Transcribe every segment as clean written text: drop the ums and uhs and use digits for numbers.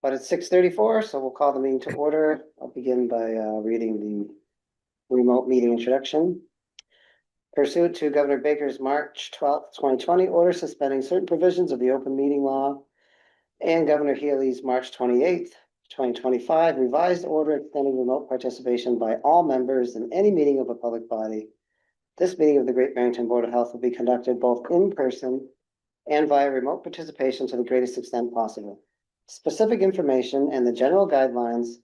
but it's 6:34, so we'll call the meeting to order. I'll begin by reading the remote meeting introduction. Pursuant to Governor Baker's March 12th, 2020 order suspending certain provisions of the open meeting law and Governor Healy's March 28th, 2025 revised order extending remote participation by all members in any meeting of a public body. This meeting of the Great Barrington Board of Health will be conducted both in person and via remote participation to the greatest extent possible. Specific information and the general guidelines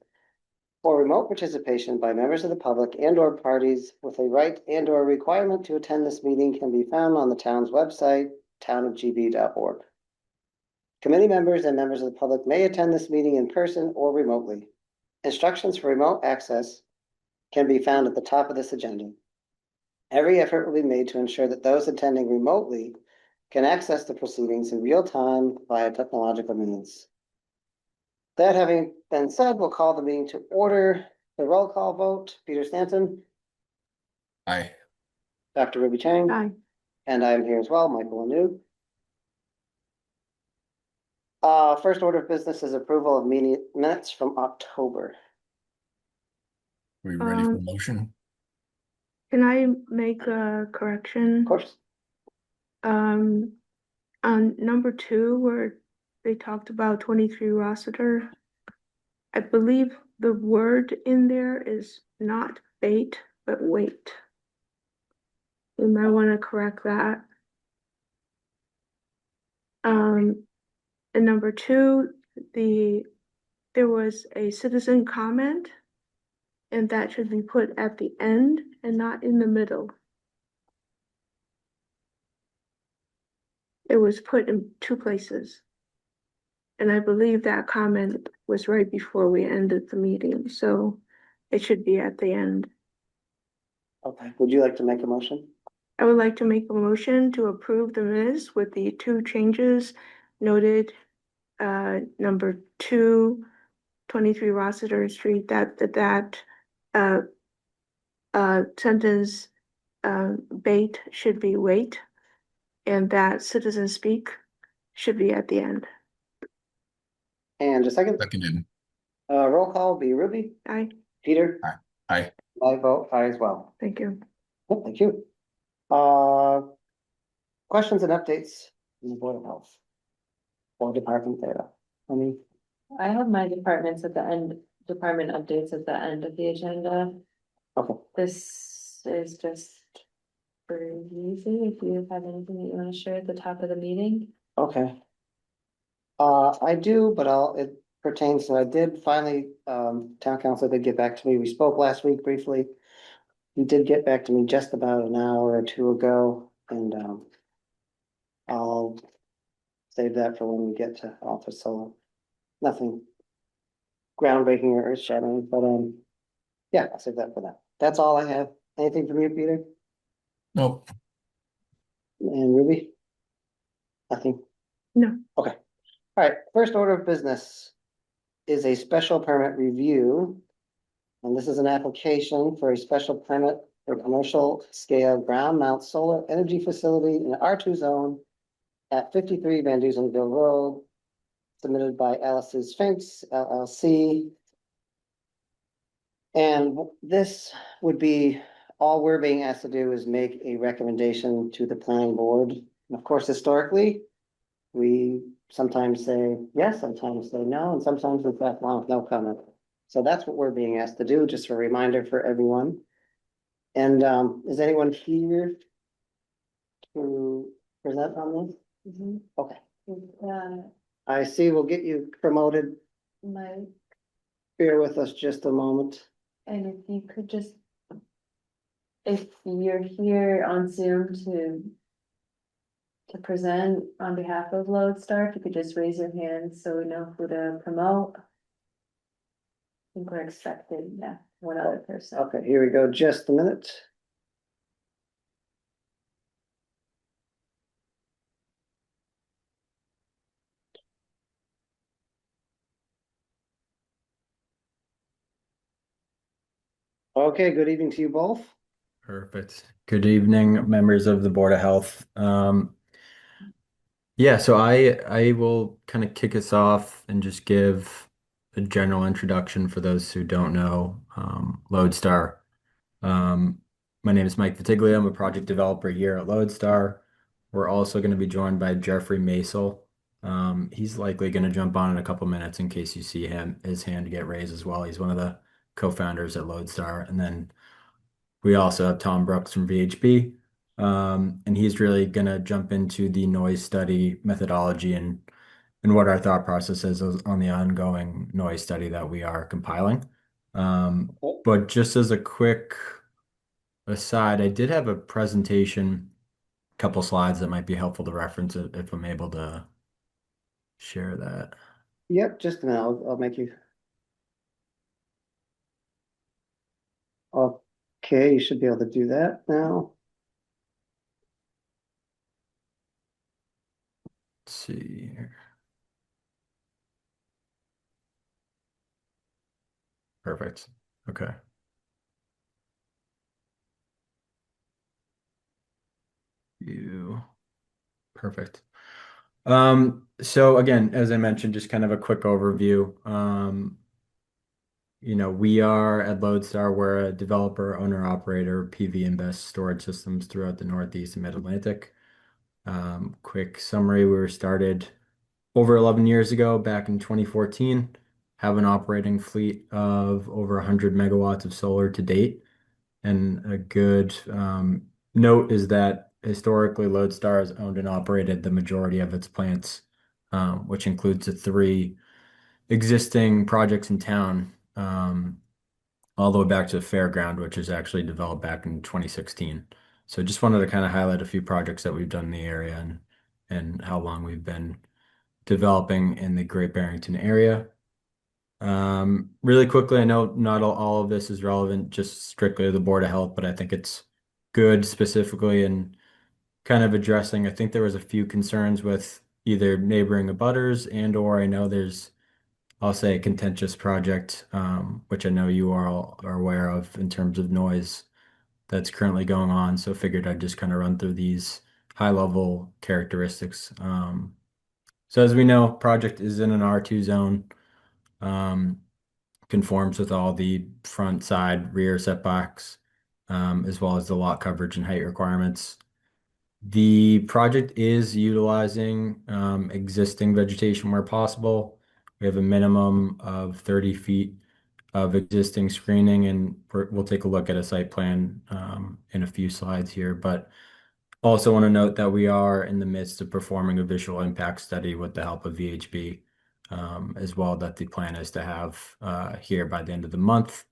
for remote participation by members of the public and/or parties with a right and/or requirement to attend this meeting can be found on the town's website, townofgb.org. Committee members and members of the public may attend this meeting in person or remotely. Instructions for remote access can be found at the top of this agenda. Every effort will be made to ensure that those attending remotely can access the proceedings in real time via technological means. That having been said, we'll call the meeting to order. The roll call vote, Peter Stanton, Aye. Dr. Ruby Chang, Aye. and I am here as well, Michael Anu. First order of business is approval of meeting minutes from October. We ready for motion? Can I make a correction? Of course. On number 2, where they talked about 23 Rossiter, I believe the word in there is not bait, but wait. You might want to correct that. And number 2, there was a citizen comment, and that should be put at the end and not in the middle. It was put in 2 places. And I believe that comment was right before we ended the meeting, so it should be at the end. Okay, would you like to make a motion? I would like to make a motion to approve the minutes with the 2 changes noted. Number 2, 23 Rossiter Street, that sentence, bait should be wait, and that citizen speak should be at the end. And a second. Seconded. Roll call will be Ruby. Aye. Peter. Aye. I vote aye as well. Thank you. Oh, thank you. Questions and updates in the Board of Health or department data? I have my departments at the end, department updates at the end of the agenda. Okay. This is just very easy. If you have anything that you want to share at the top of the meeting. Okay. I do, but it pertains to, I did finally, town council did get back to me. We spoke last week briefly. He did get back to me just about an hour or 2 ago, and I'll save that for when we get to office, so nothing groundbreaking or earth shattering, but yeah, I'll save that for that. That's all I have. Anything from you, Peter? Nope. And Ruby? Nothing? No. Okay. All right, first order of business is a special permit review. And this is an application for a special permit for commercial scale ground mount solar energy facility in the R2 zone at 53 Van Duzenville Road, submitted by Alice's Sphinx LLC. And this would be, all we're being asked to do is make a recommendation to the planning board. And of course, historically, we sometimes say yes, sometimes say no, and sometimes in fact, well, no comment. So that's what we're being asked to do, just a reminder for everyone. And is anyone here to present on this? Mm-hmm. Okay. I see, we'll get you promoted. Mike, Bear with us just a moment. and if you could just, if you're here on Zoom to present on behalf of Lodestar, if you could just raise your hand so we know who to promote. I think we're expecting, yeah, one other person. Okay, here we go, just a minute. Okay, good evening to you both. Perfect. Good evening, members of the Board of Health. Yeah, so I will kind of kick us off and just give a general introduction for those who don't know, Lodestar. Um, my name is Mike Vitiglia. I'm a project developer here at Lodestar. We're also going to be joined by Jeffrey Masel. He's likely going to jump on in a couple minutes in case you see his hand get raised as well. He's one of the co-founders at Lodestar. And then we also have Tom Brooks from VHB. And he's really going to jump into the noise study methodology and what our thought process is on the ongoing noise study that we are compiling. But just as a quick aside, I did have a presentation, a couple slides that might be helpful to reference if I'm able to share that. Yep, just a minute, I'll make you. Okay, you should be able to do that now. Let's see here. Perfect. Okay. Perfect. So again, as I mentioned, just kind of a quick overview. We are at Lodestar, we're a developer, owner, operator, PV invest storage systems throughout the Northeast and Mid-Atlantic. Quick summary, we were started over 11 years ago, back in 2014, have an operating fleet of over 100 megawatts of solar to date. And a good note is that historically, Lodestar has owned and operated the majority of its plants, which includes the 3 existing projects in town, all the way back to the fairground, which was actually developed back in 2016. So just wanted to kind of highlight a few projects that we've done in the area and how long we've been developing in the Great Barrington area. Really quickly, I know not all of this is relevant just strictly to the Board of Health, but I think it's good specifically in kind of addressing, I think there was a few concerns with either neighboring abutters or I know there's, I'll say, a contentious project, which I know you all are aware of in terms of noise that's currently going on. So figured I'd just kind of run through these high level characteristics. So as we know, project is in an R2 zone. Conforms with all the front, side, rear setbacks, as well as the lot coverage and height requirements. The project is utilizing existing vegetation where possible. We have a minimum of 30 feet of existing screening, and we'll take a look at a site plan in a few slides here. But also want to note that we are in the midst of performing a visual impact study with the help of VHB, as well, that the plan is to have here by the end of the month.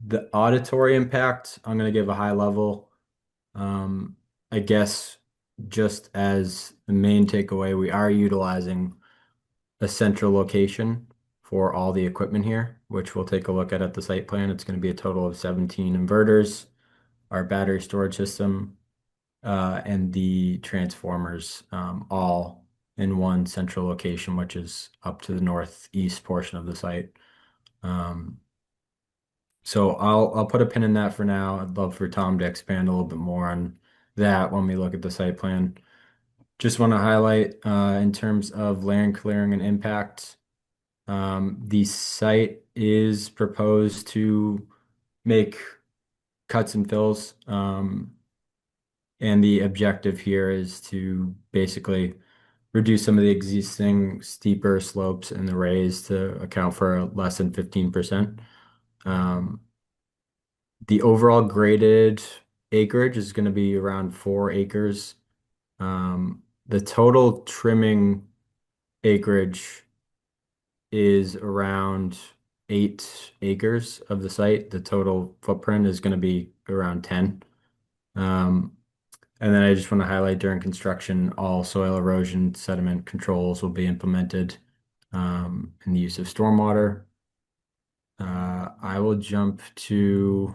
The auditory impact, I'm going to give a high level. I guess just as the main takeaway, we are utilizing a central location for all the equipment here, which we'll take a look at the site plan. It's going to be a total of 17 inverters, our battery storage system, and the transformers, all in one central location, which is up to the northeast portion of the site. So I'll put a pin in that for now. I'd love for Tom to expand a little bit more on that when we look at the site plan. Just want to highlight in terms of land clearing and impact, the site is proposed to make cuts and fills. And the objective here is to basically reduce some of the existing steeper slopes in the raise to account for less than 15%. The overall graded acreage is going to be around 4 acres. The total trimming acreage is around 8 acres of the site. The total footprint is going to be around 10. And then I just want to highlight during construction, all soil erosion sediment controls will be implemented in the use of stormwater. I will jump to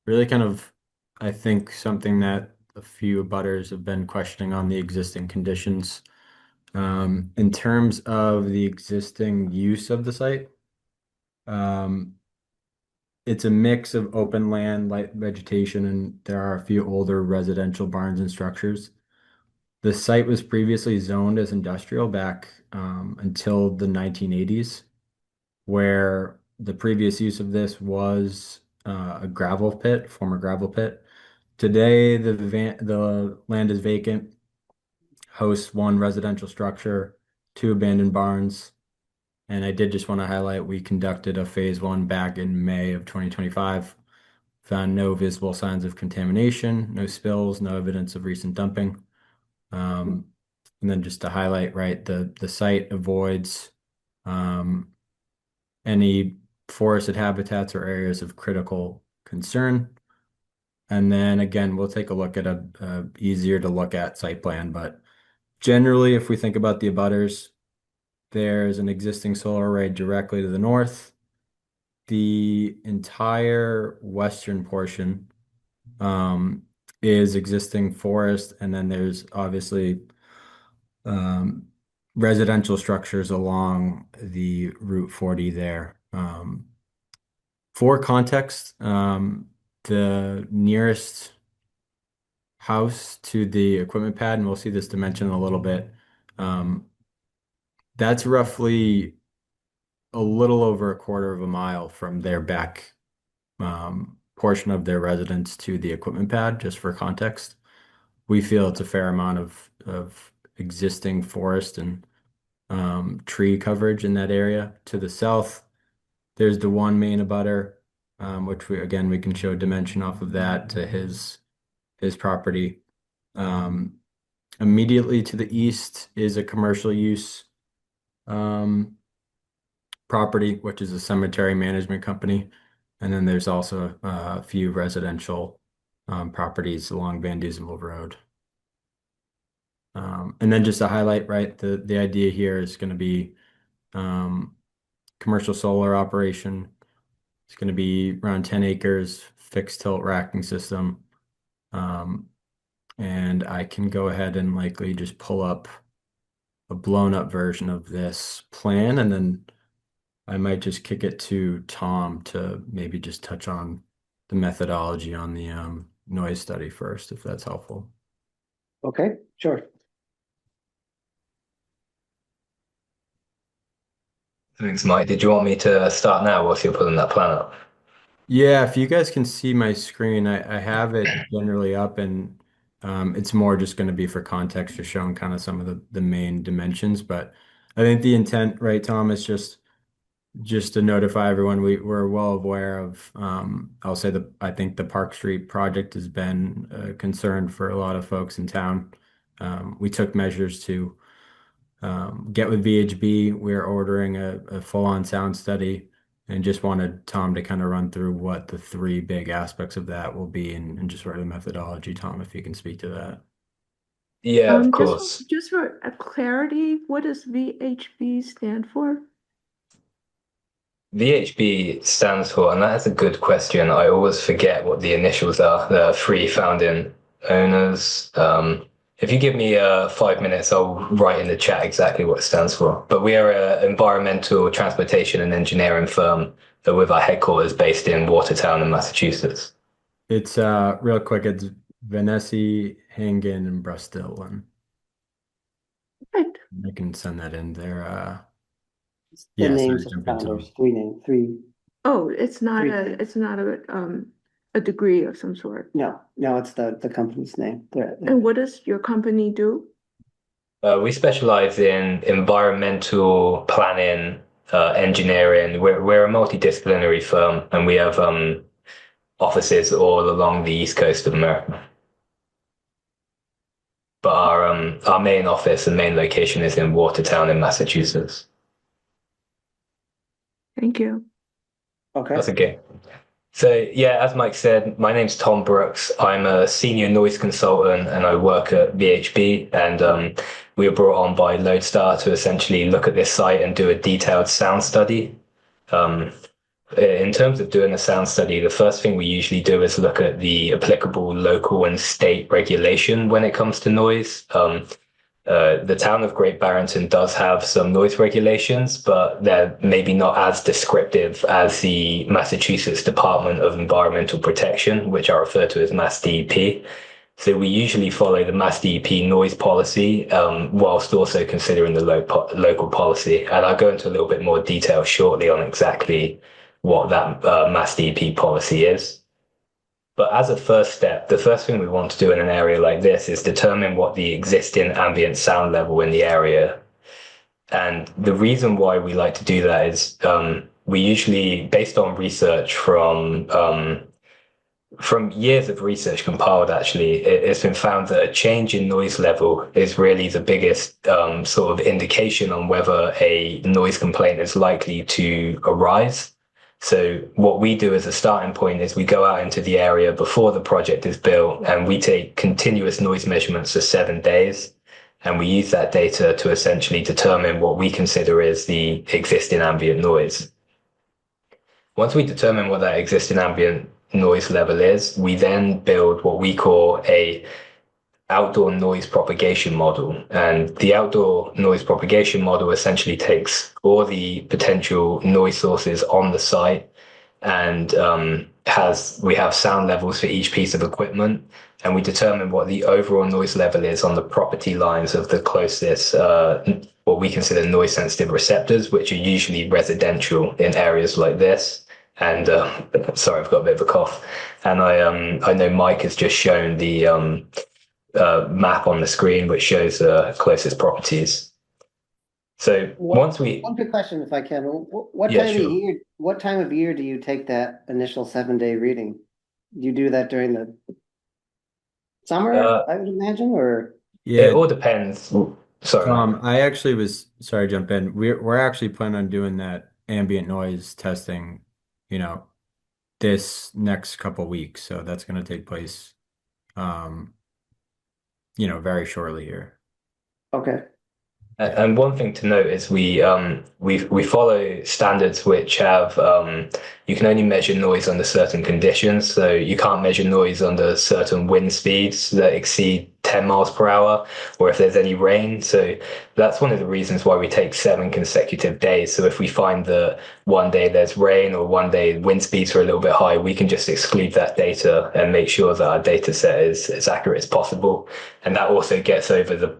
really kind of, I think, something that a few abutters have been questioning on the existing conditions. In terms of the existing use of the site, it's a mix of open land, light vegetation, and there are a few older residential barns and structures. The site was previously zoned as industrial back until the 1980s. where the previous use of this was a gravel pit, former gravel pit. Today, the land is vacant, hosts one residential structure, two abandoned barns. And I did just want to highlight, we conducted a phase one back in May of 2025. Found no visible signs of contamination, no spills, no evidence of recent dumping. And then just to highlight, right, the site avoids any forested habitats or areas of critical concern. And then again, we'll take a look at a easier to look at site plan, but generally, if we think about the abutters, there's an existing solar array directly to the north. The entire western portion is existing forest, and then there's obviously residential structures along the Route 40 there. For context, the nearest house to the equipment pad, and we'll see this dimension in a little bit, that's roughly a little over a quarter of a mile from their back portion of their residence to the equipment pad, just for context. We feel it's a fair amount of existing forest and tree coverage in that area. To the south, there's the one main abutter, which we can show dimension off of that to his property. Immediately to the east is a commercial use property, which is a cemetery management company. And then there's also a few residential properties along Van Duzenville Road. And then just to highlight, right, the idea here is going to be commercial solar operation. It's going to be around 10 acres, fixed tilt racking system. And I can go ahead and likely just pull up a blown up version of this plan, and then I might just kick it to Tom to maybe just touch on the methodology on the noise study first, if that's helpful. Okay, sure. Thanks, Mike. Did you want me to start now whilst you're pulling that plan up? Yeah, if you guys can see my screen, I have it generally up, and it's more just going to be for context, just showing kind of some of the main dimensions. But I think the intent, right, Tom, is just to notify everyone, we're well aware of, I'll say I think the Park Street project has been a concern for a lot of folks in town. We took measures to get with VHB. We're ordering a full-on sound study, and just wanted Tom to kind of run through what the three big aspects of that will be, and just sort of the methodology. Tom, if you can speak to that. Yeah, of course. Just for clarity, what does VHB stand for? VHB stands for, and that's a good question. I always forget what the initials are. The three founding owners. If you give me 5 minutes, I'll write in the chat exactly what it stands for. But we are an environmental, transportation, and engineering firm with our headquarters based in Watertown in Massachusetts. It's real quick. It's Vanessa, Hangen, and Brustille. Right. I can send that in there. The Yeah, names sorry, of jump into founders, them. three. Oh, it's not Three. a degree of some sort. No, it's the company's name. And what does your company do? We specialize in environmental planning, engineering. We're a multidisciplinary firm, and we have offices all along the East Coast of America. But our main office and main location is in Watertown in Massachusetts. Thank you. Okay. That's okay. So yeah, as Mike said, my name's Tom Brooks. I'm a senior noise consultant, and I work at VHB. And we were brought on by Lodestar to essentially look at this site and do a detailed sound study. In terms of doing a sound study, the first thing we usually do is look at the applicable local and state regulation when it comes to noise. The town of Great Barrington does have some noise regulations, but they're maybe not as descriptive as the Massachusetts Department of Environmental Protection, which I refer to as Mass DEP. So we usually follow the Mass DEP noise policy, whilst also considering the local policy. And I'll go into a little bit more detail shortly on exactly what that Mass DEP policy is. But as a first step, the first thing we want to do in an area like this is determine what the existing ambient sound level in the area. And the reason why we like to do that is we usually, based on research from years of research compiled, actually, it's been found that a change in noise level is really the biggest sort of indication on whether a noise complaint is likely to arise. So what we do as a starting point is we go out into the area before the project is built and we take continuous noise measurements for 7 days. And we use that data to essentially determine what we consider is the existing ambient noise. Once we determine what that existing ambient noise level is, we then build what we call a outdoor noise propagation model. And the outdoor noise propagation model essentially takes all the potential noise sources on the site and we have sound levels for each piece of equipment, and we determine what the overall noise level is on the property lines of the closest what we consider noise sensitive receptors, which are usually residential in areas like this. And sorry, I've got a bit of a cough. And I know Mike has just shown the map on the screen, which shows the closest properties. So once we, One quick question, if I can, what Yeah, time of sure. year, what time of year do you take that initial 7-day reading? Do you do that during the summer, I would imagine, or? it Yeah, all depends. Sorry, Mike. I actually was sorry to jump in. We're actually planning on doing that ambient noise testing, this next couple weeks. So that's going to take place, very shortly here. Okay, And one thing to note is we follow standards which have you can only measure noise under certain conditions. So you can't measure noise under certain wind speeds that exceed 10 miles per hour, or if there's any rain. So that's one of the reasons why we take 7 consecutive days. So if we find that one day there's rain or one day wind speeds are a little bit high, we can just exclude that data and make sure that our data set is as accurate as possible. And that also gets over the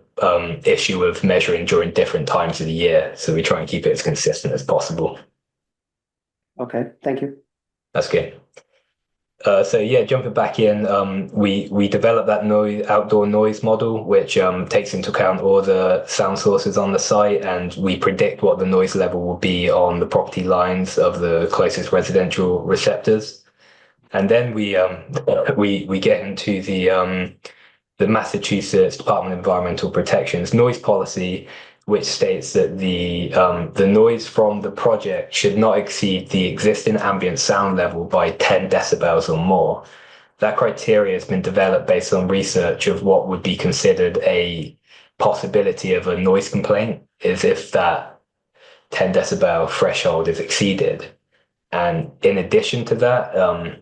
issue of measuring during different times of the year. So we try and keep it as consistent as possible. okay, thank you. That's good. So yeah, jumping back in, we developed that outdoor noise model, which takes into account all the sound sources on the site, and we predict what the noise level will be on the property lines of the closest residential receptors. And then we get into the Massachusetts Department of Environmental Protection's noise policy, which states that the noise from the project should not exceed the existing ambient sound level by 10 decibels or more. That criteria has been developed based on research of what would be considered a possibility of a noise complaint, is if that 10 decibel threshold is exceeded. And in addition to that,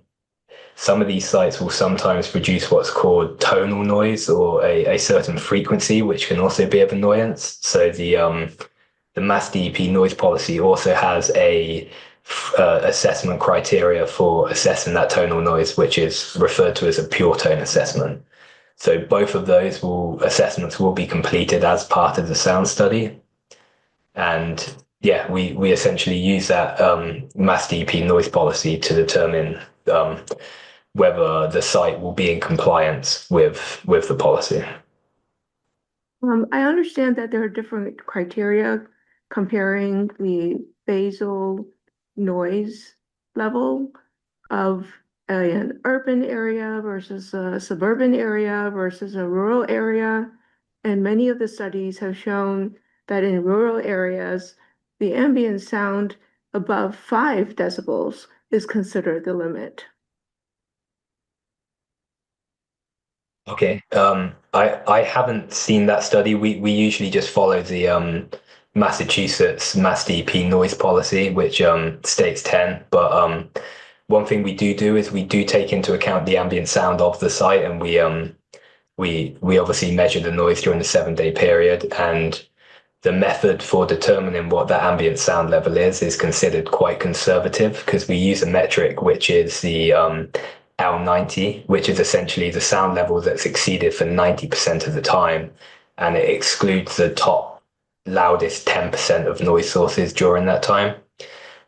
some of these sites will sometimes produce what's called tonal noise, or a certain frequency, which can also be of annoyance. So the Mass DEP noise policy also has a assessment criteria for assessing that tonal noise, which is referred to as a pure tone assessment. So both of those assessments will be completed as part of the sound study. And yeah, we essentially use that Mass DEP noise policy to determine whether the site will be in compliance with the policy. I understand that there are different criteria comparing the basal noise level of an urban area versus a suburban area versus a rural area. And many of the studies have shown that in rural areas, the ambient sound above 5 decibels is considered the limit. Okay. I haven't seen that study. We usually just follow the Massachusetts Mass DEP noise policy, which states 10. But one thing we do is we do take into account the ambient sound of the site, and we obviously measure the noise during the 7-day period. And the method for determining what that ambient sound level is considered quite conservative, because we use a metric which is the L90, which is essentially the sound level that's exceeded for 90% of the time, and it excludes the top loudest 10% of noise sources during that time.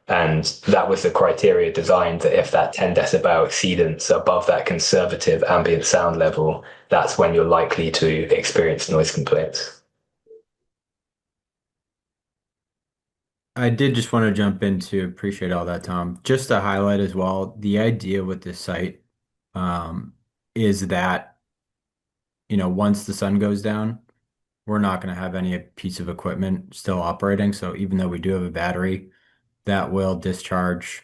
And that was the criteria designed that if that 10 decibel exceedance above that conservative ambient sound level, that's when you're likely to experience noise complaints. I did just want to jump into appreciate all that, Tom. Just to highlight as well, the idea with this site um, is that, once the sun goes down, we're not going to have any piece of equipment still operating. So even though we do have a battery, that will discharge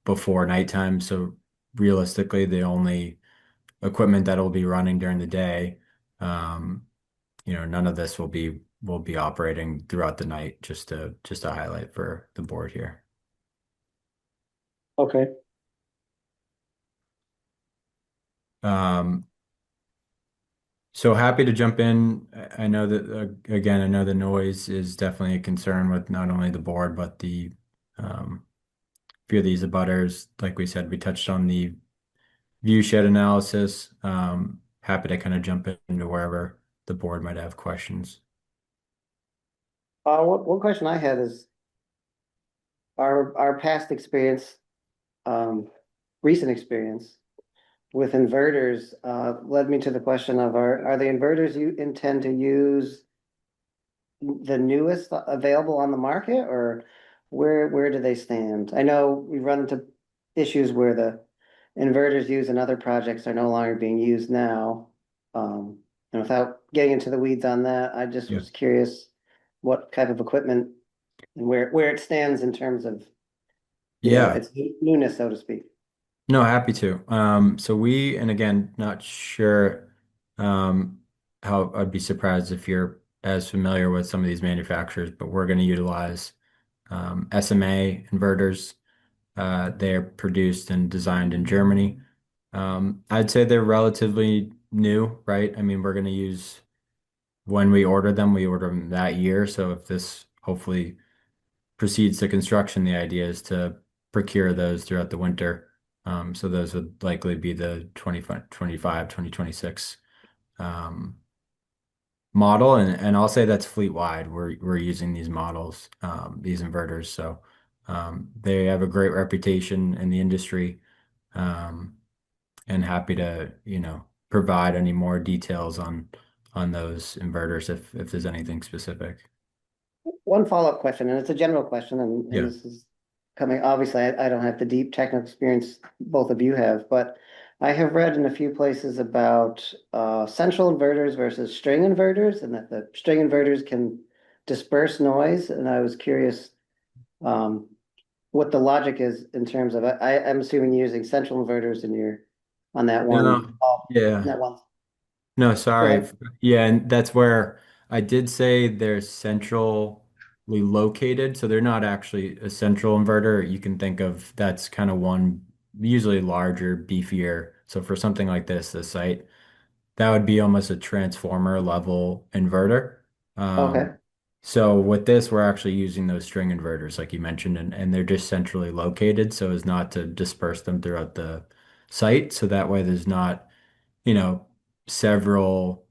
before nighttime. So realistically, the only equipment that will be running during the day, none of this will be operating throughout the night. Just to highlight for the board here. Okay. So happy to jump in. I know that again, I know the noise is definitely a concern with not only the board but the few of these abutters. Like we said, we touched on the view shed analysis. Happy to kind of jump into wherever the board might have questions. One question I had is our past experience, recent experience with inverters, led me to the question of are the inverters you intend to use the newest available on the market, or where do they stand? I know we run into issues where the inverters used in other projects are no longer being used now. And without getting into the weeds on that, I just Yeah. was curious what type of equipment and where it stands in terms of Yeah. its newness, so to speak. No, happy to. So and again, not sure how I'd be surprised if you're as familiar with some of these manufacturers, but we're going to utilize SMA inverters. They're produced and designed in Germany. I'd say they're relatively new, right? I mean, we're going to use when we order them, we order them that year. So if this hopefully proceeds to construction, the idea is to procure those throughout the winter. So those would likely be the 2025, 2026 model. And I'll say that's fleet wide. We're using these models, these inverters. So they have a great reputation in the industry. And happy to, provide any more details on those inverters if there's anything specific. One follow-up question, and it's a general question, and Yeah. this is coming, obviously, I don't have the deep technical experience both of you have, but I have read in a few places about central inverters versus string inverters, and that the string inverters can disperse noise, and I was curious what the logic is in terms of, I'm assuming you're using central inverters in on that one. No, yeah. That one. No, Go sorry. ahead. Yeah, and that's where I did say they're centrally located, so they're not actually a central inverter. You can think of that's kind of one usually larger, beefier. So for something like this, the site, that would be almost a transformer level inverter. Okay, So with this, we're actually using those string inverters, like you mentioned, and they're just centrally located so as not to disperse them throughout the site. So that way there's not, you know, several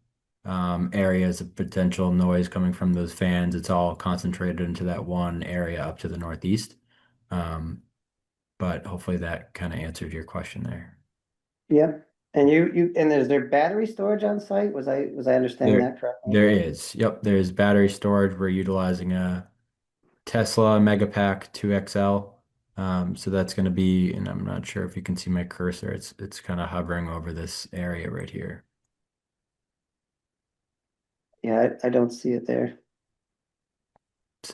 areas of potential noise coming from those fans. It's all concentrated into that one area up to the northeast. Um, but hopefully that kind of answered your question there. yeah. And and is there battery storage on site? Was I understanding There, that correctly? there is. Yep, there's battery storage. We're utilizing a Tesla Megapack 2XL. So that's going to be, and I'm not sure if you can see my cursor. It's kind of hovering over this area right here. Yeah, I don't see it there.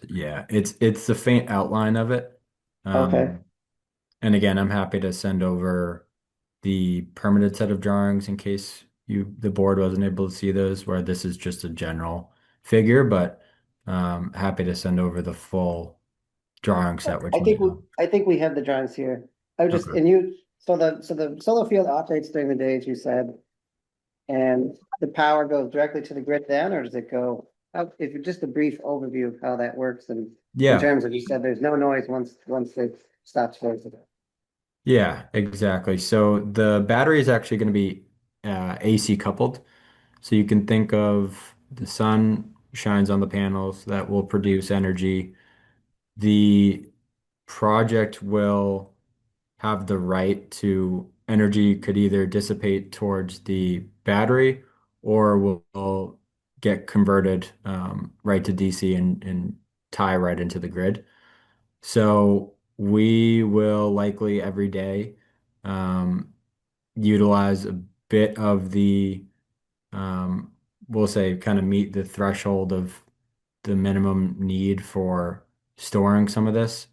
Yeah, it's the faint outline of it. Okay. And again, I'm happy to send over the permitted set of drawings in case the board wasn't able to see those, where this is just a general figure, but happy to send over the full drawing set, which I might think help. I think we have the drawings here. Okay. So the solar field operates during the day, as you said, and the power goes directly to the grid then, or does it go? If you just a brief overview of how that works, and in Yeah. terms of, you said there's no noise once it stops working. Yeah, exactly. So the battery is actually going to be AC coupled. So you can think of the sun shines on the panels that will produce energy. The project will have the right to energy could either dissipate towards the battery or will get converted right to DC and tie right into the grid. So we will likely every day um, utilize a bit of the, um, we'll say, kind of meet the threshold of the minimum need for storing some of this.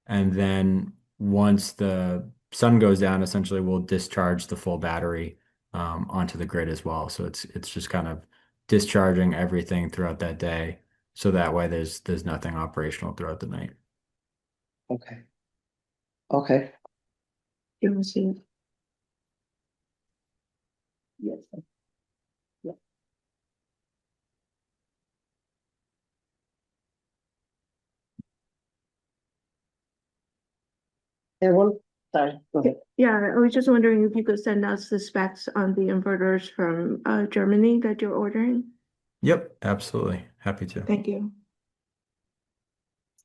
And then once the sun goes down, essentially we'll discharge the full battery onto the grid as well. So it's just kind of discharging everything throughout that day. So that way there's nothing operational throughout the night. Okay. Okay. You will see. Yes. Yeah. And one, sorry, go ahead. Yeah, I was just wondering if you could send us the specs on the inverters from Germany that you're ordering. Yep, absolutely. Happy to. Thank you.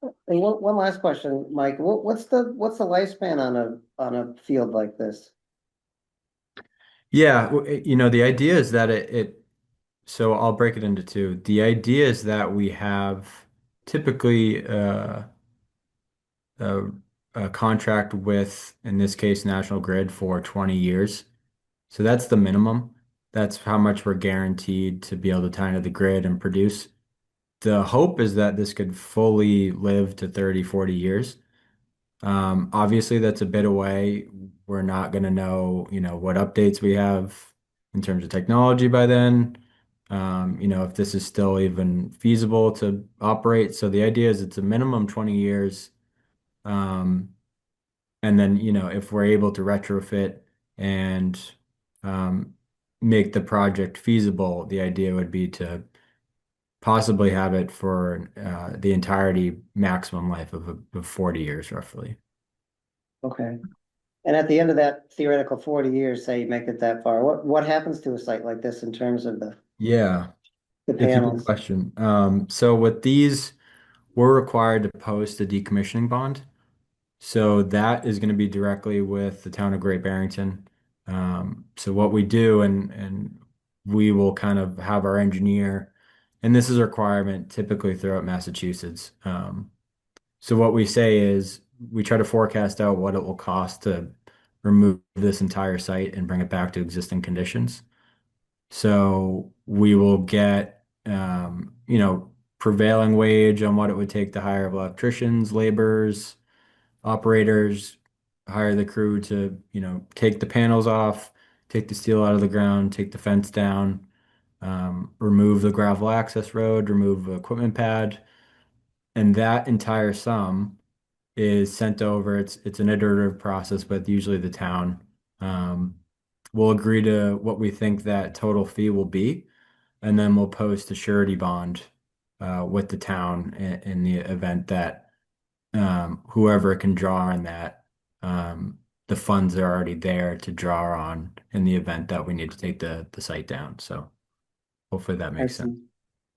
And one last question, Mike, what's the lifespan on a field like this? Yeah, the idea is that so I'll break it into two. The idea is that we have typically a, a contract with, in this case, National Grid for 20 years. So that's the minimum. That's how much we're guaranteed to be able to tie into the grid and produce. The hope is that this could fully live to 30, 40 years. Obviously, that's a bit away. We're not going to know, what updates we have in terms of technology by then. If this is still even feasible to operate. So the idea is it's a minimum 20 years. Um, and then, if we're able to retrofit and um, make the project feasible, the idea would be to possibly have it for the entirety maximum life of 40 years roughly. Okay. And at the end of that theoretical 40 years, say you make it that far, what happens to a site like this in terms of Yeah, the it's a good panels? question. So with these, we're required to post a decommissioning bond. So that is going to be directly with the town of Great Barrington. So what we do, and we will kind of have our engineer, and this is a requirement typically throughout Massachusetts. So what we say is we try to forecast out what it will cost to remove this entire site and bring it back to existing conditions. So we will get, prevailing wage on what it would take to hire electricians, laborers, operators, hire the crew to, take the panels off, take the steel out of the ground, take the fence down, remove the gravel access road, remove the equipment pad, and that entire sum is sent over. It's an iterative process, but usually the town um, will agree to what we think that total fee will be, and then we'll post a surety bond with the town in the event that whoever can draw on that, the funds are already there to draw on in the event that we need to take the site down. So hopefully that I makes sense. see.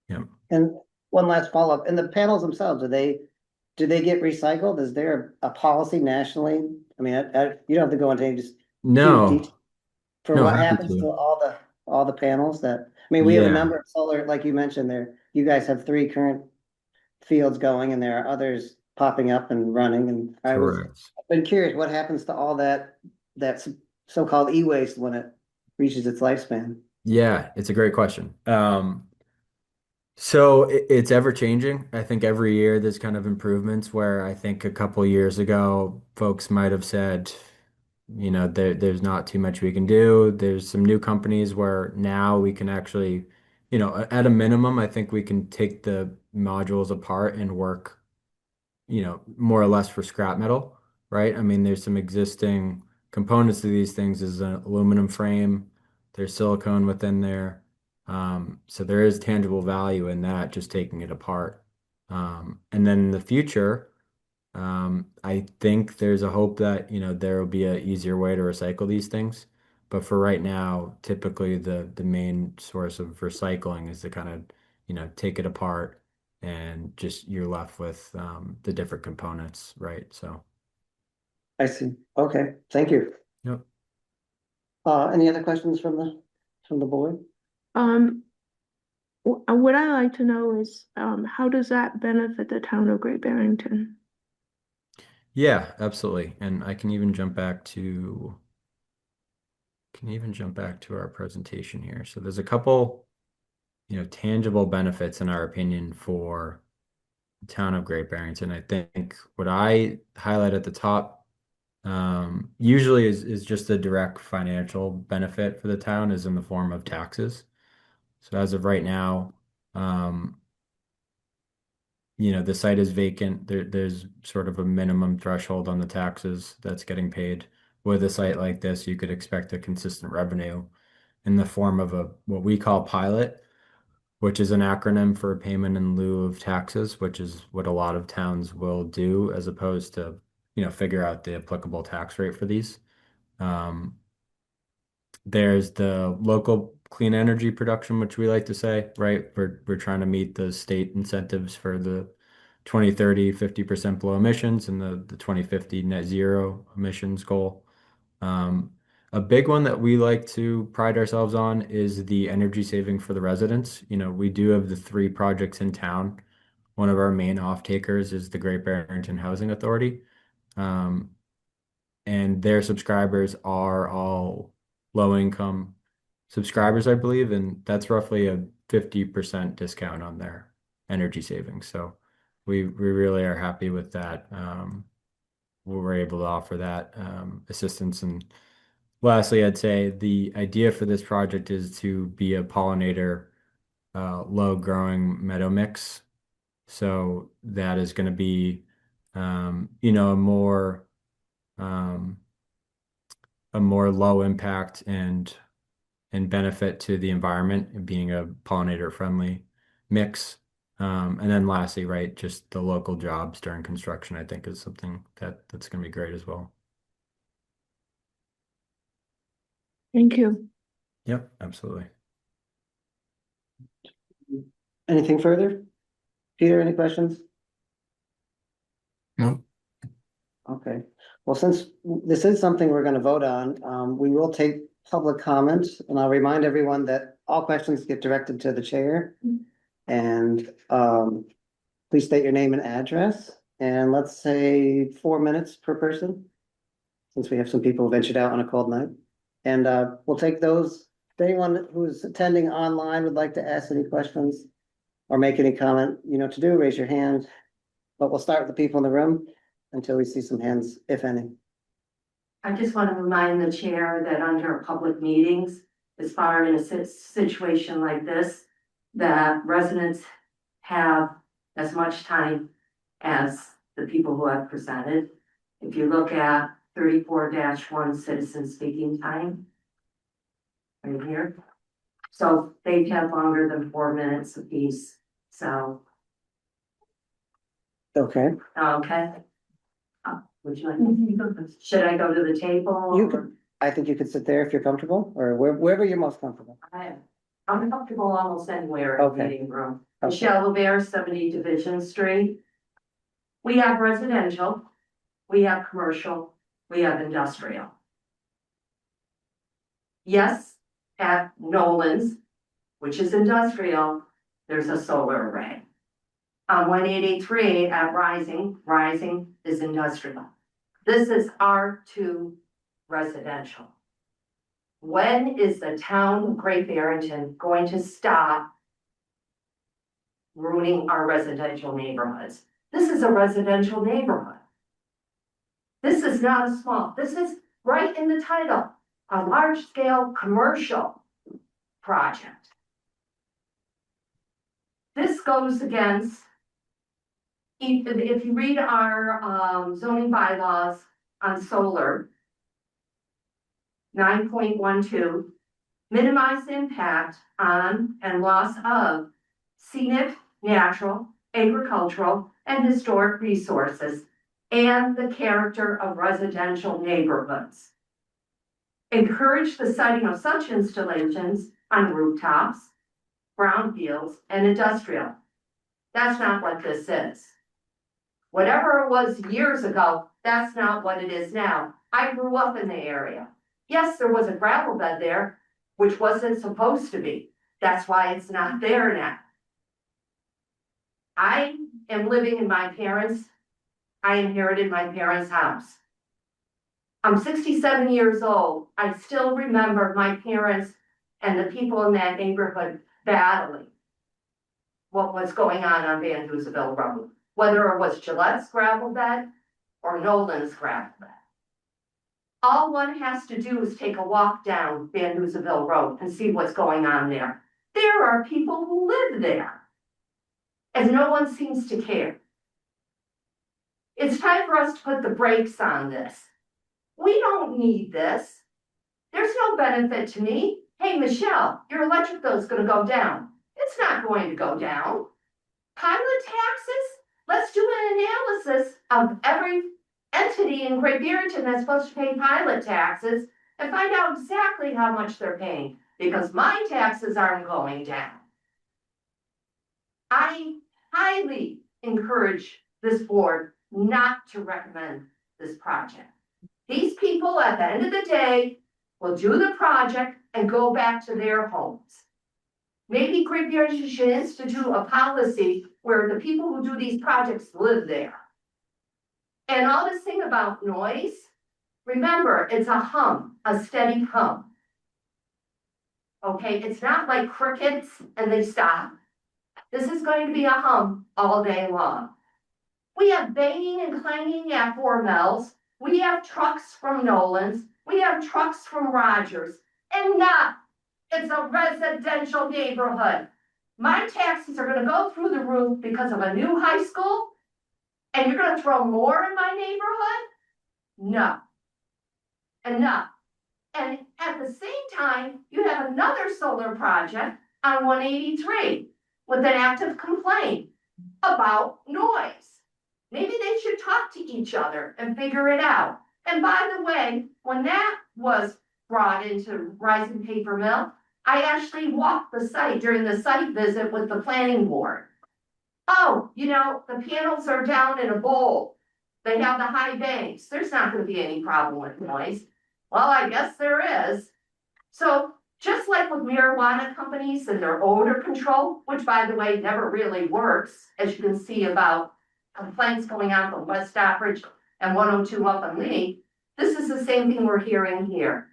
Yeah. And one last follow-up, and the panels themselves, do they get recycled? Is there a policy nationally? I mean, you don't have to go into any just huge No, detail for no, what happy happens to to. all the panels I mean, we have a Yeah, number of solar, like you mentioned there, you guys have 3 current fields going and there are others popping up and running, and correct. I've been curious, what happens to all that so-called e-waste when it reaches its lifespan? Yeah, it's a great question. So it's ever changing. I think every year there's kind of improvements where I think a couple years ago, folks might have said, there's not too much we can do. There's some new companies where now we can actually, at a minimum, I think we can take the modules apart and work, more or less for scrap metal, right? I mean, there's some existing components to these things. There's an aluminum frame, there's silicone within there. So there is tangible value in that, just taking it apart. And then in the future, I think there's a hope that, there will be an easier way to recycle these things. But for right now, typically the main source of recycling is to kind of, take it apart and just you're left with the different components, right? So, I see. Okay, thank you. yep. Any other questions from the board? What I like to know is, how does that benefit the town of Great Barrington? Yeah, absolutely. And I can even jump back to our presentation here. So there's a couple, tangible benefits in our opinion for the town of Great Barrington. I think what I highlight at the top usually is just a direct financial benefit for the town is in the form of taxes. So as of right now, um, the site is vacant. There's sort of a minimum threshold on the taxes that's getting paid. With a site like this, you could expect a consistent revenue in the form of a what we call pilot, which is an acronym for payment in lieu of taxes, which is what a lot of towns will do as opposed to, figure out the applicable tax rate for these. Um, there's the local clean energy production, which we like to say, right? We're trying to meet the state incentives for the 2030 50% below emissions and the 2050 net zero emissions goal. Um, a big one that we like to pride ourselves on is the energy saving for the residents. We do have the three projects in town. One of our main off takers is the Great Barrington Housing Authority. Um, and their subscribers are all low income subscribers, I believe, and that's roughly a 50% discount on their energy savings. So we really are happy with that. We're able to offer that assistance. And lastly, I'd say the idea for this project is to be a pollinator low growing meadow mix. So that is going to be, um, a more low impact and benefit to the environment and being a pollinator friendly mix. And then lastly, right, just the local jobs during construction, I think is something that's going to be great as well. Thank you. Yep, absolutely. Anything further? Peter, any questions? No. Okay, well, since this is something we're gonna vote on, we will take public comments, and I'll remind everyone that all questions get directed to the chair. And, please state your name and address, and let's say 4 minutes per person. Since we have some people who ventured out on a cold night. And, we'll take those, if anyone who's attending online would like to ask any questions or make any comment, to do, raise your hand. But we'll start with the people in the room until we see some hands, if any. I just want to remind the chair that under public meetings, as far in a situation like this, that residents have as much time as the people who have presented. If you look at 34-1 citizen speaking time, right here. So they've had longer than 4 minutes apiece, so, Okay, okay. Would you like, should I go to the table? you could, I think you could sit there if you're comfortable, or wherever you're most comfortable. I'm comfortable almost anywhere in the Okay. meeting room. Okay. Michelle LeBaire, 70 Division Street. We have residential, we have commercial, we have industrial. Yes, at Nolan's, which is industrial, there's a solar array. On 183 at Rising is industrial. This is R2 residential. When is the town of Great Barrington going to stop ruining our residential neighborhoods? This is a residential neighborhood. This is not a small, this is right in the title, a large scale commercial project. This goes against, if you read our zoning bylaws on solar, 9.12, minimize impact on and loss of scenic, natural, agricultural, and historic resources and the character of residential neighborhoods. Encourage the siting of such installations on rooftops, brownfields, and industrial. That's not what this is. Whatever it was years ago, that's not what it is now. I grew up in the area. Yes, there was a gravel bed there, which wasn't supposed to be. That's why it's not there now. I am living in I inherited my parents' house. I'm 67 years old. I still remember my parents and the people in that neighborhood battling what was going on Van Duzenville Road, whether it was Gillette's gravel bed or Nolan's gravel bed. All one has to do is take a walk down Van Duzenville Road and see what's going on there. There are people who live there, and no one seems to care. It's time for us to put the brakes on this. We don't need this. There's no benefit to me. Hey, Michelle, your electric bill is going to go down. It's not going to go down. Pilot taxes? Let's do an analysis of every entity in Great Barrington that's supposed to pay pilot taxes and find out exactly how much they're paying, because my taxes aren't going down. I highly encourage this board not to recommend this project. These people at the end of the day will do the project and go back to their homes. Maybe Great Barrington should institute a policy where the people who do these projects live there. And all this thing about noise, remember, it's a hum, a steady hum. Okay, it's not like crickets and they stop. This is going to be a hum all day long. We have banging and clanging at Four Mills. We have trucks from Nolan's. We have trucks from Rogers. And not, it's a residential neighborhood. My taxes are going to go through the roof because of a new high school. And you're going to throw more in my neighborhood? No. Enough. And at the same time, you have another solar project on 183 with an active complaint about noise. Maybe they should talk to each other and figure it out. And by the way, when that was brought into Rising Paper Mill, I actually walked the site during the site visit with the planning board. Oh, you know, the panels are down in a bowl. They have the high banks. There's not going to be any problem with noise. Well, I guess there is. So just like with marijuana companies and their odor control, which by the way, never really works, as you can see about complaints going on from West Stockbridge and 102 up on Lee, this is the same thing we're hearing here.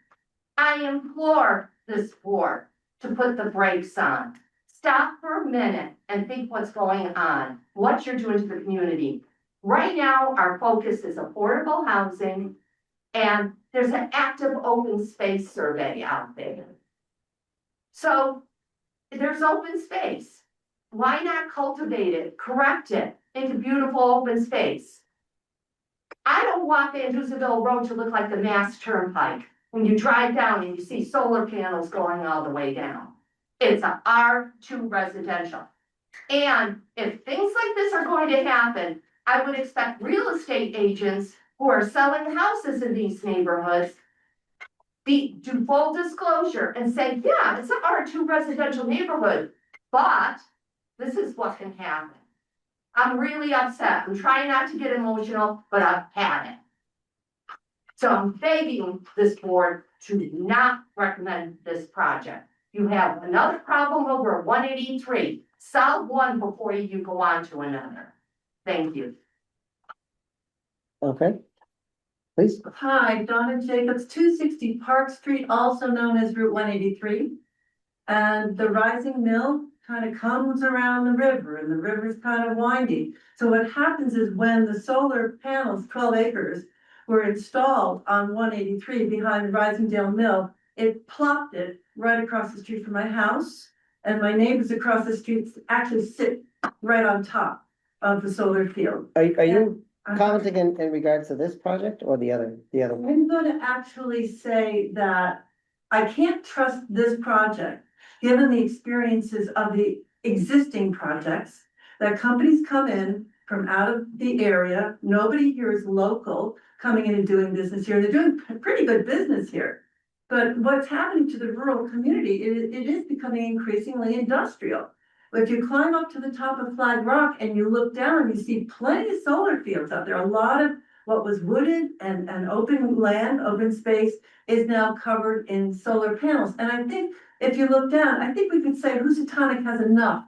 I implore this board to put the brakes on. Stop for a minute and think what's going on, what you're doing to the community. Right now, our focus is affordable housing, and there's an active open space survey out there. So there's open space. Why not cultivate it, correct it into beautiful open space? I don't want Van Duzenville Road to look like the Mass Turnpike when you drive down and you see solar panels going all the way down. It's a R2 residential. And if things like this are going to happen, I would expect real estate agents who are selling houses in these neighborhoods do full disclosure and say, yeah, it's an R2 residential neighborhood, but this is what can happen. I'm really upset. I'm trying not to get emotional, but I've had it. So I'm begging this board to not recommend this project. You have another problem over 183. Solve one before you go on to another. Thank you. Okay. Please. Hi, Donna Jacobs, 260 Park Street, also known as Route 183. And the rising mill kind of comes around the river, and the river's kind of windy. So what happens is when the solar panels, 12 acres, were installed on 183 behind the Risingdale Mill, it plopped it right across the street from my house. And my neighbors across the street actually sit right on top of the solar field. Are you commenting in regards to this project or the other one? I'm going to actually say that I can't trust this project, given the experiences of the existing projects, that companies come in, from out of the area. Nobody here is local coming in and doing business here. They're doing pretty good business here. But what's happening to the rural community, it is becoming increasingly industrial. If you climb up to the top of Flag Rock and you look down, you see plenty of solar fields out there. A lot of what was wooded and open land, open space is now covered in solar panels. And I think if you look down, I think we could say Housatonic has enough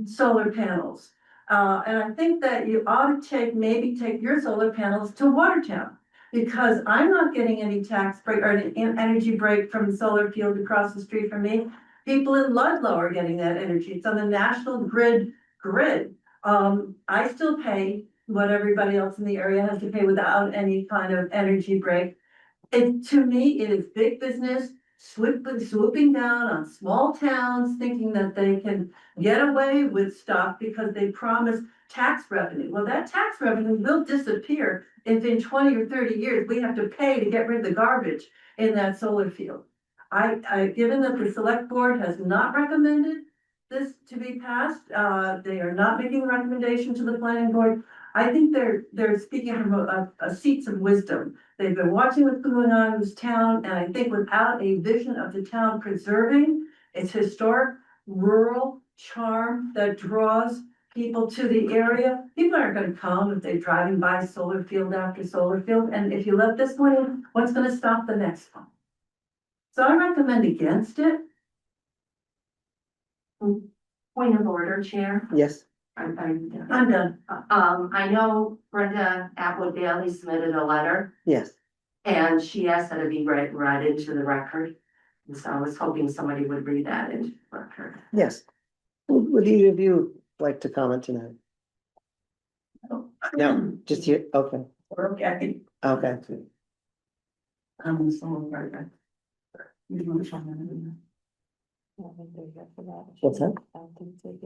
solar panels. And I think that you ought to maybe take your solar panels to Watertown. Because I'm not getting any tax break or an energy break from the solar field across the street from me. People in Ludlow are getting that energy. It's on the national grid. I still pay what everybody else in the area has to pay without any kind of energy break. To me, it is big business swooping down on small towns, thinking that they can get away with stuff because they promise tax revenue. Well, that tax revenue will disappear if in 20 or 30 years we have to pay to get rid of the garbage in that solar field. Given that the select board has not recommended this to be passed, they are not making a recommendation to the planning board. I think they're speaking from a seats of wisdom. They've been watching what's going on in this town, and I think without a vision of the town preserving its historic rural charm that draws people to the area, people aren't gonna come if they're driving by solar field after solar field, and if you let this one in, what's gonna stop the next one? So I recommend against it. Point of order, Chair. Yes, I'm done. I'm done. I know Brenda Atwood Bailey submitted a letter yes. and she asked that it be read into the record. And so I was hoping somebody would read that into the record. Yes. Would either of you like to comment tonight? No, just you, okay, Okay. okay. What's that?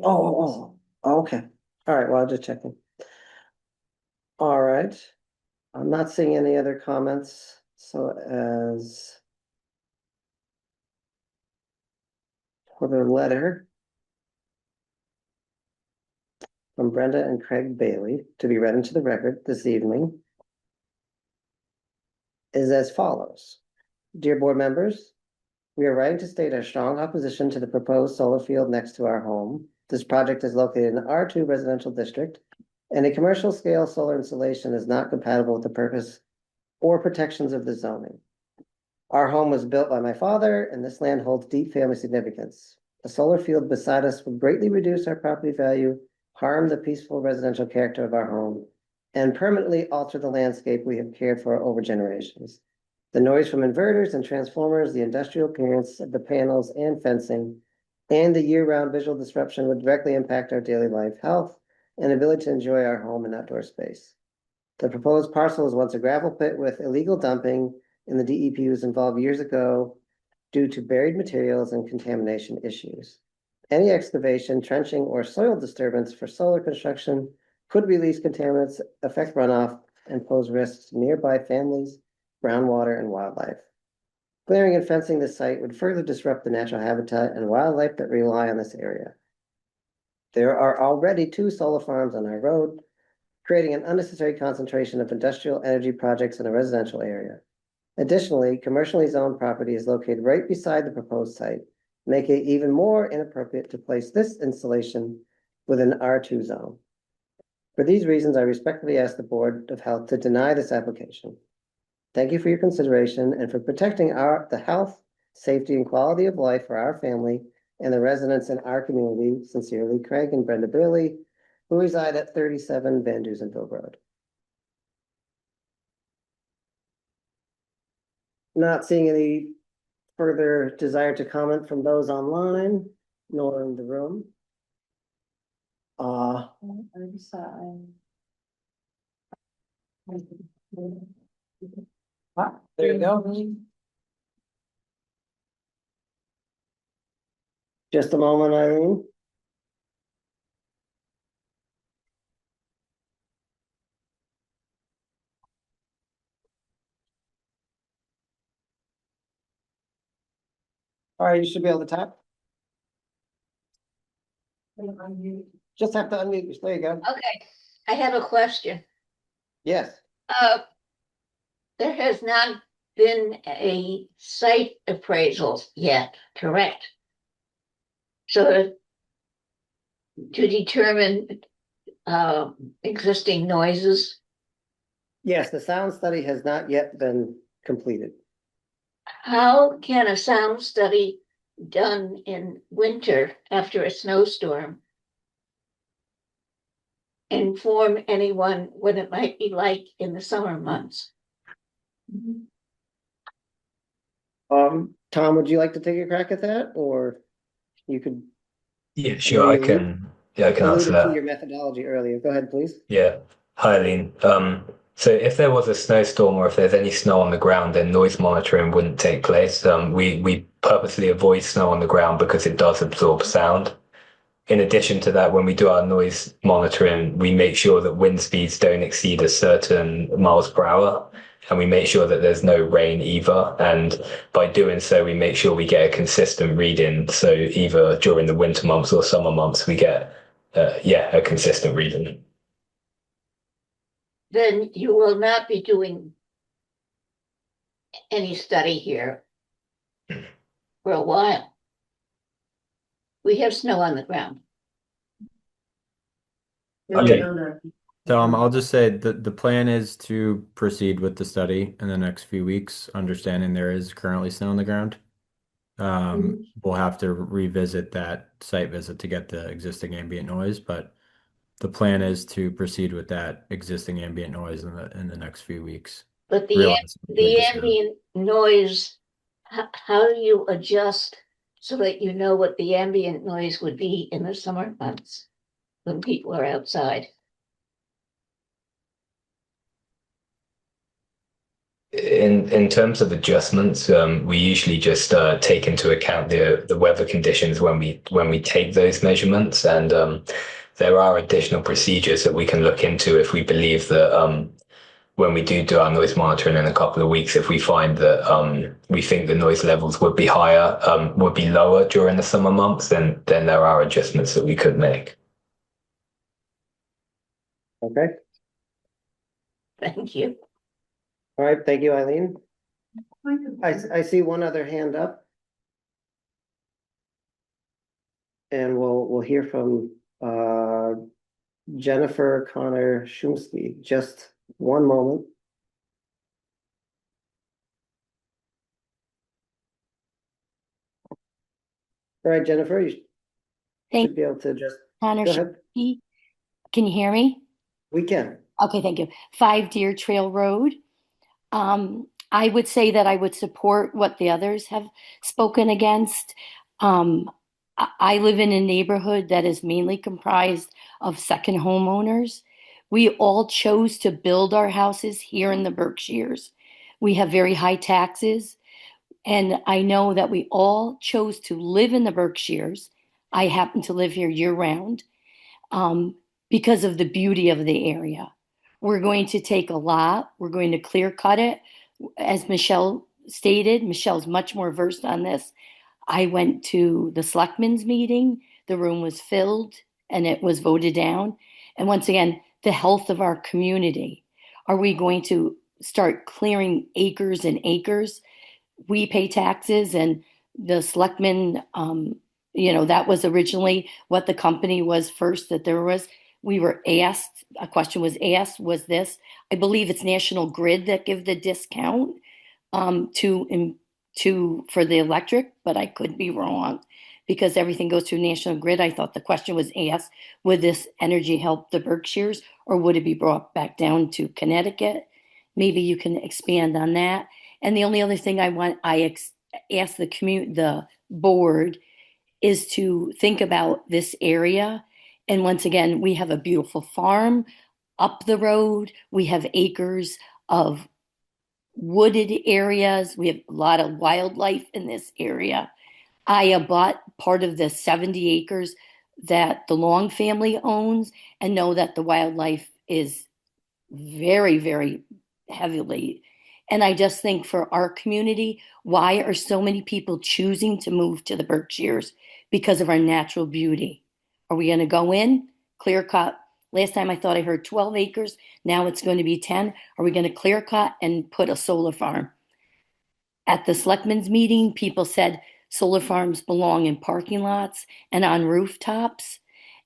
Oh, okay. All right, well, I'll just check in. All right. I'm not seeing any other comments, so as for the letter from Brenda and Craig Bailey to be read into the record this evening is as follows. Dear board members, we are writing to state our strong opposition to the proposed solar field next to our home. This project is located in the R2 residential district, and a commercial scale solar installation is not compatible with the purpose or protections of the zoning. Our home was built by my father, and this land holds deep family significance. A solar field beside us would greatly reduce our property value, harm the peaceful residential character of our home, and permanently alter the landscape we have cared for over generations. The noise from inverters and transformers, the industrial appearance of the panels and fencing, and the year-round visual disruption would directly impact our daily life, health, and ability to enjoy our home and outdoor space. The proposed parcel was once a gravel pit with illegal dumping, and the DEP was involved years ago due to buried materials and contamination issues. Any excavation, trenching, or soil disturbance for solar construction could release contaminants, affect runoff, and pose risks to nearby families, groundwater, and wildlife. Clearing and fencing this site would further disrupt the natural habitat and wildlife that rely on this area. There are already 2 solar farms on our road, creating an unnecessary concentration of industrial energy projects in a residential area. Additionally, commercially zoned property is located right beside the proposed site, making it even more inappropriate to place this installation within R2 zone. For these reasons, I respectfully ask the Board of Health to deny this application. Thank you for your consideration and for protecting the health, safety, and quality of life for our family and the residents in our community. Sincerely, Craig and Brenda Bailey, who reside at 37 Van Dusenville Road. Not seeing any further desire to comment from those online, nor in the room. There you go. Just a moment, Eileen. All right, you should be able to tap. Just have to unmute. There you go. Okay, I have a question. Yes, There has not been a site appraisal yet, correct? So to determine existing noises, yes, the sound study has not yet been completed. how can a sound study done in winter after a snowstorm inform anyone what it might be like in the summer months? Tom, would you like to take a crack at that, or you could? Yeah, I sure. know I you can. Yeah, I can answer alluded to that. your methodology earlier. Go ahead, please. Yeah. Hi, Eileen. So if there was a snowstorm or if there's any snow on the ground, then noise monitoring wouldn't take place. We purposely avoid snow on the ground because it does absorb sound. In addition to that, when we do our noise monitoring, we make sure that wind speeds don't exceed a certain miles per hour. And we make sure that there's no rain either. And by doing so, we make sure we get a consistent reading. So either during the winter months or summer months, we get, a consistent reading. Then you will not be doing any study here for a while. We have snow on the ground. Okay. I'll just say that the plan is to proceed with the study in the next few weeks, understanding there is currently snow on the ground. We'll have to revisit that site visit to get the existing ambient noise, but the plan is to proceed with that existing ambient noise in the next few weeks. But the Realizing the ambient noise, how do you adjust so that you know what the ambient noise would be in the summer months when people are outside? In terms of adjustments, we usually just take into account the weather conditions when we take those measurements, and there are additional procedures that we can look into if we believe that when we do our noise monitoring in a couple of weeks, if we find that we think the noise levels would be higher, would be lower during the summer months, then there are adjustments that we could make. Okay. Thank you. All right. Thank you, Eileen. I see one other hand up. And we'll hear from Jennifer Connor Shumsky. Just one moment. All right, Jennifer, you Thank should be able to just Connor. go ahead. Can you hear me? We can. Okay, thank you. 5 Deer Trail Road. I would say that I would support what the others have spoken against. I live in a neighborhood that is mainly comprised of second homeowners. We all chose to build our houses here in the Berkshires. We have very high taxes, and I know that we all chose to live in the Berkshires. I happen to live here year round because of the beauty of the area. We're going to take a lot. We're going to clear cut it. As Michelle stated, Michelle's much more versed on this. I went to the selectmen's meeting. The room was filled and it was voted down. And once again, the health of our community. Are we going to start clearing acres and acres? We pay taxes, and the selectmen, that was originally what the company was first, that there was. We were asked, a question was asked, was this, I believe it's National Grid that give the discount for the electric, but I could be wrong because everything goes through National Grid. I thought the question was asked, would this energy help the Berkshires or would it be brought back down to Connecticut? Maybe you can expand on that. And the only other thing I ask the board is to think about this area. And once again, we have a beautiful farm up the road. We have acres of wooded areas. We have a lot of wildlife in this area. I bought part of the 70 acres that the Long family owns and know that the wildlife is very, very heavily. And I just think for our community, why are so many people choosing to move to the Berkshires? Because of our natural beauty. Are we going to go in, clear cut, Last time I thought I heard 12 acres. Now it's going to be 10. Are we going to clear cut and put a solar farm? At the selectmen's meeting, people said solar farms belong in parking lots and on rooftops.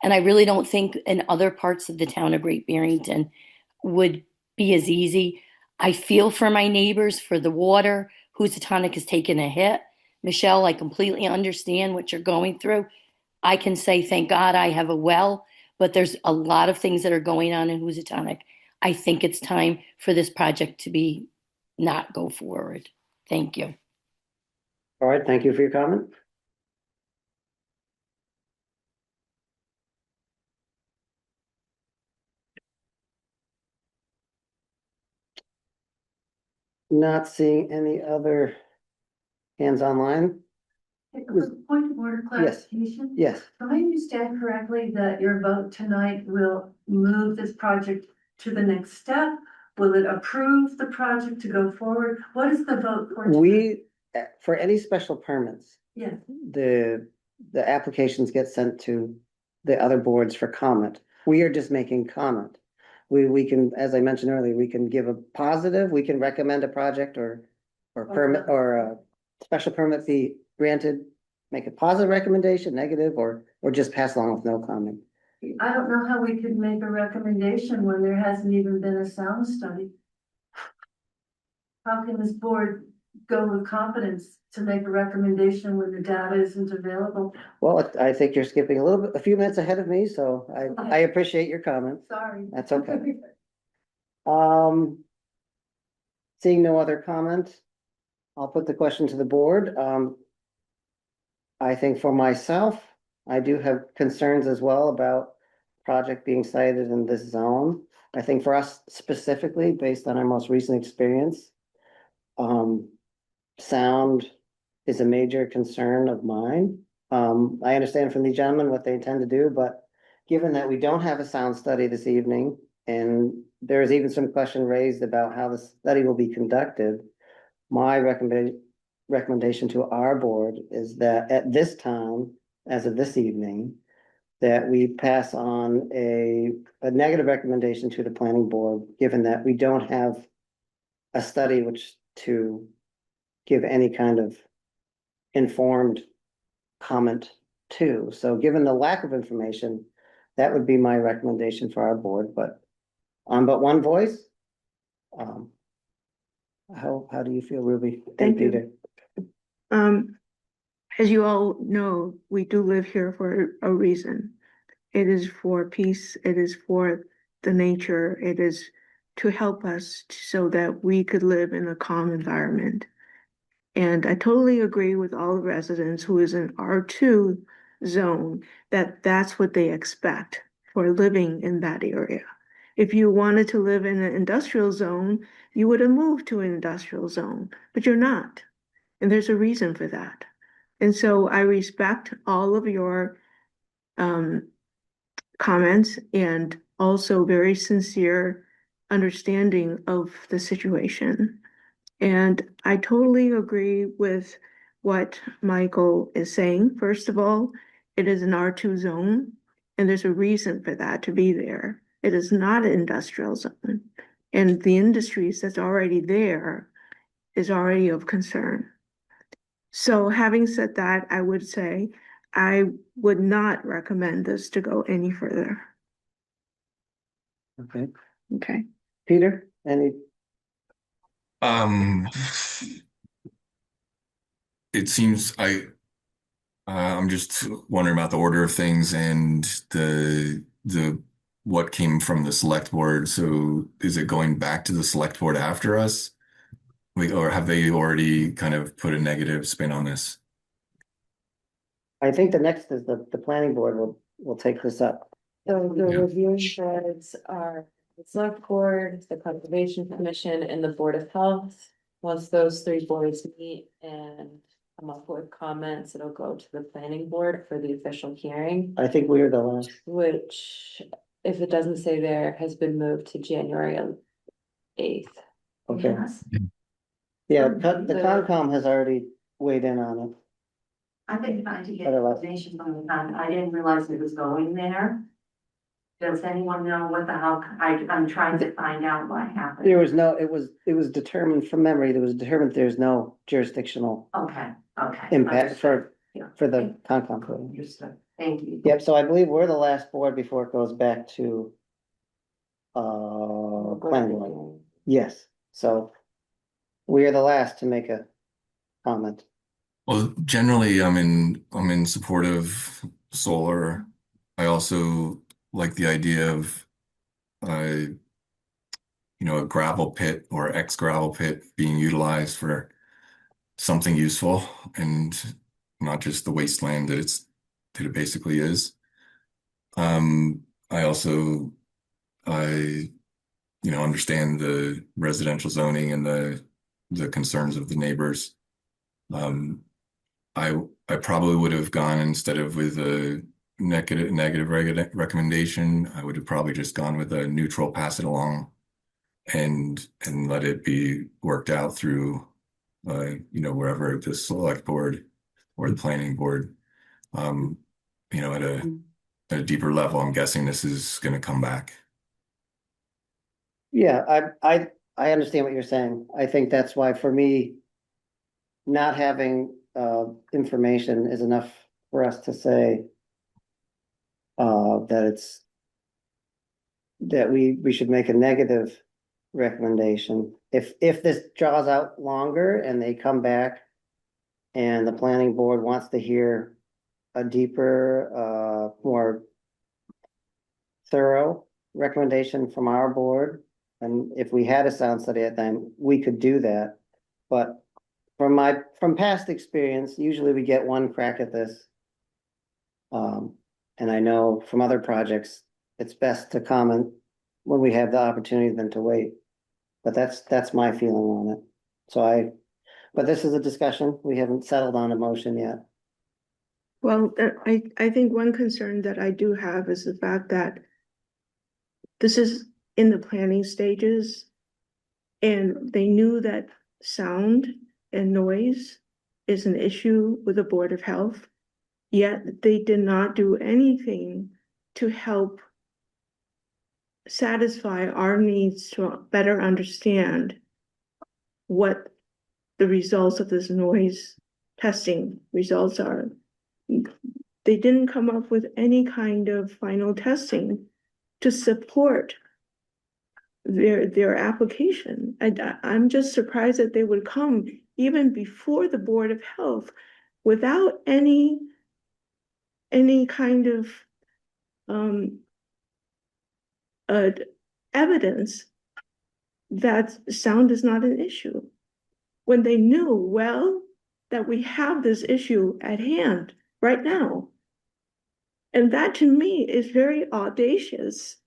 And I really don't think in other parts of the town of Great Barrington would be as easy. I feel for my neighbors, for the water. Housatonic has taken a hit. Michelle, I completely understand what you're going through. I can say, thank God I have a well, but there's a lot of things that are going on in Housatonic. I think it's time for this project to be not go forward. Thank you. All right, thank you for your comment. Not seeing any other hands online. Point of order clarification. Yes, Do I understand correctly that your vote tonight will move this project to the next step? Will it approve the project to go forward? What is the vote for? we, for any special permits, Yes, the applications get sent to the other boards for comment. We are just making comment. We can, as I mentioned earlier, we can give a positive, we can recommend a project or permit or a special permit be granted, make a positive recommendation, negative, or just pass along with no comment. I don't know how we could make a recommendation when there hasn't even been a sound study. How can this board go with confidence to make a recommendation when the data isn't available? Well, I think you're skipping a few minutes ahead of me, so I appreciate your comments. Sorry. That's okay. Seeing no other comment, I'll put the question to the board. I think for myself, I do have concerns as well about project being cited in this zone. I think for us specifically, based on our most recent experience, sound is a major concern of mine. I understand from the gentlemen what they intend to do, but given that we don't have a sound study this evening, and there is even some question raised about how the study will be conducted, my recommendation to our board is that at this time, as of this evening, that we pass on a negative recommendation to the planning board, given that we don't have a study which to give any kind of informed comment to. So given the lack of information, that would be my recommendation for our board, but on but one voice. How do you feel, Ruby? Thank you. Peter? As you all know, we do live here for a reason. It is for peace. It is for the nature. It is to help us so that we could live in a calm environment. And I totally agree with all the residents who is in R2 zone that that's what they expect for living in that area. If you wanted to live in an industrial zone, you would have moved to an industrial zone, but you're not. And there's a reason for that. And so I respect all of your comments and also very sincere understanding of the situation. And I totally agree with what Michael is saying. First of all, it is an R2 zone, and there's a reason for that to be there. It is not an industrial zone. And the industries that's already there is already of concern. So having said that, I would say I would not recommend this to go any further. Okay, Okay. Peter, any? It seems I'm just wondering about the order of things and the what came from the select board. So is it going back to the select board after us? Or have they already kind of put a negative spin on this? I think the next is the planning board will take this up. So the Yeah. reviewing boards are the select board, the conservation commission, and the board of health. Once those three boards meet and come up with comments, it'll go to the planning board for the official hearing, I think we are the last. which, if it doesn't say there, has been moved to January 8th. Okay, Yes, yeah, the Concom has already weighed in on it. I've been trying to get Otherwise- information from the town. I didn't realize it was going there. Does anyone know what the hell, I'm trying to find out what happened. There was no, it was determined from memory, there was determined there's no jurisdictional Okay, impact understood. Yeah. for the Concom code. Understood, thank you. Yep, so I believe we're the last board before it goes back to planning board. Yes, so we are the last to make a comment. Well, generally, I'm in support of solar. I also like the idea of a gravel pit or ex-gravel pit being utilized for something useful and not just the wasteland that it basically is. I also I understand the residential zoning and the concerns of the neighbors. Um, I probably would have gone instead of with a negative recommendation. I would have probably just gone with a neutral, pass it along, and let it be worked out through wherever the select board or the planning board. Um, at a deeper level, I'm guessing this is going to come back. Yeah, I understand what you're saying. I think that's why for me, not having information is enough for us to say that we should make a negative recommendation. If this draws out longer and they come back and the planning board wants to hear a deeper, more thorough recommendation from our board, and if we had a sound study at time, we could do that. But from past experience, usually we get one crack at this. And I know from other projects, it's best to comment when we have the opportunity than to wait. But that's my feeling on it. But this is a discussion. We haven't settled on a motion yet. Well, I think one concern that I do have is the fact that this is in the planning stages, and they knew that sound and noise is an issue with the Board of Health, yet they did not do anything to help satisfy our needs to better understand what the results of this noise testing results are. They didn't come up with any kind of final testing to support their application. I'm just surprised that they would come even before the Board of Health without any kind of evidence that sound is not an issue, when they knew well that we have this issue at hand right now. And that to me is very audacious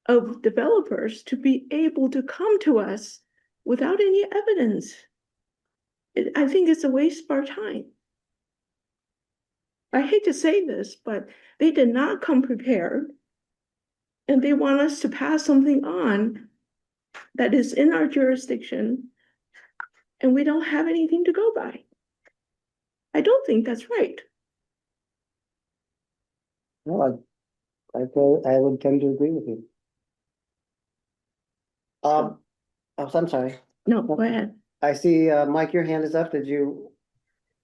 of developers to be able to come to us without any evidence. I think it's a waste of our time. I hate to say this, but they did not come prepared, and they want us to pass something on that is in our jurisdiction, and we don't have anything to go by. I don't think that's right. No, I would tend to agree with you. Oh, I'm sorry. No, go ahead. I see, Mike, your hand is up. Did you?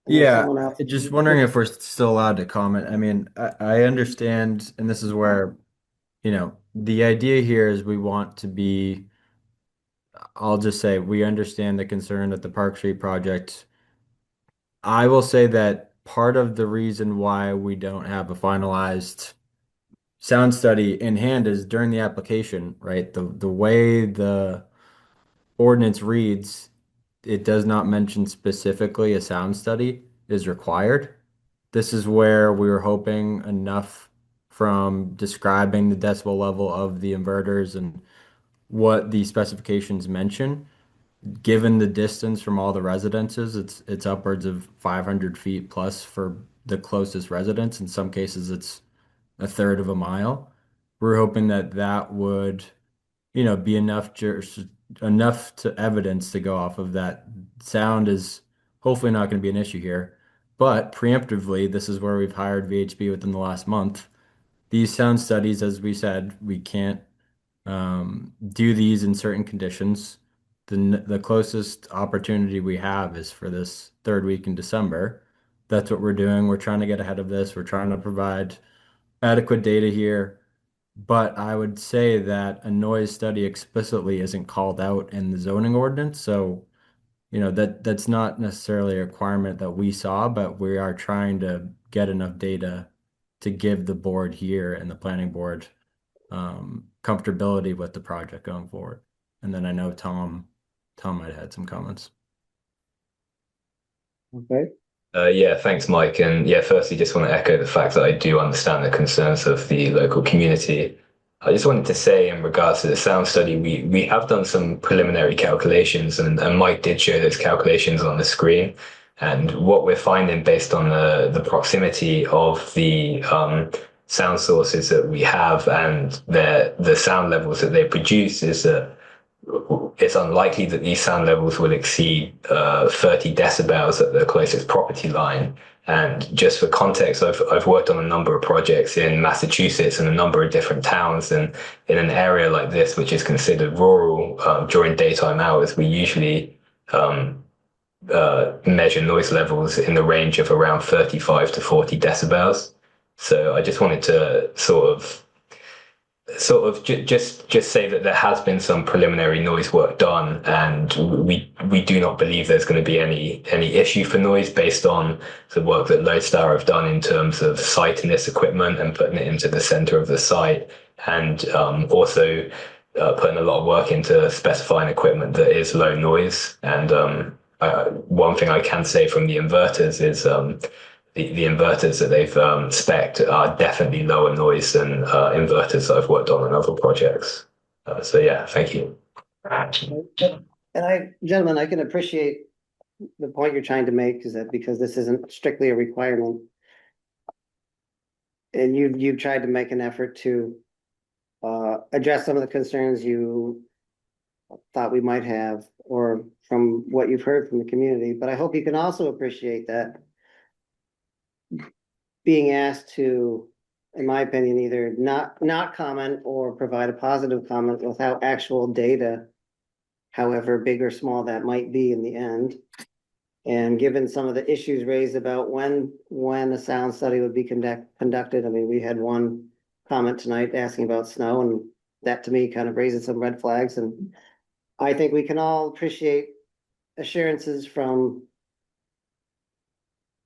Yeah, Someone else? just wondering if we're still allowed to comment. I mean, I understand, and this is where, the idea here is we want to be, I'll just say, we understand the concern at the Park Street project. I will say that part of the reason why we don't have a finalized sound study in hand is during the application, right? The way the ordinance reads, it does not mention specifically a sound study is required. This is where we were hoping enough from describing the decibel level of the inverters and what the specifications mention. Given the distance from all the residences, it's upwards of 500 feet plus for the closest residence. In some cases, it's a third of a mile. We're hoping that that would, be enough to evidence to go off of that. Sound is hopefully not going to be an issue here. But preemptively, this is where we've hired VHB within the last month. these sound studies, as we said, we can't do these in certain conditions. The closest opportunity we have is for this third week in December. That's what we're doing. We're trying to get ahead of this. We're trying to provide adequate data here. But I would say that a noise study explicitly isn't called out in the zoning ordinance. So, that's not necessarily a requirement that we saw, but we are trying to get enough data to give the board here and the planning board comfortability with the project going forward. And then I know Tom might have had some comments. Okay, Yeah, thanks, Mike. And yeah, firstly, just want to echo the fact that I do understand the concerns of the local community. I just wanted to say, in regards to the sound study, we have done some preliminary calculations, and Mike did show those calculations on the screen. And what we're finding, based on the proximity of the sound sources that we have and the sound levels that they produce, is that it's unlikely that these sound levels will exceed 30 decibels at the closest property line. And just for context, I've worked on a number of projects in Massachusetts and a number of different towns, and in an area like this, which is considered rural, during daytime hours, we usually measure noise levels in the range of around 35 to 40 decibels. So I just wanted to just say that there has been some preliminary noise work done, and we do not believe there's going to be any issue for noise based on the work that Lodestar have done in terms of siting this equipment and putting it into the center of the site, and also putting a lot of work into specifying equipment that is low noise. And one thing I can say from the inverters is the inverters that they've spec'd are definitely lower noise than inverters that I've worked on other projects. So yeah, thank you. and gentlemen, I can appreciate the point you're trying to make, is that because this isn't strictly a requirement. And you've tried to make an effort to address some of the concerns you thought we might have, or from what you've heard from the community, but I hope you can also appreciate that being asked to, in my opinion, either not comment or provide a positive comment without actual data, however big or small that might be in the end. And given some of the issues raised about when a sound study would be conducted, I mean, we had one comment tonight asking about snow, and that to me kind of raises some red flags. And I think we can all appreciate assurances from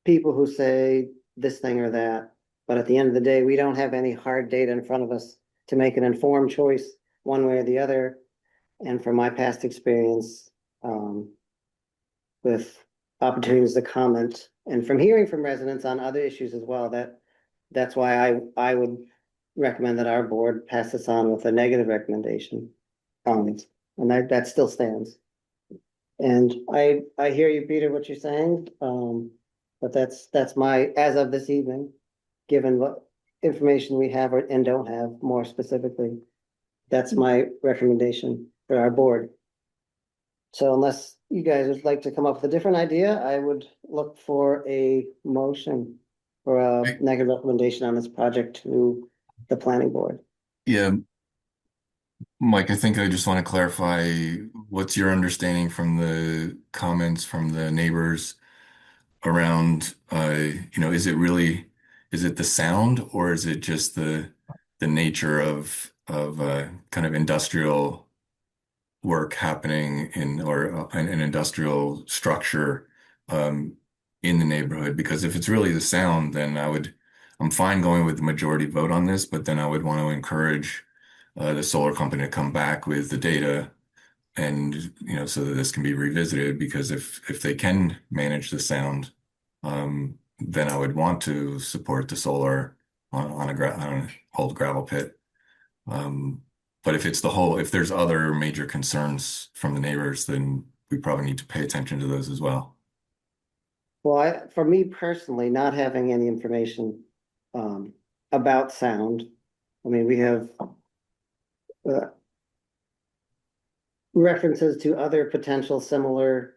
people who say this thing or that, but at the end of the day, we don't have any hard data in front of us to make an informed choice one way or the other. And from my past experience, with opportunities to comment, and from hearing from residents on other issues as well, that's why I would recommend that our board pass this on with a negative recommendation. And that still stands. And I hear you, Peter, what you're saying, but that's my, as of this evening, given what information we have and don't have more specifically, that's my recommendation for our board. So unless you guys would like to come up with a different idea, I would look for a motion for a negative recommendation on this project to the planning board. Yeah, Mike, I think I just want to clarify, what's your understanding from the comments from the neighbors around, is it the sound, or is it just the nature of kind of industrial work happening or an industrial structure in the neighborhood? Because if it's really the sound, then I'm fine going with the majority vote on this, but then I would want to encourage the solar company to come back with the data, and so that this can be revisited, because if they can manage the sound, then I would want to support the solar on a old gravel pit. But if there's other major concerns from the neighbors, then we probably need to pay attention to those as well. Well, for me personally, not having any information about sound, I mean, we have references to other potential similar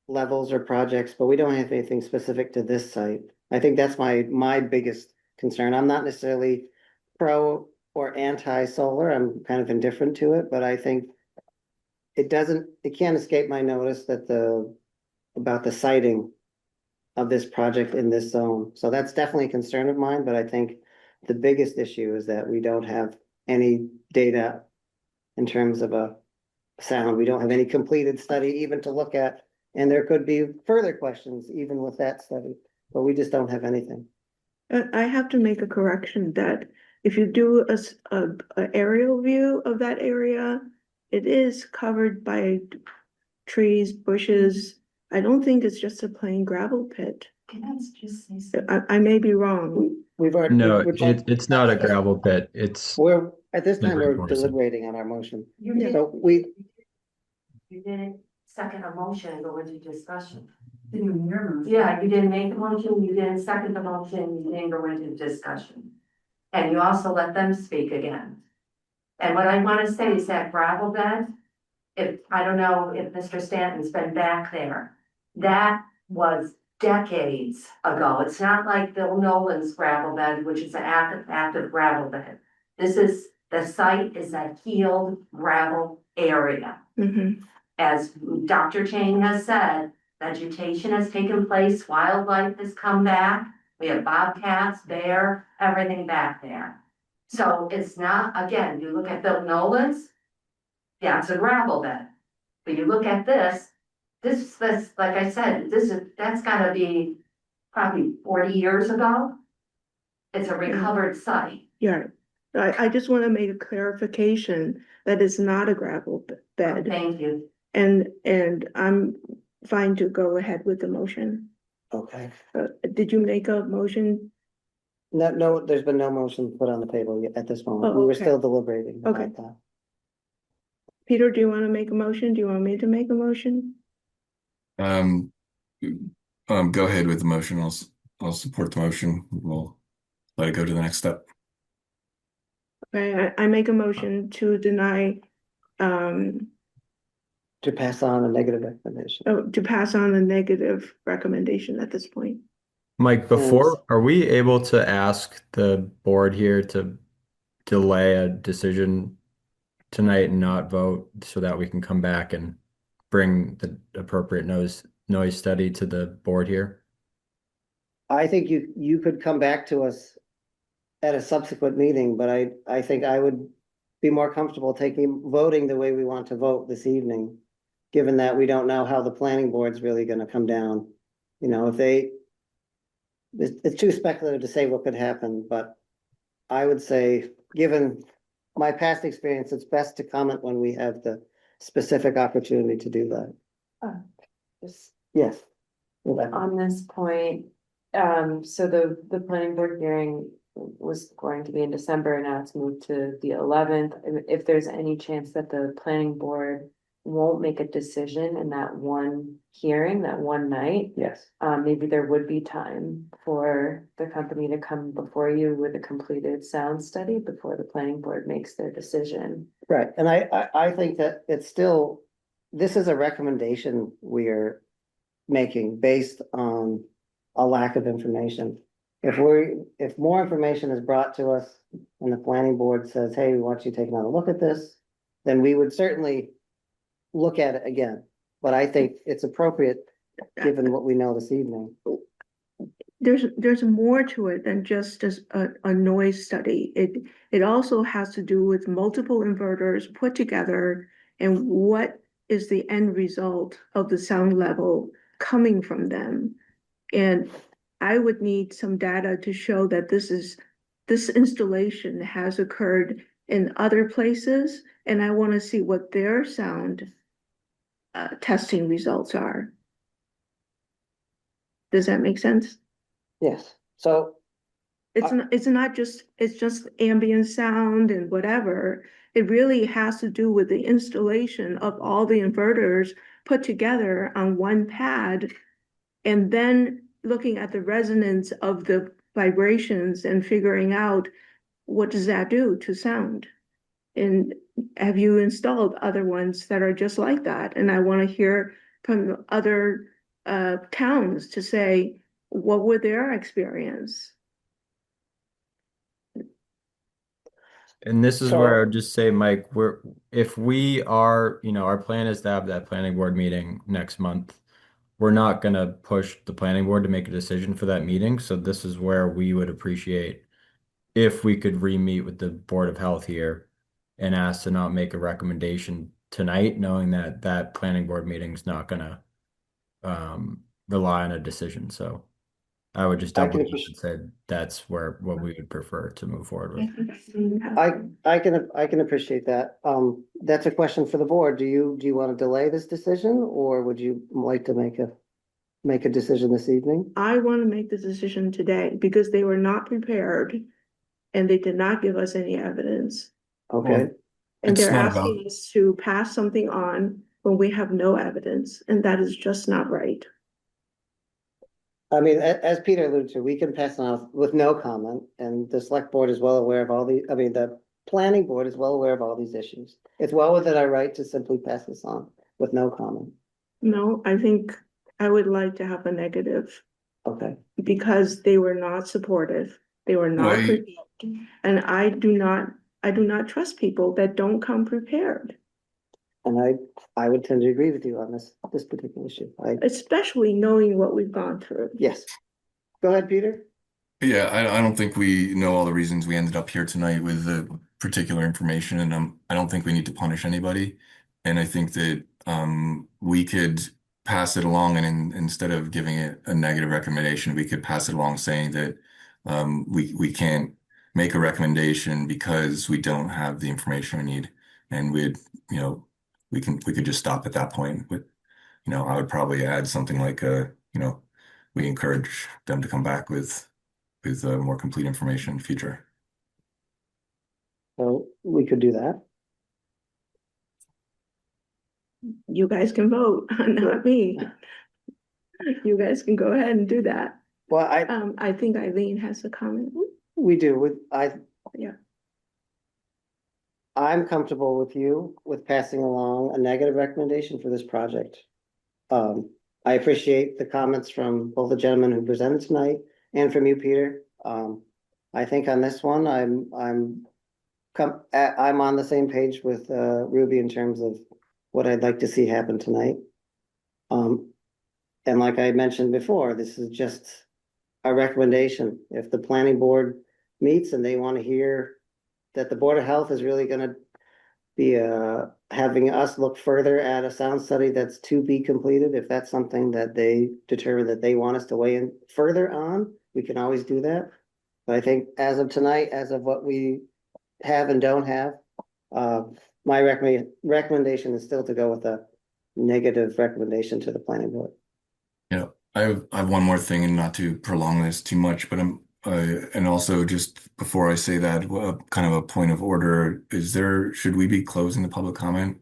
levels or projects, but we don't have anything specific to this site. I think that's my biggest concern. I'm not necessarily pro or anti-solar. I'm kind of indifferent to it, but I think it can't escape my notice that about the siting of this project in this zone. So that's definitely a concern of mine, but I think the biggest issue is that we don't have any data in terms of a sound. We don't have any completed study even to look at. And there could be further questions even with that study, but we just don't have anything. I have to make a correction that if you do a aerial view of that area, it is covered by trees, bushes. I don't think it's just a plain gravel pit. Can I just say something? I may be wrong. We've already. No, we're trying- it's not a gravel pit. It's We're, at this Been time, we're reinforced. deliberating on our motion. You did, So we, you didn't second a motion and go into discussion. Didn't even hear me. Yeah, you didn't make the motion, you didn't second the motion, you didn't go into discussion. And you also let them speak again. And what I want to say is that gravel bed, I don't know if Mr. Stanton's been back there. That was decades ago. It's not like Bill Nolan's gravel bed, which is an active gravel bed. The site is a healed gravel area. Mhm. As Dr. Chang has said, vegetation has taken place, wildlife has come back. We have bobcats, bear, everything back there. So it's not, again, you look at Bill Nolan's, yeah, it's a gravel bed. But you look at this, like I said, that's gotta be probably 40 years ago. It's a recovered site. Yeah, I just want to make a clarification that it's not a gravel bed. Thank you. And I'm fine to go ahead with the motion. okay. Did you make a motion? No, there's been no motion put on the table yet at this moment. Oh, We were okay. still deliberating Okay. about that. Peter, do you want to make a motion? Do you want me to make a motion? Go ahead with the motion. I'll support the motion. We'll let it go to the next step. Okay, I make a motion to deny, To pass on a negative recommendation. to pass on a negative recommendation at this point. Mike, are we able to ask the board here to delay a decision tonight and not vote so that we can come back and bring the appropriate noise study to the board here? I think you could come back to us at a subsequent meeting, but I think I would be more comfortable voting the way we want to vote this evening, given that we don't know how the planning board's really gonna come down. You know, it's too speculative to say what could happen, but I would say, given my past experience, it's best to comment when we have the specific opportunity to do that. Just Yes. Rebecca. on this point, so the planning board hearing was going to be in December, and now it's moved to the 11th. If there's any chance that the planning board won't make a decision in that one hearing, that one night, Yes. maybe there would be time for the company to come before you with a completed sound study before the planning board makes their decision. Right, and I think that it's still, this is a recommendation we are making based on a lack of information. If more information is brought to us and the planning board says, hey, we want you to take another look at this, then we would certainly look at it again. But I think it's appropriate, given what we know this evening. There's more to it than just as a noise study. It also has to do with multiple inverters put together and what is the end result of the sound level coming from them. And I would need some data to show that this installation has occurred in other places, and I want to see what their sound testing results are. Does that make sense? Yes, so It's not just, it's just ambient sound and whatever. It really has to do with the installation of all the inverters put together on one pad. And then looking at the resonance of the vibrations and figuring out what does that do to sound? And have you installed other ones that are just like that? And I want to hear from other towns to say, what were their experience? And this is So- where I would just say, Mike, if we are, our plan is to have that planning board meeting next month. We're not gonna push the planning board to make a decision for that meeting, so this is where we would appreciate if we could re-meet with the Board of Health here and ask to not make a recommendation tonight, knowing that that planning board meeting's not gonna rely on a decision. So I would just I double can check and say that's what we would prefer to move forward with. I can appreciate that. That's a question for the board. Do you want to delay this decision, or would you like to make a decision this evening? I want to make the decision today because they were not prepared and they did not give us any evidence. Okay, And It's they're not asking about- us to pass something on when we have no evidence, and that is just not right. I mean, as Peter alluded to, we can pass it on with no comment, and the select board is well aware of the planning board is well aware of all these issues. It's well within our right to simply pass this on with no comment. No, I think I would like to have a negative Okay, because they were not supportive. They were not Why- prepared. And I do not trust people that don't come prepared, and I would tend to agree with you on this particular issue. especially knowing what we've gone through. Yes. Go ahead, Peter. Yeah, I don't think we know all the reasons we ended up here tonight with the particular information, and I don't think we need to punish anybody. And I think that we could pass it along, and instead of giving it a negative recommendation, we could pass it along saying that we can't make a recommendation because we don't have the information we need, and we could just stop at that point. But I would probably add something like we encourage them to come back with more complete information in the future. So we could do that. You guys can vote, not me. You guys can go ahead and do that. Well, I think Eileen has a comment. we do, Yeah. I'm comfortable with you with passing along a negative recommendation for this project. I appreciate the comments from both the gentlemen who presented tonight and from you, Peter. I think on this one, I'm on the same page with Ruby in terms of what I'd like to see happen tonight. And like I mentioned before, this is just a recommendation. If the planning board meets and they want to hear that the Board of Health is really gonna be having us look further at a sound study that's to be completed, if that's something that they determine that they want us to weigh in further on, we can always do that. But I think as of tonight, as of what we have and don't have, my recommendation is still to go with a negative recommendation to the planning board. Yeah, I have one more thing, and not to prolong this too much, but and also just before I say that, kind of a point of order, should we be closing the public comment?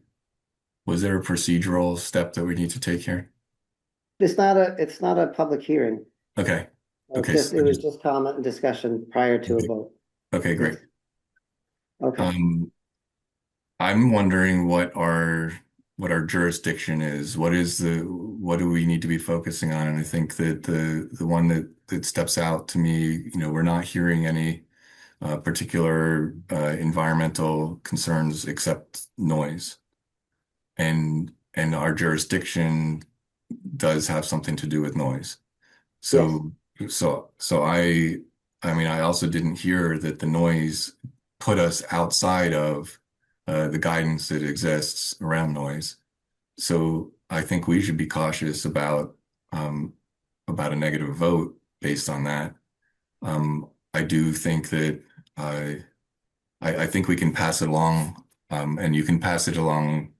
Was there a procedural step that we need to take here? It's not a public hearing. Okay. Okay. It was just comment and discussion prior to a vote. Okay, great. Okay, I'm wondering what our jurisdiction is. What do we need to be focusing on? And I think that the one that steps out to me, we're not hearing any particular environmental concerns except noise. And our jurisdiction does have something to do with noise. So I mean, I also didn't hear that the noise put us outside of the guidance that exists around noise. So I think we should be cautious about a negative vote based on that. I do think that I think we can pass it along, and you can pass it along.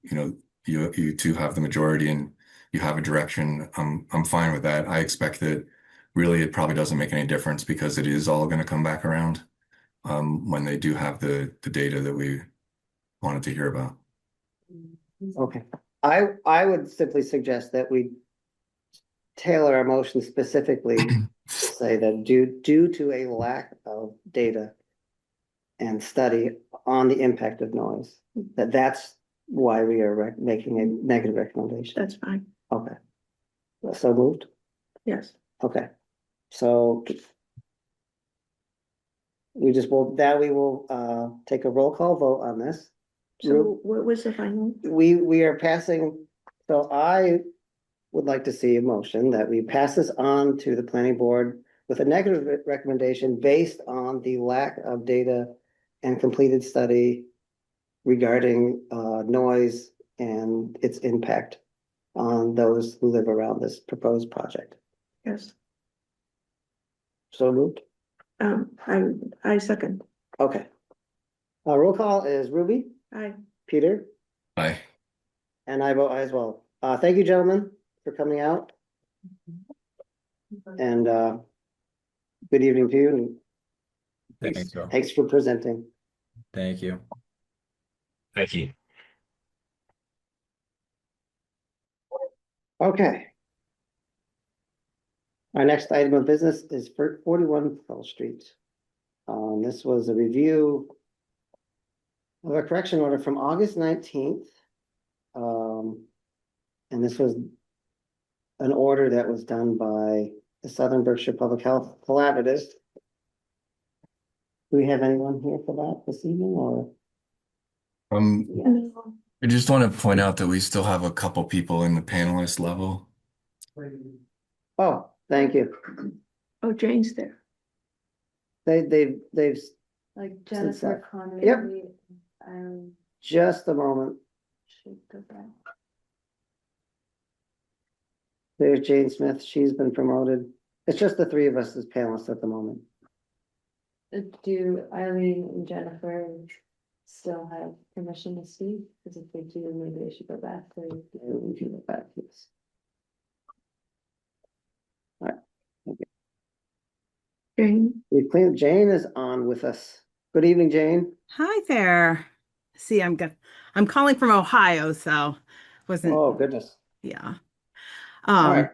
You two have the majority and you have a direction. I'm fine with that. I expect that really it probably doesn't make any difference because it is all going to come back around when they do have the data that we wanted to hear about. okay. I would simply suggest that we tailor our motion specifically to say that due to a lack of data and study on the impact of noise, that's why we are making a negative recommendation. That's fine. Okay. So moved? Yes. Okay. So we will take a roll call vote on this. So what was the final? We are passing, so I would like to see a motion that we pass this on to the planning board with a negative recommendation based on the lack of data and completed study regarding noise and its impact on those who live around this proposed project. Yes, So moved. I second. Okay. Roll call is Ruby, Aye. Peter, Aye. and I vote aye as well. Thank you, gentlemen, for coming out. And good evening to you. And Thanks, Joe. thanks for presenting. Thank you. Thank you. Okay. Our next item of business is for 41 Pearl Street. This was a review of a correction order from August 19th. And this was an order that was done by the Southern Berkshire Public Health Collaborative. Do we have anyone here for that this evening or? I just want to point out that we still have a couple people in the panelist level. Oh, thank you. Oh, Jane's there. They've Like Since Jennifer that- Connery. Yep. Just a moment. Should go back. There's Jane Smith. She's been promoted. It's just the three of us as panelists at the moment. Do Eileen and Jennifer still have permission to speak? Because if they do, maybe they should go back to. We can go back to this. All right. Jane. Jane is on with us. Good evening, Jane. Hi there. See, I'm calling from Ohio, so wasn't, Oh, goodness. yeah. All right.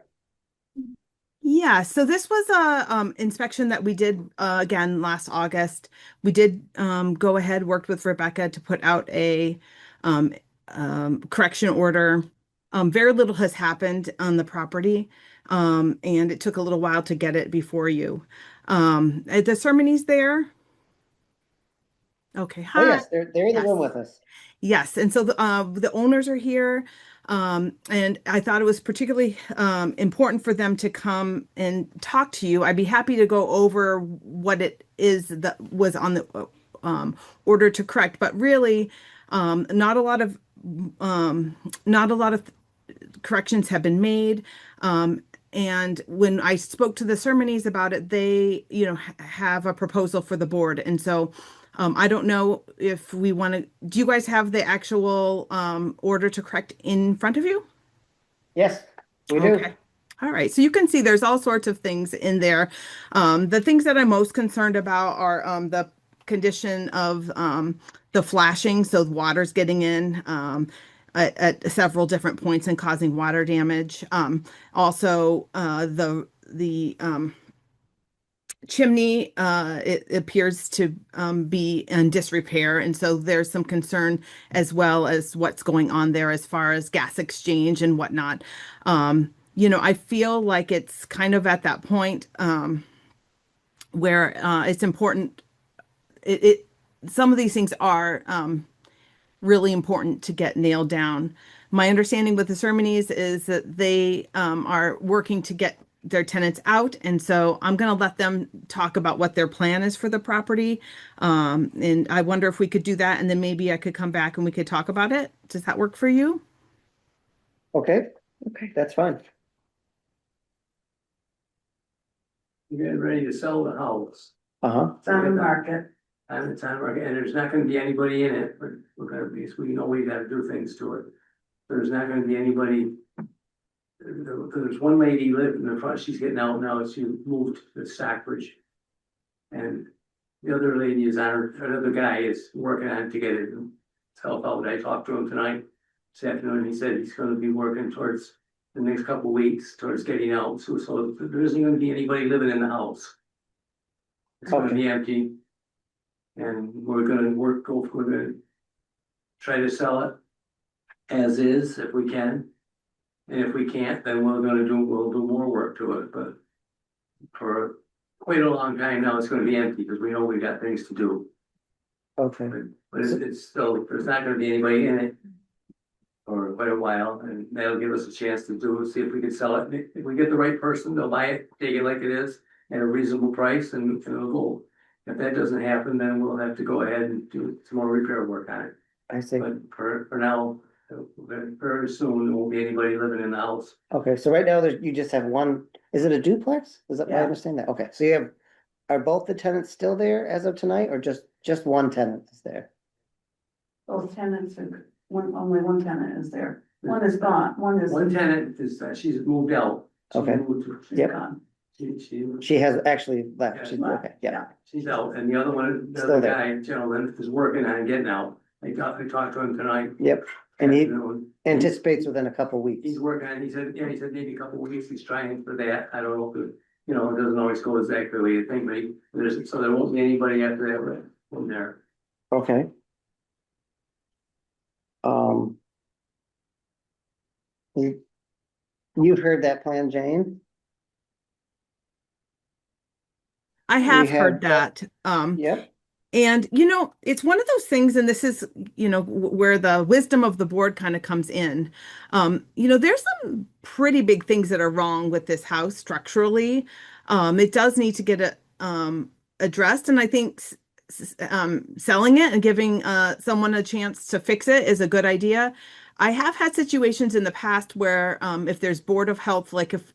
Yeah, so this was a inspection that we did again last August. We did go ahead, worked with Rebecca to put out a correction order. Very little has happened on the property, and it took a little while to get it before you. The ceremonies there. Okay, hi. Oh, yes, they're in the Yes. room with us. Yes, and so the owners are here, and I thought it was particularly important for them to come and talk to you. I'd be happy to go over what it is that was on the order to correct, but really, not a lot of corrections have been made. And when I spoke to the ceremonies about it, they, have a proposal for the board, and so. I don't know if we want to, do you guys have the actual order to correct in front of you? Yes, we do. Okay. All right. So you can see there's all sorts of things in there. The things that I'm most concerned about are the condition of the flashing. So the water's getting in at several different points and causing water damage. Also, the chimney, it appears to be in disrepair, and so there's some concern as well as what's going on there as far as gas exchange and whatnot. I feel like it's kind of at that point where it's important. Some of these things are really important to get nailed down. My understanding with the ceremonies is that they are working to get their tenants out, and so I'm going to let them talk about what their plan is for the property. And I wonder if we could do that, and then maybe I could come back and we could talk about it. Does that work for you? Okay, Okay. that's fine. You're getting ready to sell the house. Uh-huh. It's on the market. And it's on market, and there's not gonna be anybody in it, but we're gonna be, we know we gotta do things to it. There's not gonna be anybody. There's one lady living in the front, she's getting out now, she moved to Stockbridge. And the other lady is another guy is working on it to get it himself out. I talked to him tonight, this afternoon, he said he's gonna be working towards the next couple of weeks, towards getting out, so there isn't gonna be anybody living in the house. It's gonna be empty. And we're gonna try to sell it as is if we can. And if we can't, then we'll do more work to it, but for quite a long time now, it's gonna be empty, because we know we got things to do. Okay, But it's still, there's not gonna be anybody in it for quite a while, and that'll give us a chance to see if we can sell it. If we get the right person, they'll buy it, take it like it is, at a reasonable price, and it'll go. If that doesn't happen, then we'll have to go ahead and do some more repair work on it. I see. But for now, very soon, there won't be anybody living in the house. Okay, so right now you just have one, is it a duplex? Is that, I Yeah. understand that? Okay, so you have, are both the tenants still there as of tonight, or just one tenant is there? Both tenants are, only one tenant is there. One is gone, one is. One tenant is, she's moved out. She Okay. She's Yep. gone. She, She has actually left, Yeah, she's, okay, yeah, she's out, and the other one, the Still other there. guy, gentleman, is working on getting out. I talked to him tonight. yep, and he afternoon. anticipates within a couple weeks. He's working on, he said maybe a couple of weeks, he's trying for that, I don't know if it, it doesn't always go exactly the way you think, but so there won't be anybody after that, right, from there. Okay. Um. You've heard that plan, Jane? I have have- heard that. Yep, And, it's one of those things, and this is, where the wisdom of the board kind of comes in. There's some pretty big things that are wrong with this house structurally. It does need to get addressed, and I think selling it and giving someone a chance to fix it is a good idea. I have had situations in the past where if there's Board of Health, like if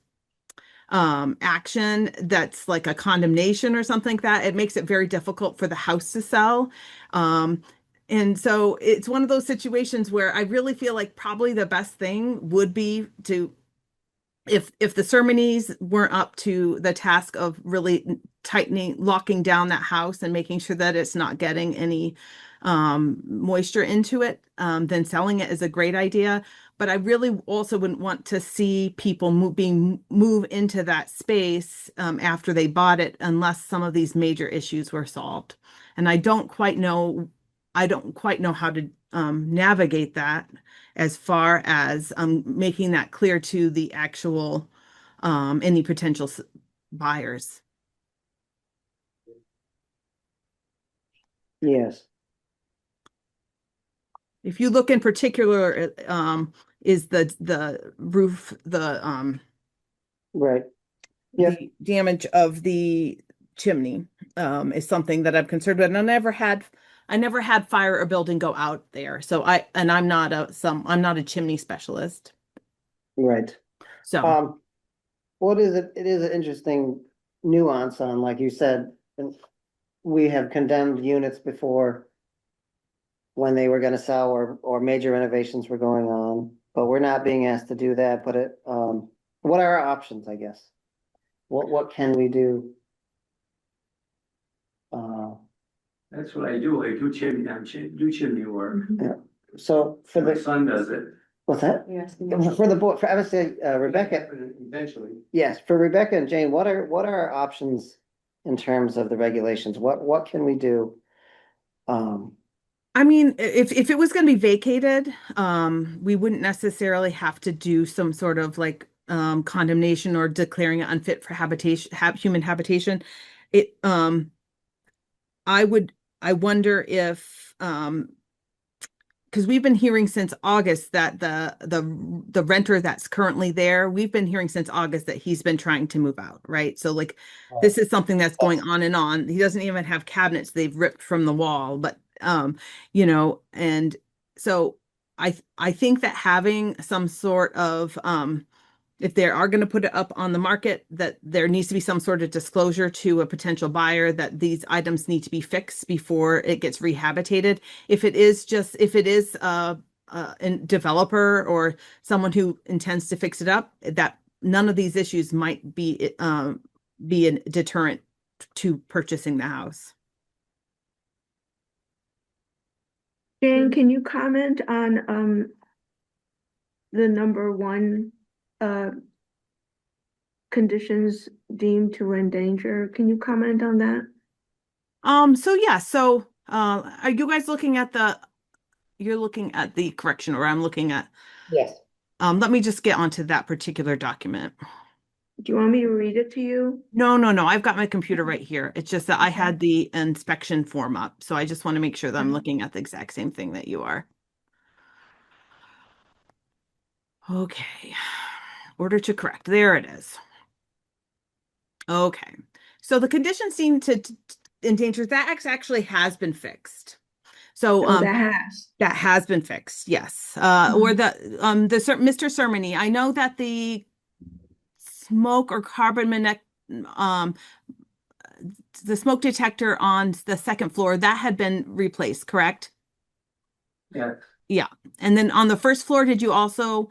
action that's like a condemnation or something like that, it makes it very difficult for the house to sell. And so it's one of those situations where I really feel like probably the best thing would be to, if the Ceremonies weren't up to the task of really locking down that house and making sure that it's not getting any moisture into it, then selling it is a great idea. But I really also wouldn't want to see people move into that space after they bought it unless some of these major issues were solved. And I don't quite know how to navigate that as far as making that clear to the actual any potential buyers. yes, If you look in particular, is the roof, right, Yep. the damage of the chimney is something that I'm concerned with. And I never had fire or building go out there. So I'm not a chimney specialist. right. So What is it? It is an interesting nuance on, like you said, and we have condemned units before when they were gonna sell or major renovations were going on, but we're not being asked to do that, but what are our options, I guess? What can we do? That's what I do, I do chimney work. So for My the, son does it. what's that? You're asking. For the board, I would say, Rebecca, Eventually. yes, for Rebecca and Jane, what are our options in terms of the regulations? What can we do? I mean, if it was going to be vacated, we wouldn't necessarily have to do some sort of like condemnation or declaring it unfit for human habitation. It I wonder if because we've been hearing since August that the renter that's currently there, we've been hearing since August that he's been trying to move out, right? So like this is something that's going on and on. He doesn't even have cabinets they've ripped from the wall, but and so I think that having some sort of if they are going to put it up on the market, that there needs to be some sort of disclosure to a potential buyer that these items need to be fixed before it gets rehabitated. If it is a developer or someone who intends to fix it up, that none of these issues might be a deterrent to purchasing the house. Jane, can you comment on the number one conditions deemed to endanger? Can you comment on that? Are you guys looking at you're looking at the correction, or I'm looking at? Yes. Let me just get onto that particular document. Do you want me to read it to you? No, I've got my computer right here. It's just that I had the inspection form up, so I just want to make sure that I'm looking at the exact same thing that you are. Okay. Order to correct. There it is. Okay. So the conditions seem to endanger that actually has been fixed. So Oh, that has. been fixed. Yes. Or Mr. Sermony, I know that the smoke or um the smoke detector on the second floor that had been replaced, correct? Yeah, Yeah. And then on the first floor, did you also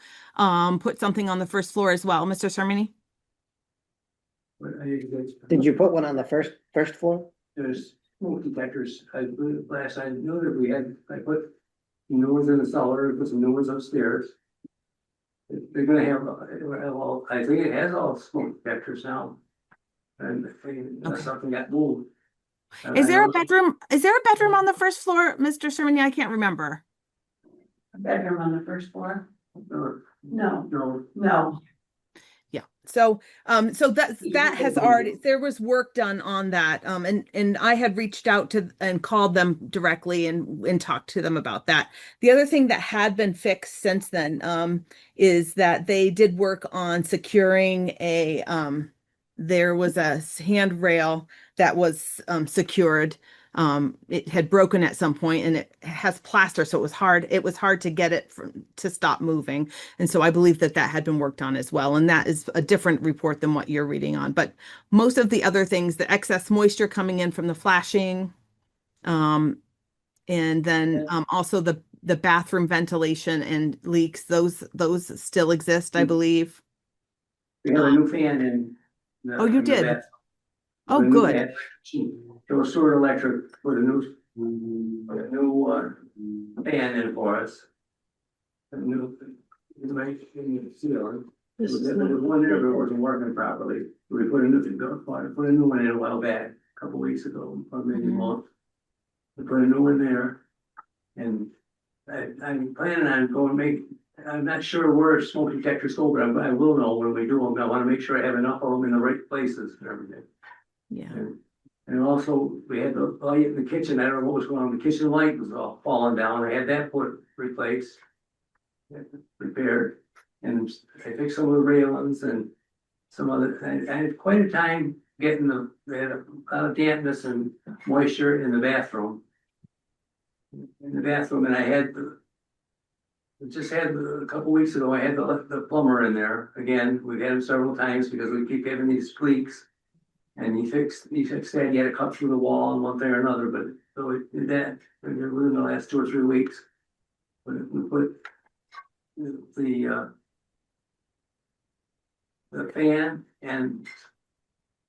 put something on the first floor as well, Mr. Sermony? but I. Did you put one on the first floor? There's smoke detectors, last I knew that I put new ones in the cellar, put some new ones upstairs. They're gonna have, well, I think it has all smoke detectors now. And I think Okay. something got moved. And Is I there a know- bedroom? Is there a bedroom on the first floor, Mr. Sermony? I can't remember. A bedroom on the first floor? No, No, no, no. Yeah. So that has already, there was work done on that. And I had reached out to and called them directly and talked to them about that. The other thing that had been fixed since then is that they did work on securing there was a handrail that was secured. It had broken at some point and it has plaster, so it was hard to get it to stop moving. And so I believe that had been worked on as well. And that is a different report than what you're reading on. But most of the other things, the excess moisture coming in from the flashing, and then also the bathroom ventilation and leaks, those still exist, I believe. we have a new fan in. Oh, you in the did? bathroom. Oh, The new good. fan. It was sort of electric, put a new fan in for us. A new, in the ceiling. There was one there, but it wasn't working properly. We put a new one in a while back, a couple weeks ago, or maybe a month. We put a new one there. And I'm planning on I'm not sure where smoke detectors go, but I will know when we do them. I wanna make sure I have enough of them in the right places and everything. Yeah. And also, we had the light in the kitchen, I don't know what was going on, the kitchen light was all falling down, I had that replaced. Repaired, and I fixed some of the railings and some other, I had quite a time getting they had a lot of dampness and moisture in the bathroom. And a couple weeks ago, I had the plumber in there, again, we've had him several times because we keep having these leaks. And he fixed that, he had to cut through the wall and one thing or another, but so we did that within the last 2 or 3 weeks. But we put the fan and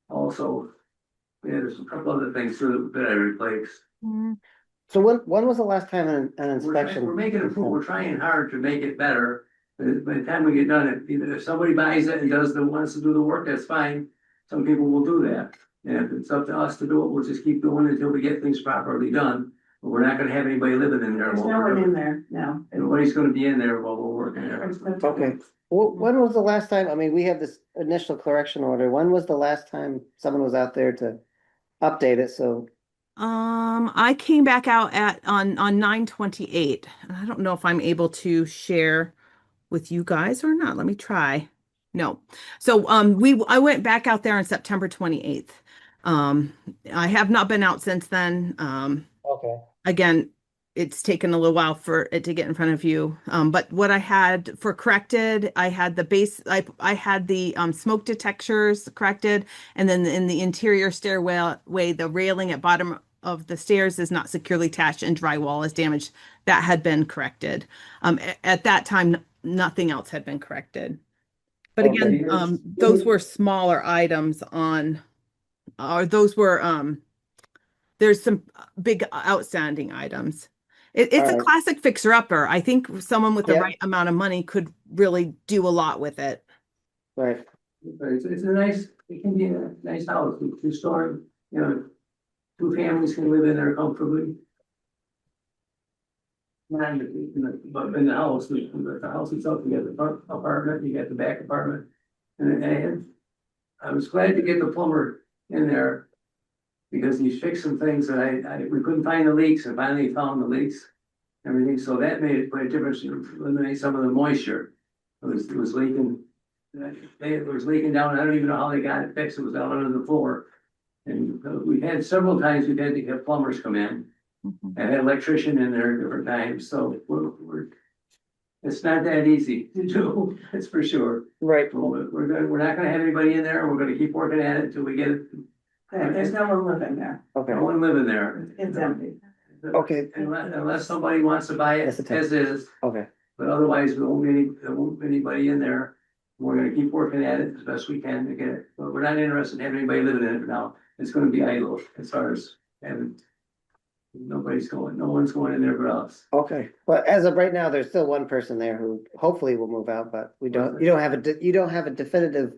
also there's a couple other things too that I replaced. So when was the last time an inspection? We're trying hard to make it better. But by the time we get done, if somebody buys it and wants to do the work, that's fine. Some people will do that. And if it's up to us to do it, we'll just keep doing it until we get things properly done. But we're not gonna have anybody living in there. There's no one in there, no. Nobody's gonna be in there while we're working there. Okay. Well, when was the last time, I mean, we have this initial correction order. When was the last time someone was out there to update it? So I came back out on 9/28. I don't know if I'm able to share with you guys or not. Let me try. No. So I went back out there on September 28th. I have not been out since then. okay. Again, it's taken a little while for it to get in front of you. But what I had for corrected, I had the I had the smoke detectors corrected, and then in the interior stairway, the railing at bottom of the stairs is not securely attached and drywall is damaged. That had been corrected. At that time, nothing else had been corrected. But again, those were smaller items those were there's some big outstanding items. It's a Alright. classic fixer-upper. I think someone with the Yeah. right amount of money could really do a lot with it. Right. It can be a nice house, 2-story, 2 families can live in there comfortably. But in the house itself, you got the front apartment, you got the back apartment, and I was glad to get the plumber in there. Because he's fixed some things that we couldn't find the leaks, and finally found the leaks. Everything, so that made a difference, eliminate some of the moisture. It was leaking. It was leaking down, I don't even know how they got it fixed, it was down under the floor. And we had several times, we've had to have plumbers come in. And had an electrician in there at different times, so it's not that easy to do, that's for sure. Right. We're not gonna have anybody in there, we're gonna keep working at it until we get it. There's no one living there. Okay, No one living there. It's empty. okay, Unless somebody wants to buy it That's the as is, okay. but otherwise, there won't be anybody in there. We're gonna keep working at it as best we can to get it, but we're not interested in having anybody living in it now. It's gonna be idle as far as having. No one's going in there but us. Okay, but as of right now, there's still one person there who hopefully will move out, but you don't have a definitive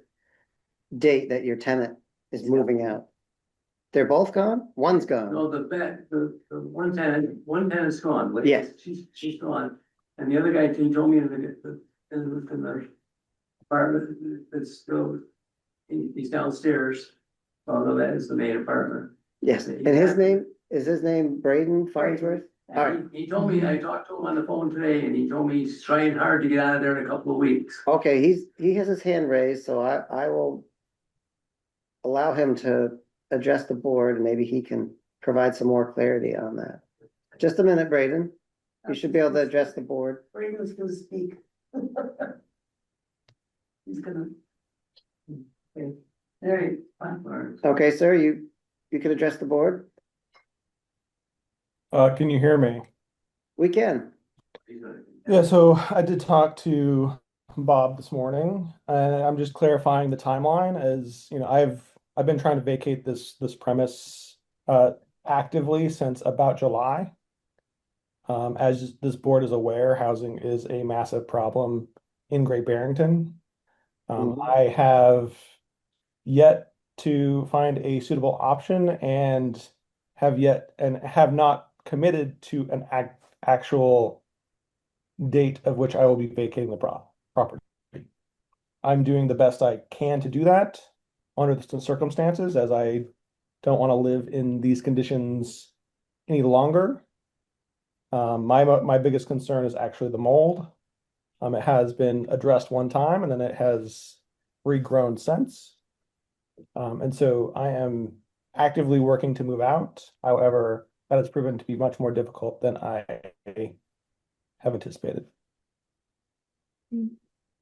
date that your tenant is moving out. They're both gone? One's gone. No, the one tenant's gone. Like, Yes. She's gone. And the other guy, he told me in the apartment, it's still, he's downstairs. Although that is the main apartment. Yes, and is his name Braden Farnsworth? All right. He told me, I talked to him on the phone today and he told me he's trying hard to get out of there in a couple of weeks. Okay, he has his hand raised, so I will allow him to address the board and maybe he can provide some more clarity on that. Just a minute, Braden. You should be able to address the board. Braden's gonna speak. He's gonna. There you go. Okay, sir, you can address the board? Can you hear me? We can. Yeah, so I did talk to Bob this morning, and I'm just clarifying the timeline as, you know, I've been trying to vacate this premise actively since about July. As this board is aware, housing is a massive problem in Great Barrington. I have yet to find a suitable option and have not committed to an actual date of which I will be vacating the property. I'm doing the best I can to do that under the circumstances, as I don't want to live in these conditions any longer. My biggest concern is actually the mold. It has been addressed one time and then it has regrown since. And so I am actively working to move out. However, that has proven to be much more difficult than I have anticipated.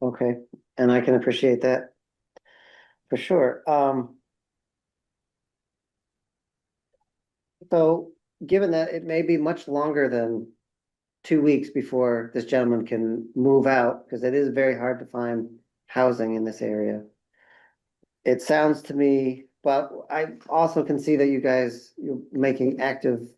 Okay, and I can appreciate that for sure. So given that it may be much longer than 2 weeks before this gentleman can move out, because it is very hard to find housing in this area. It sounds to me, but I also can see that you're making active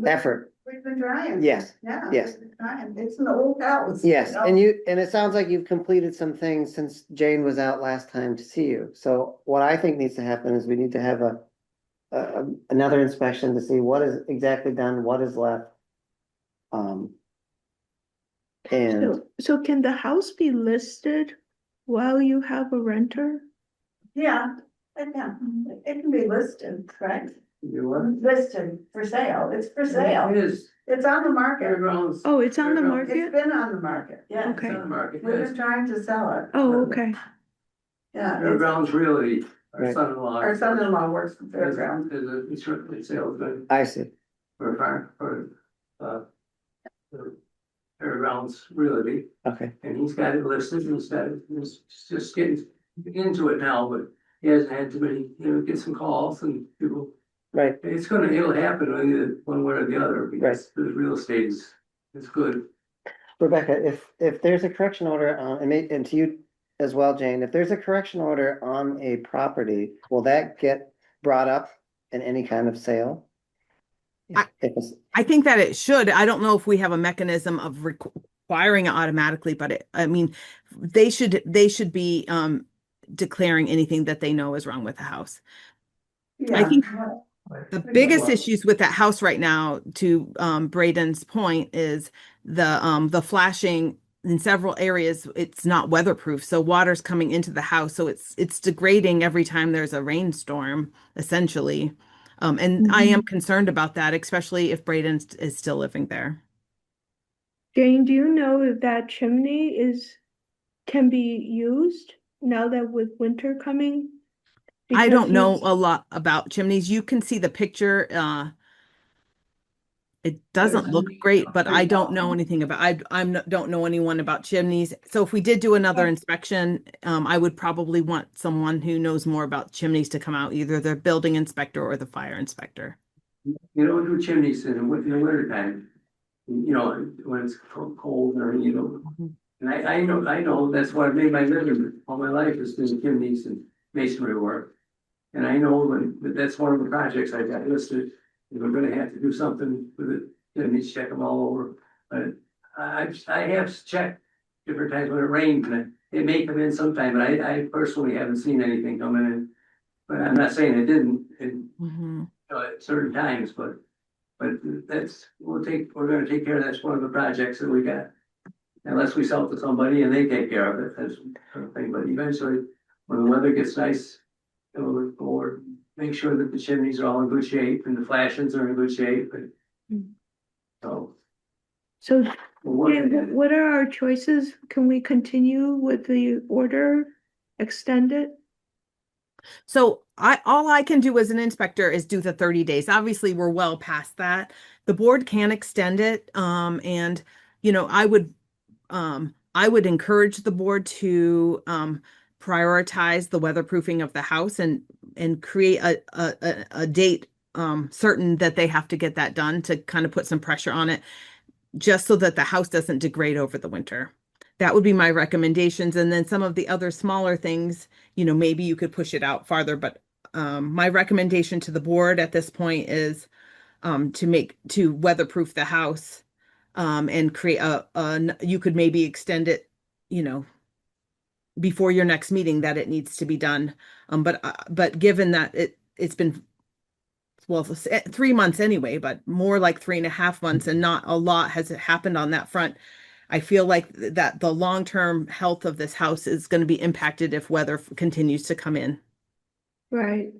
effort. We've been trying. Yes, Yeah. yes. we've been trying. It's an old house. Yes, you know? and it sounds like you've completed some things since Jane was out last time to see you. So what I think needs to happen is we need to have another inspection to see what is exactly done, what is left. And So can the house be listed while you have a renter? Yeah, it can be listed, right? You what? Listed for sale. It's for sale. It is. It's on the market. Fairgrounds. Oh, it's on the Fairgrounds. It's market? been on the market, yeah. It's on the market, We've yes. been trying to sell it. Oh, okay. Yeah, it's- Fairgrounds Realty, our Right. son-in-law. our son-in-law works for Fairgrounds. Is a insurance salesman I see. for Fairgrounds Realty, Okay, and he's got it listed, he's just getting into it now, but he hasn't had too many, get some calls and people. right. It'll happen either one way or the other, because the real estate is good. Rebecca, if there's a correction order on, and to you as well, Jane, if there's a correction order on a property, will that get brought up in any kind of sale? I think that it should. I don't know if we have a mechanism of requiring it automatically, but they should be declaring anything that they know is wrong with the house. I think the biggest issues with that house right now, to Braden's point, is the flashing in several areas, it's not weatherproof. So water's coming into the house. So it's degrading every time there's a rainstorm, essentially. And I am concerned about that, especially if Braden is still living there. Jane, do you know if that chimney can be used now that with winter coming? I Because don't know you- a lot about chimneys. You can see the picture. It doesn't look great, but I don't know anything about, don't know anyone about chimneys. So if we did do another inspection, I would probably want someone who knows more about chimneys to come out, either the building inspector or the fire inspector. You don't do chimneys in the winter time, you know, when it's cold or, you know. And I know that's what I made my living all my life is doing chimneys and masonry work. And I know that that's one of the projects I got listed, and we're gonna have to do something with it, chimneys, check them all over. But I have checked different times when it rains, and it may come in sometime, but I personally haven't seen anything coming in. But I'm not saying it didn't, at certain times, but we're gonna take care of that's one of the projects that we got. Unless we sell it to somebody and they take care of it, that's the thing, but eventually, when the weather gets nice, we'll go over, make sure that the chimneys are all in good shape and the flashings are in good shape, and so. So, we're Jane, working at it. what are our choices? Can we continue with the order, extend it? So all I can do as an inspector is do the 30 days. Obviously, we're well past that. The board can extend it. And you know, I would encourage the board to prioritize the weatherproofing of the house and create a date certain that they have to get that done to kind of put some pressure on it, just so that the house doesn't degrade over the winter. That would be my recommendations. And then some of the other smaller things, you know, maybe you could push it out farther. But my recommendation to the board at this point is to weatherproof the house and create you could maybe extend it, you know, before your next meeting that it needs to be done. But given that it's been, well, 3 months anyway, but more like 3.5 months, and not a lot has happened on that front. I feel like that the long-term health of this house is going to be impacted if weather continues to come in. Right.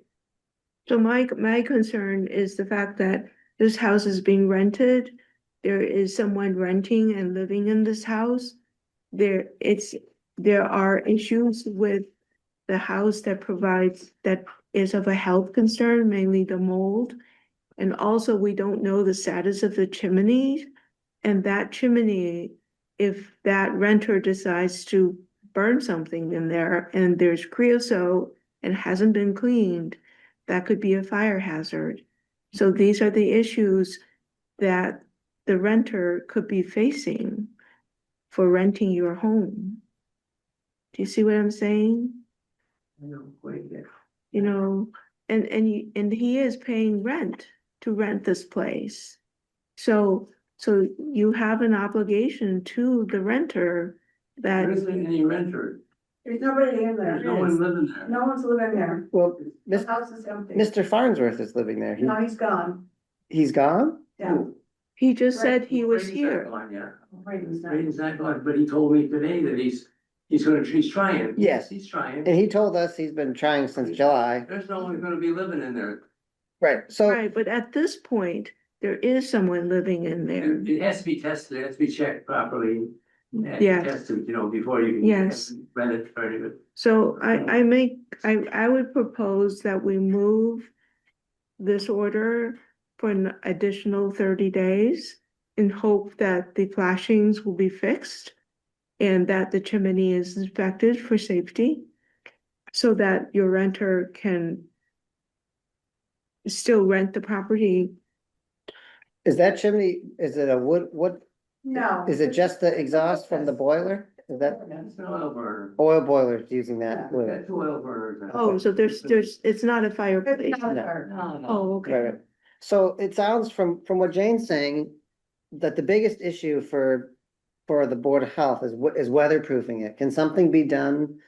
So my concern is the fact that this house is being rented. There is someone renting and living in this house. There are issues with the house that is of a health concern, mainly the mold. And also, we don't know the status of the chimney. And that chimney, if that renter decides to burn something in there and there's creosote and hasn't been cleaned, that could be a fire hazard. So these are the issues that the renter could be facing for renting your home. Do you see what I'm saying? You know, quite yet. You know, and he is paying rent to rent this place. So you have an obligation to the renter There that, isn't any renter, There's nobody in there. there's no one living there. No one's living there. Well, The house is empty. Mr. Farnsworth is living there. No, he's gone. He's gone? Yeah. he just said he was Brady's not here. gone yet. Braden's not. Brady's not gone, but he told me today that he's trying. Yes. He's trying. And he told us he's been trying since July. There's no one gonna be living in there. Right, so, Right, but at this point, there is someone living in there. It has to be tested, it has to be checked properly. And Yes. tested, you know, before you can. Yes. Rent it or anything. So I would propose that we move this order for an additional 30 days in hope that the flashings will be fixed and that the chimney is inspected for safety so that your renter can still rent the property. is that chimney, is it a wood, No. is it just the exhaust from the boiler? Is that It's an oil burner. oil boilers using that? We've got 2 oil burners. now. Oh, so it's not a fireplace. Oh, okay. Right, right. So it sounds from what Jane's saying, that the biggest issue for the Board of Health is weatherproofing it. Can something be done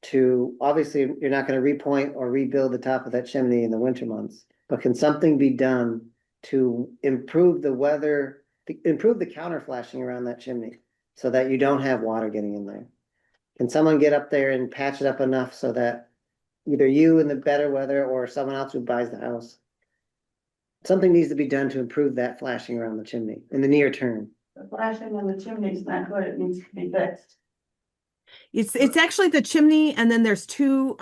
to, obviously, you're not gonna repoint or rebuild the top of that chimney in the winter months, but can something be done to improve the weather, improve the counter flashing around that chimney? so that you don't have water getting in there? Can someone get up there and patch it up enough so that either you in the better weather or someone else who buys the house? Something needs to be done to improve that flashing around the chimney in the near term. The flashing on the chimney is not good, it needs to be fixed. It's actually the chimney, and then there's two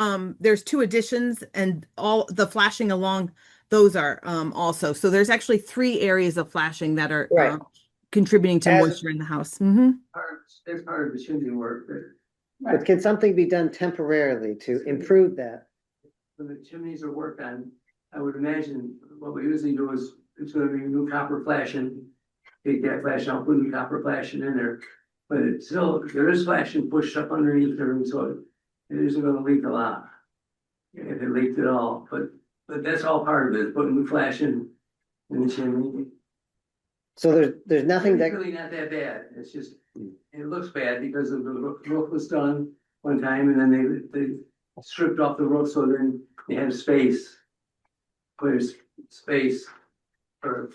additions, and all the flashing along those are also. So there's actually 3 areas of flashing that are Right. Contributing to As- moisture in the house. Mm-hmm. That's part of the chimney work, But can something be done temporarily to improve that? when the chimneys are worked on, I would imagine what we usually do is, it's gonna be new copper flashing. Take that flashing out, put new copper flashing in there, but it's still, there is flashing pushed up underneath there, and so it isn't gonna leak a lot. If it leaked at all, but that's all part of it, putting new flashing in the chimney. So there's nothing It's that, really not that bad, it's just, it looks bad because of the roof was done one time, and then they stripped off the roof, so then they had space. Put space, or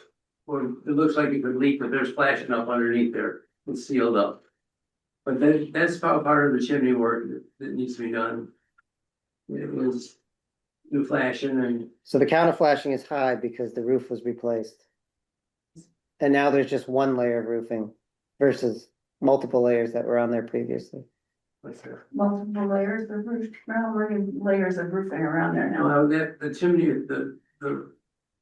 it looks like it could leak, but there's flashing up underneath there, it's sealed up. But that's part of the chimney work that needs to be done. It was new flashing and. so the counter flashing is high because the roof was replaced. And now there's just one layer of roofing versus multiple layers that were on there previously. Multiple layers of roof, layers of roofing around there now. Well, the chimney, the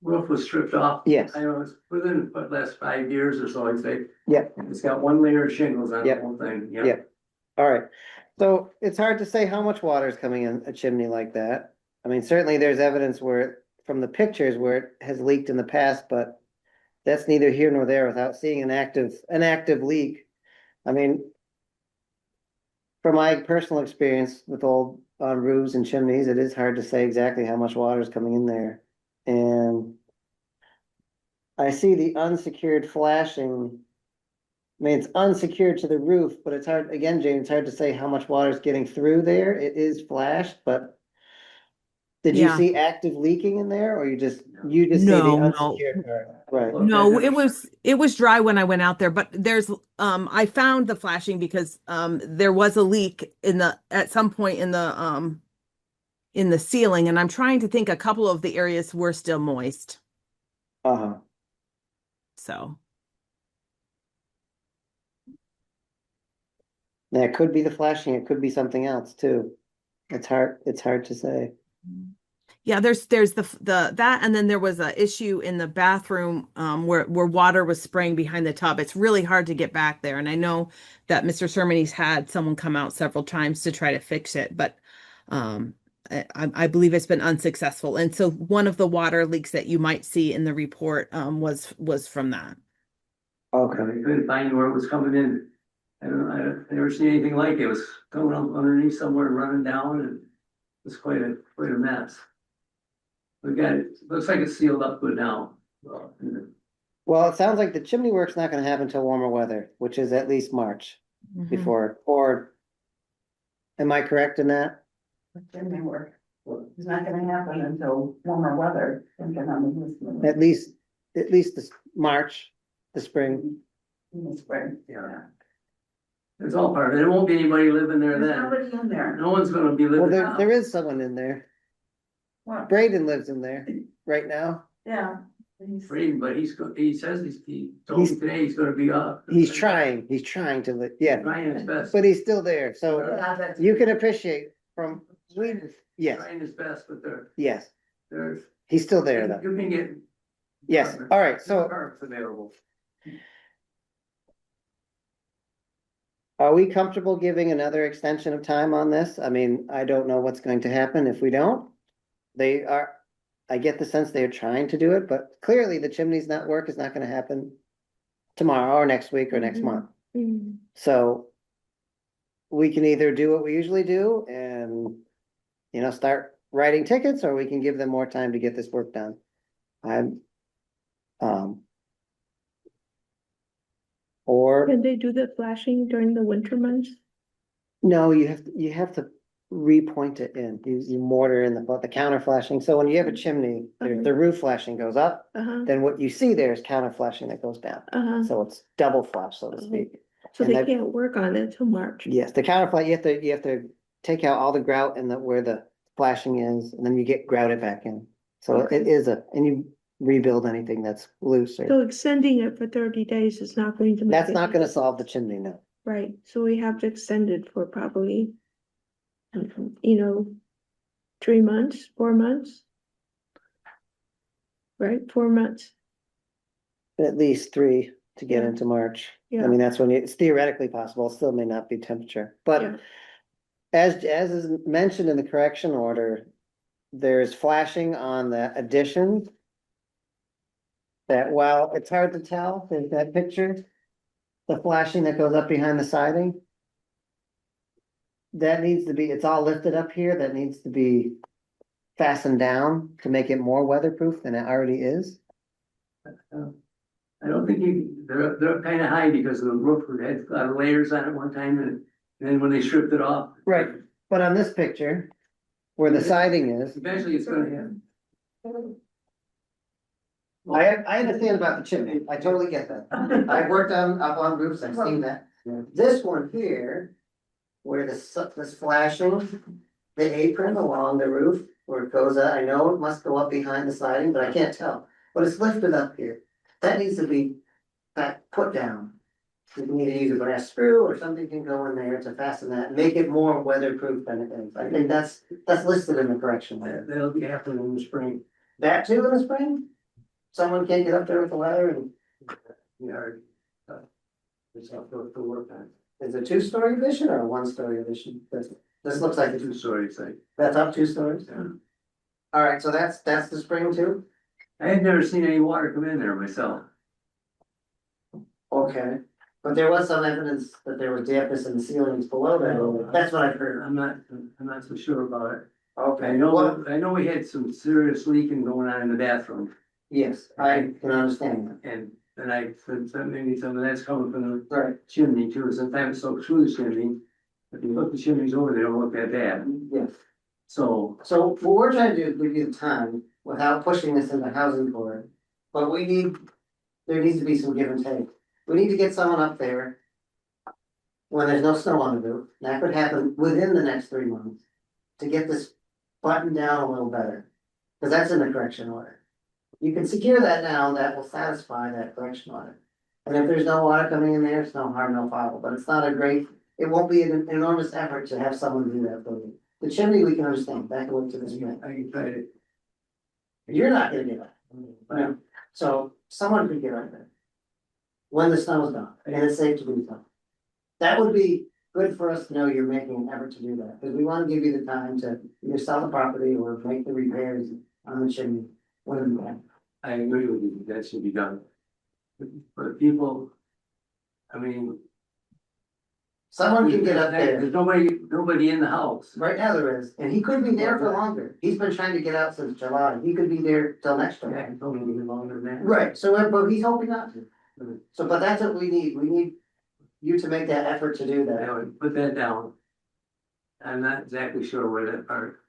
roof was stripped off. Yes. I know it's within the last 5 years or so, I'd say. Yeah. It's got one layer of shingles on the Yep. whole thing, yeah. Yep. All right. So it's hard to say how much water is coming in a chimney like that. I mean, certainly there's evidence from the pictures where it has leaked in the past, but that's neither here nor there without seeing an active leak. I mean, from my personal experience with old roofs and chimneys, it is hard to say exactly how much water is coming in there. And I see the unsecured flashing. I mean, it's unsecured to the roof, but it's hard, again, Jane, it's hard to say how much water is getting through there. It is flashed, but did you Yeah. see active leaking in there, or you just see the No. unsecured part? Right. No, it was dry when I went out there, but there's I found the flashing because there was a leak at some point in the ceiling, and I'm trying to think a couple of the areas were still moist. Uh-huh. So Yeah, it could be the flashing, it could be something else too. It's hard to say. yeah, there's that, and then there was a issue in the bathroom where water was spraying behind the tub. It's really hard to get back there, and I know that Mr. Sermony's had someone come out several times to try to fix it, but I believe it's been unsuccessful. And so one of the water leaks that you might see in the report was from that. Okay. I couldn't find where it was coming in. I never seen anything like it. It was coming up underneath somewhere and running down, and it was quite a mess. Again, it looks like it's sealed up good now. Well, it sounds like the chimney work's not gonna happen until warmer weather, which is at least March before, or am I correct in that? Chimney work. It's not gonna happen until warmer weather. At least this March, the spring. In the spring. Yeah. It's all part of it. There won't be anybody living there There's then. nobody in there. No one's gonna be Well, living there there. is someone in there. What? Braden lives in there right now. Yeah. But he says he told me today he's gonna be up. He's trying to live, yeah, Trying his best. but he's still there, so Yeah, that's- you can appreciate from Sweden, yes, Trying his best, but yes, there's. he's still there though. You can get. Yes, all right, so Apartments available. are we comfortable giving another extension of time on this? I mean, I don't know what's going to happen if we don't. I get the sense they're trying to do it, but clearly the chimney's work is not gonna happen tomorrow or next week or next month. Mm. So we can either do what we usually do and, start writing tickets, or we can give them more time to get this work done. Or, Can they do the flashing during the winter months? no, you have to repoint it in, you mortar in the counter flashing. So when you have a chimney, the roof flashing goes up, Uh-huh, then what you see there is counter flashing that goes down. uh-huh. So it's double flash, so to speak. So And they that- can't work on it till March. Yes, the counterflow, you have to take out all the grout and where the flashing is, and then you get grouted back in. So it is and you rebuild anything that's loose So or, extending it for 30 days is not going to make. that's a not gonna difference. solve the chimney, no. Right, so we have to extend it for probably, 3 months, 4 months. Right, 4 months, At least 3 to get Yeah. into March. I Yeah. mean, that's when it's theoretically possible, it still may not be temperature, but Yeah. as is mentioned in the correction order, there's flashing on the addition. That while it's hard to tell, there's that picture, the flashing that goes up behind the siding. That needs to be, it's all lifted up here, that needs to be fastened down to make it more weatherproof than it already is. I don't think they're kind of high because the roof had a lot of layers on it one time and then when they stripped it off. Right. But on this picture, where the siding is, Eventually it's gonna happen. I understand about the chimney, I totally get that. I've worked up on roofs, I've seen that. This one here, where this flashing, the apron along the roof, where it goes up, I know it must go up behind the siding, but I can't tell. But it's lifted up here, that needs to be put down. You can either use a brass screw or something can go in there to fasten that, make it more weatherproof than it is. I think that's listed in the correction there. That'll be happening in the spring. That too in the spring? Someone can't get up there with a ladder and, It's up to work on. is it a 2-story addition or a 1-story addition? This looks like it's, 2-story site. that's up 2 stories? All right, so that's the spring too? I had never seen any water come in there myself. Okay, but there was some evidence that there was dampness in the ceilings below that, that's what I've heard. I'm not so sure about it. Okay, I know we had some serious leaking going on in the bathroom yes, I can understand that. and I said maybe some of that's coming from the Right, chimney too, sometimes it's so through the chimney. If you look the chimneys over, they don't look that bad, yes. so. So what we're trying to do is give you the time without pushing this into housing board. But there needs to be some give and take. We need to get someone up there. When there's no snow on the roof, that could happen within the next 3 months. To get this buttoned down a little better. Cause that's in the correction order. You can secure that now, that will satisfy that correction order. And if there's no water coming in there, it's no harm, no foul, but it's not it won't be an enormous effort to have someone do that for you. The chimney, we can understand, back and to this point. I can try to. You're not gonna do that. So someone could get right there. When the snow's gone, and it's safe to do so. That would be good for us to know you're making an effort to do that, because we wanna give you the time to either sell the property or make the repairs on the chimney. Whatever you want. I agree with you, that should be done. But people, I mean. Someone can get up there. There's nobody in the house. Right now there is, and he could be there for longer. He's been trying to get out since July. He could be there till next Yeah, July. it's only even longer than that. Right, so, but he's hoping not to. So, but that's what we need. We need you to make that effort to do I that. would put that down. I'm not exactly sure where that part,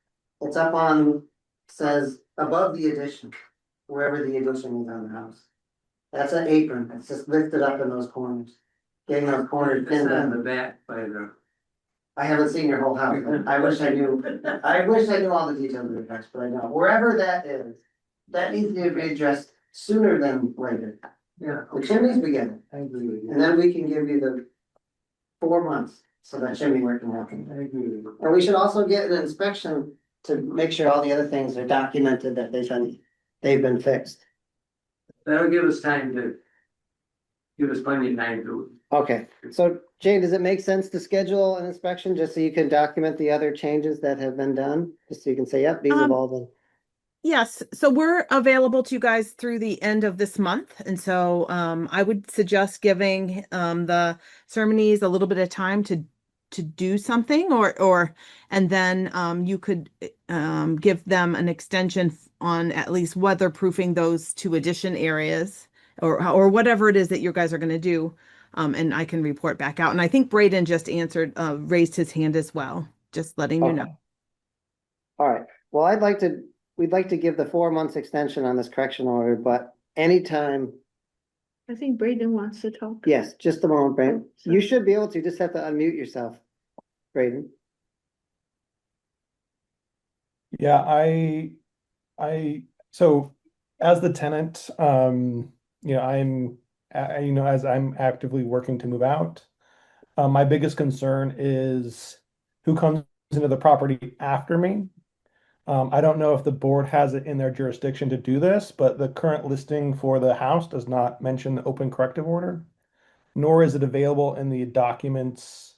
It's up on, says above the addition, wherever the addition is on the house. That's an apron. It's just lifted up in those corners. Getting those corners it's pinned on the down. back by the. I haven't seen your whole house. But I wish I knew, all the details of your house, but I don't. Wherever that is, that needs to be addressed sooner than later. Yeah. The chimney's beginning. I agree with you. And then we can give you the 4 months, so that chimney work can happen. I agree with you. And we should also get an inspection to make sure all the other things are documented, that they've been fixed. That'll give us time to. Give us plenty of time to. Okay, so Jane, does it make sense to schedule an inspection, just so you can document the other changes that have been done? Just so you can say, yep, these have all been. Yes, so we're available to you guys through the end of this month, and so I would suggest giving the ceremonies a little bit of time to do something, and then you could give them an extension on at least weatherproofing those 2 addition areas, or whatever it is that you guys are going to do, and I can report back out. And I think Braden just raised his hand as well, just letting you Okay. know. All right, well, we'd like to give the 4 months extension on this correction order, but anytime I think Braden wants to talk. Yes, just a moment, Braden. Oh, sorry. You should be able to, just have to unmute yourself, Braden. Yeah, so as the tenant, as I'm actively working to move out, my biggest concern is who comes into the property after me. I don't know if the board has it in their jurisdiction to do this, but the current listing for the house does not mention the open corrective order, nor is it available in the documents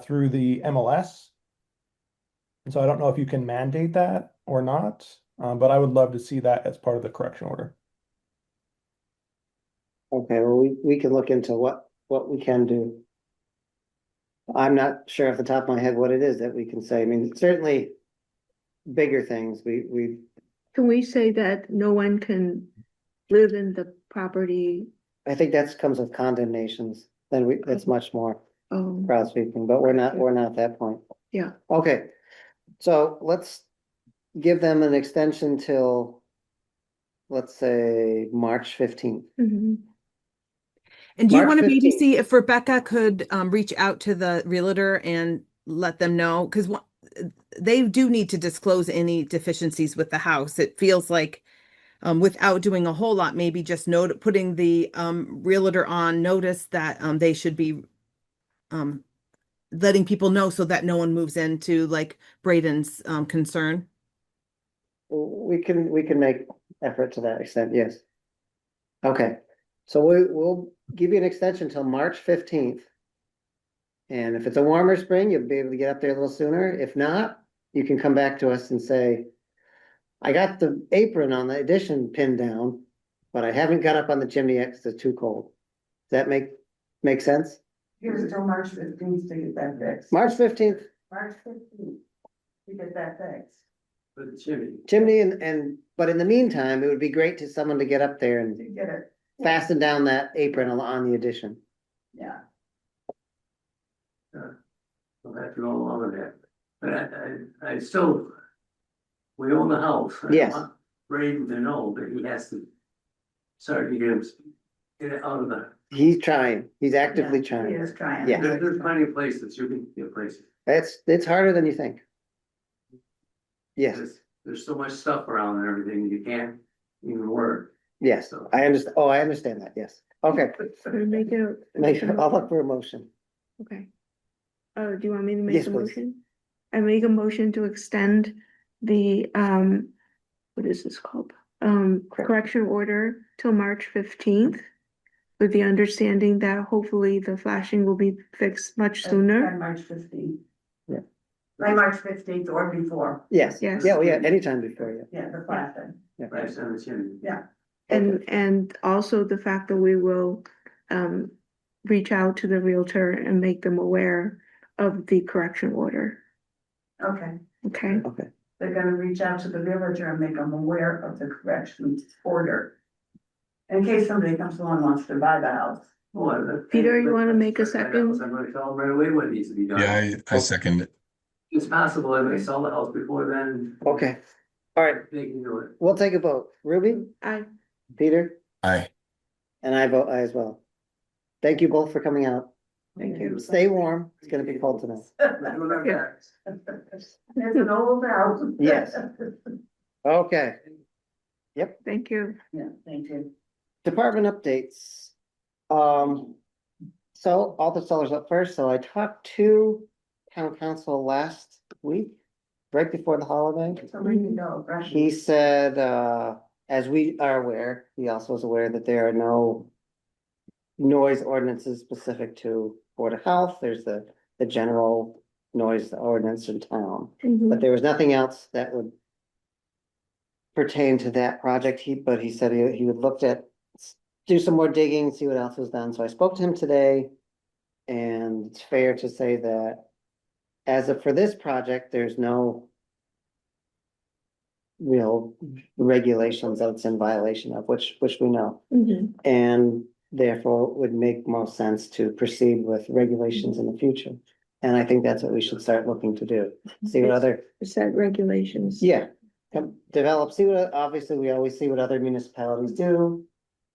through the MLS. And so I don't know if you can mandate that or not, but I would love to see that as part of the correction order. Okay, well, we can look into what we can do. I'm not sure off the top of my head what it is that we can say. I mean, certainly bigger things, we, Can we say that no one can live in the property? I think that's comes with condemnations, then that's much more Oh, crowd sweeping, but we're not at that point. yeah. Okay, so let's give them an extension till, let's say, March 15th. Mhm. And do you March want to maybe 15th. see if Rebecca could reach out to the realtor and let them know? Because they do need to disclose any deficiencies with the house. It feels like without doing a whole lot, maybe just putting the realtor on notice that they should be letting people know so that no one moves into like Braden's concern. We can make effort to that extent, yes. Okay, so we'll give you an extension till March 15th. And if it's a warmer spring, you'll be able to get up there a little sooner. If not, you can come back to us and say, I got the apron on the addition pinned down, but I haven't got up on the chimney yet because it's too cold. Does that make sense? Here's till March 15th to get that fixed. March 15th, March 15th to get that fixed. For the chimney. chimney but in the meantime, it would be great to someone to get up there To and get it, fasten down that apron on the addition. yeah. We'll have to go along with that. But I still, we own the house. I Yes. want Braden to know that he has to start to get it out of the, He's trying, he's actively Yeah, He trying. is trying. Yeah. there's plenty of places you can get places. It's harder than you think. Yes, There's so much stuff around and everything, you can't even work. yes, I understand. Oh, I understand that, yes. Okay, Make I'll look for a motion. Okay. Do you want me to make Yes, a please. motion? I make a motion to extend the, what is this called? Correction order till March 15th. With the understanding that hopefully the flashing will be fixed much By sooner. March 15th. Yeah. By March 15th or before, Yes, Yes. yeah, anytime before you. yeah, the flashing. Right, on the chimney. Yeah. And also the fact that we will, reach out to the realtor and make them aware of the correction order. Okay, Okay, Okay, they're gonna reach out to the realtor and make them aware of the correction order. In case somebody comes along and wants to buy the house. Peter, you wanna make a second? I'm gonna tell them right away what needs to be done. Yeah, I second it. It's possible if they sell the house before then. okay, all right, They can do it. we'll take a vote. Ruby, I, Peter, Aye. and I vote aye as well. Thank you both for coming out. Thank you. Stay warm, it's gonna be cold tonight. We're doing our best. It's an old house. Yes. Okay, thank you. Yeah, thank you. department updates. So all the sellers up first, so I talked to town council last week, right before the holiday. So where you go, right? He said, as we are aware, he also is aware that there are no noise ordinances specific to Board of Health. There's the general noise ordinance in town, but there was nothing else that would pertain to that project. But he said he would look at, do some more digging, see what else was done. So I spoke to him today, and it's fair to say that as of for this project, there's no real regulations that it's in violation of, which we know. Mhm. And therefore it would make most sense to proceed with regulations in the future. And I think that's what we should start looking to do. See what other, Set regulations. yeah, develop, see what, obviously, we always see what other municipalities do.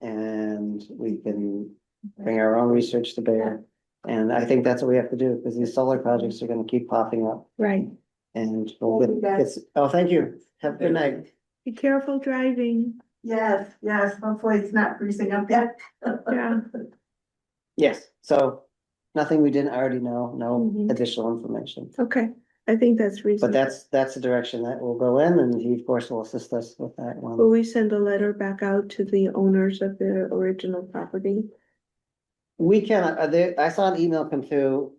and we can bring our own research to bear. And I think that's what we have to do, because these solar projects are gonna keep popping up, Right. and we'll get, oh, thank you. Have a good night. Be careful driving. Yes, yes, hopefully it's not freezing up yet. Yeah. Yes, so nothing we didn't already know, no Mhm. additional information. Okay, I think that's But reasonable. that's the direction that will go in, and he of course will assist us with that Will one. we send a letter back out to the owners of the original property? We can, I saw an email come through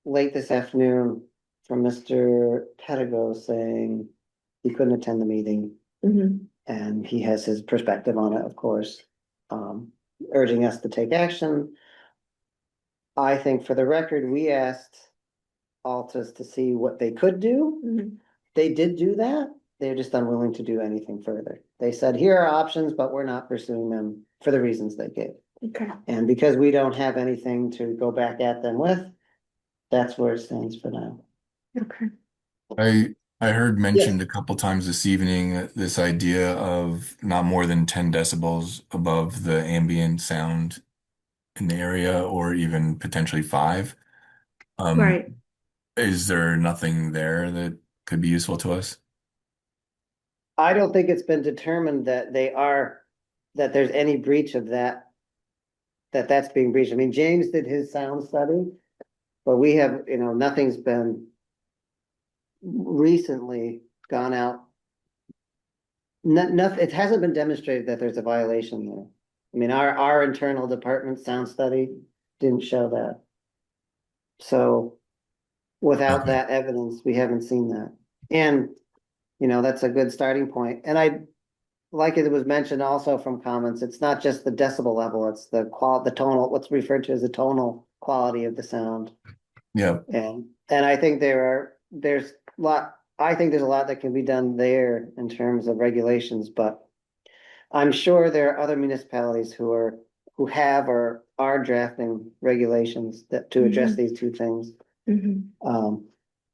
late this afternoon from Mr. Pedigo saying he couldn't attend the meeting, Mhm. and he has his perspective on it, of course. Urging us to take action. I think for the record, we asked Altus to see what they could do. Mhm. They did do that. They're just unwilling to do anything further. They said, here are options, but we're not pursuing them for the reasons they gave. Okay, And because we don't have anything to go back at them with, that's where it stands for now. okay. I heard mentioned a couple times this evening this idea of not more than 10 decibels above the ambient sound in the area, or even potentially 5. Right. Is there nothing there that could be useful to us? I don't think it's been determined that that there's any breach of that's being breached. I mean, James did his sound study, but we have, nothing's been recently gone out. Nothing, it hasn't been demonstrated that there's a violation there. I mean, our internal department sound study didn't show that. So without Okay. that evidence, we haven't seen that. And, that's a good starting point. And like it was mentioned also from comments, it's not just the decibel level, it's the tonal, what's referred to as the tonal quality of the sound. Yeah. And I think there's a lot that can be done there in terms of regulations, but I'm sure there are other municipalities who have or are drafting regulations to address these two things. Mhm.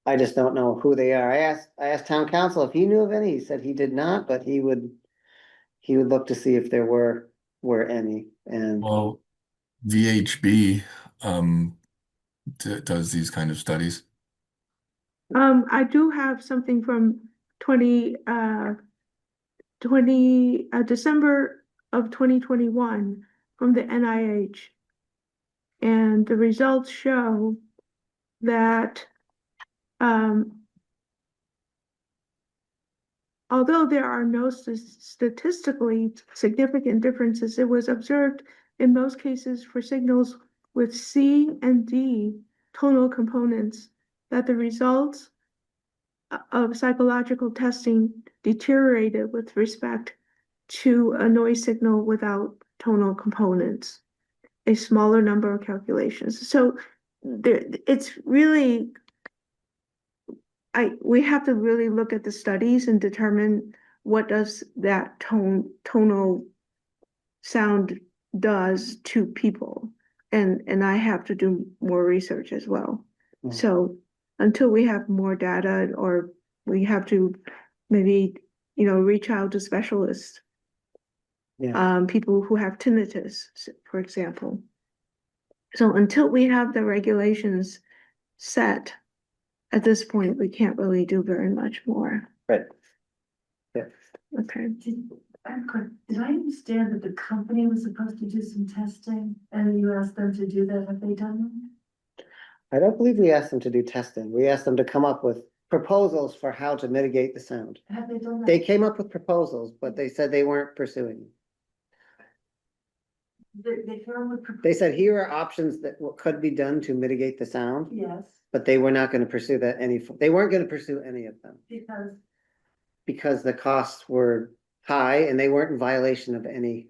I just don't know who they are. I asked town council if he knew of any. He said he did not, but he would look to see if there were any. And Well, VHB does these kind of studies. I do have something from December of 2021 from the NIH. And the results show that, although there are no statistically significant differences, it was observed in most cases for signals with C and D tonal components that the results of psychological testing deteriorated with respect to a noise signal without tonal components, a smaller number of calculations. So it's really, we have to really look at the studies and determine what does that tonal sound does to people. And I have to do more research as well. Yeah. So until we have more data, or we have to maybe, reach out to specialists. Yeah. People who have tinnitus, for example. So until we have the regulations set, at this point, we can't really do very much more. Right. Yeah. Okay. Did I understand that the company was supposed to do some testing and you asked them to do that? Have they done I don't believe we asked them to do testing. We asked them to come up with proposals for how to mitigate the sound. that? Have they done that? They came up with proposals, but they said they weren't pursuing them. They came up with. They said, here are options that could be done to mitigate the sound, Yes, but they were not going to pursue they weren't going to pursue any of them because the costs were high and they weren't in violation of any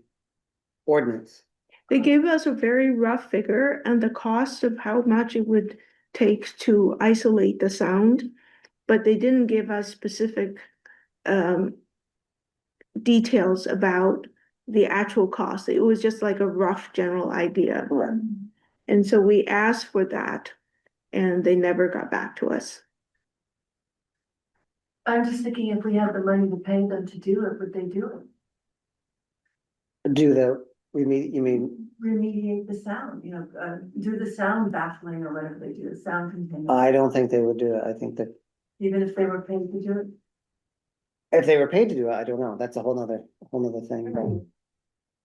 ordinance. They gave us a very rough figure and the cost of how much it would take to isolate the sound, but they didn't give us specific details about the actual cost. It was just like a rough general idea. And so we asked for that and they never got back to us. I'm just thinking if we had the money to pay them to do it, would they do it? Do You mean, remediate the sound, do the sound baffling or whatever they do, the sound containment, I don't think they would do it. I think that even if they were paid to do it. if they were paid to do it, I don't know. That's a whole nother thing. But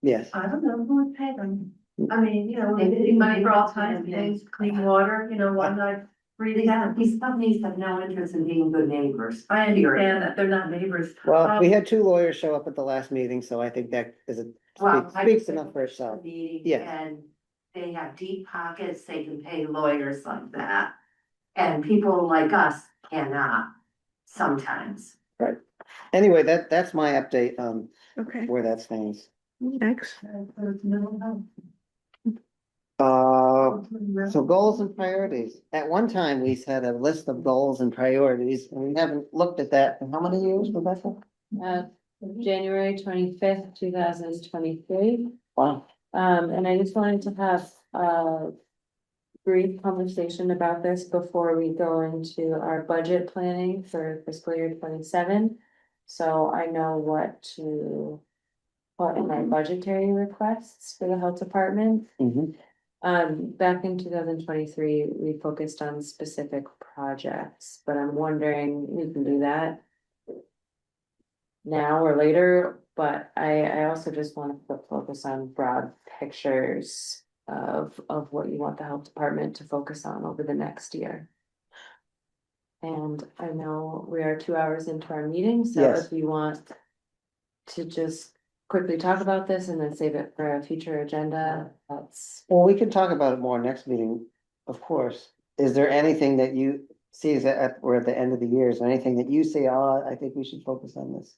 yes. I don't know who would pay them. I mean, they're getting money for all kinds of things, clean water, why not breathe out? These companies have no interest in being good neighbors. I understand that they're not neighbors. Well, we had two lawyers show up at the last meeting, so I think that Well, I speaks think enough for itself. meeting Yeah. And they have deep pockets, they can pay lawyers like that. And people like us cannot sometimes. Right. Anyway, that's my update on Okay, where that stands. next. So goals and priorities. At one time, we had a list of goals and priorities, and we haven't looked at that in how many years, Rebecca? January 25th, 2023. Wow. And I just wanted to have a brief conversation about this before we go into our budget planning for fiscal year 27. So I know what to put in my budgetary requests for the health department. Mhm. Back in 2023, we focused on specific projects, but I'm wondering, we can do that now or later, but I also just want to focus on broad pictures of what you want the health department to focus on over the next year. And I know we are 2 hours into our meeting, so Yes. if you want to just quickly talk about this and then save it for a future agenda, that's. Well, we can talk about it more next meeting, of course. Is there anything that you see we're at the end of the year, is there anything that you say, I think we should focus on this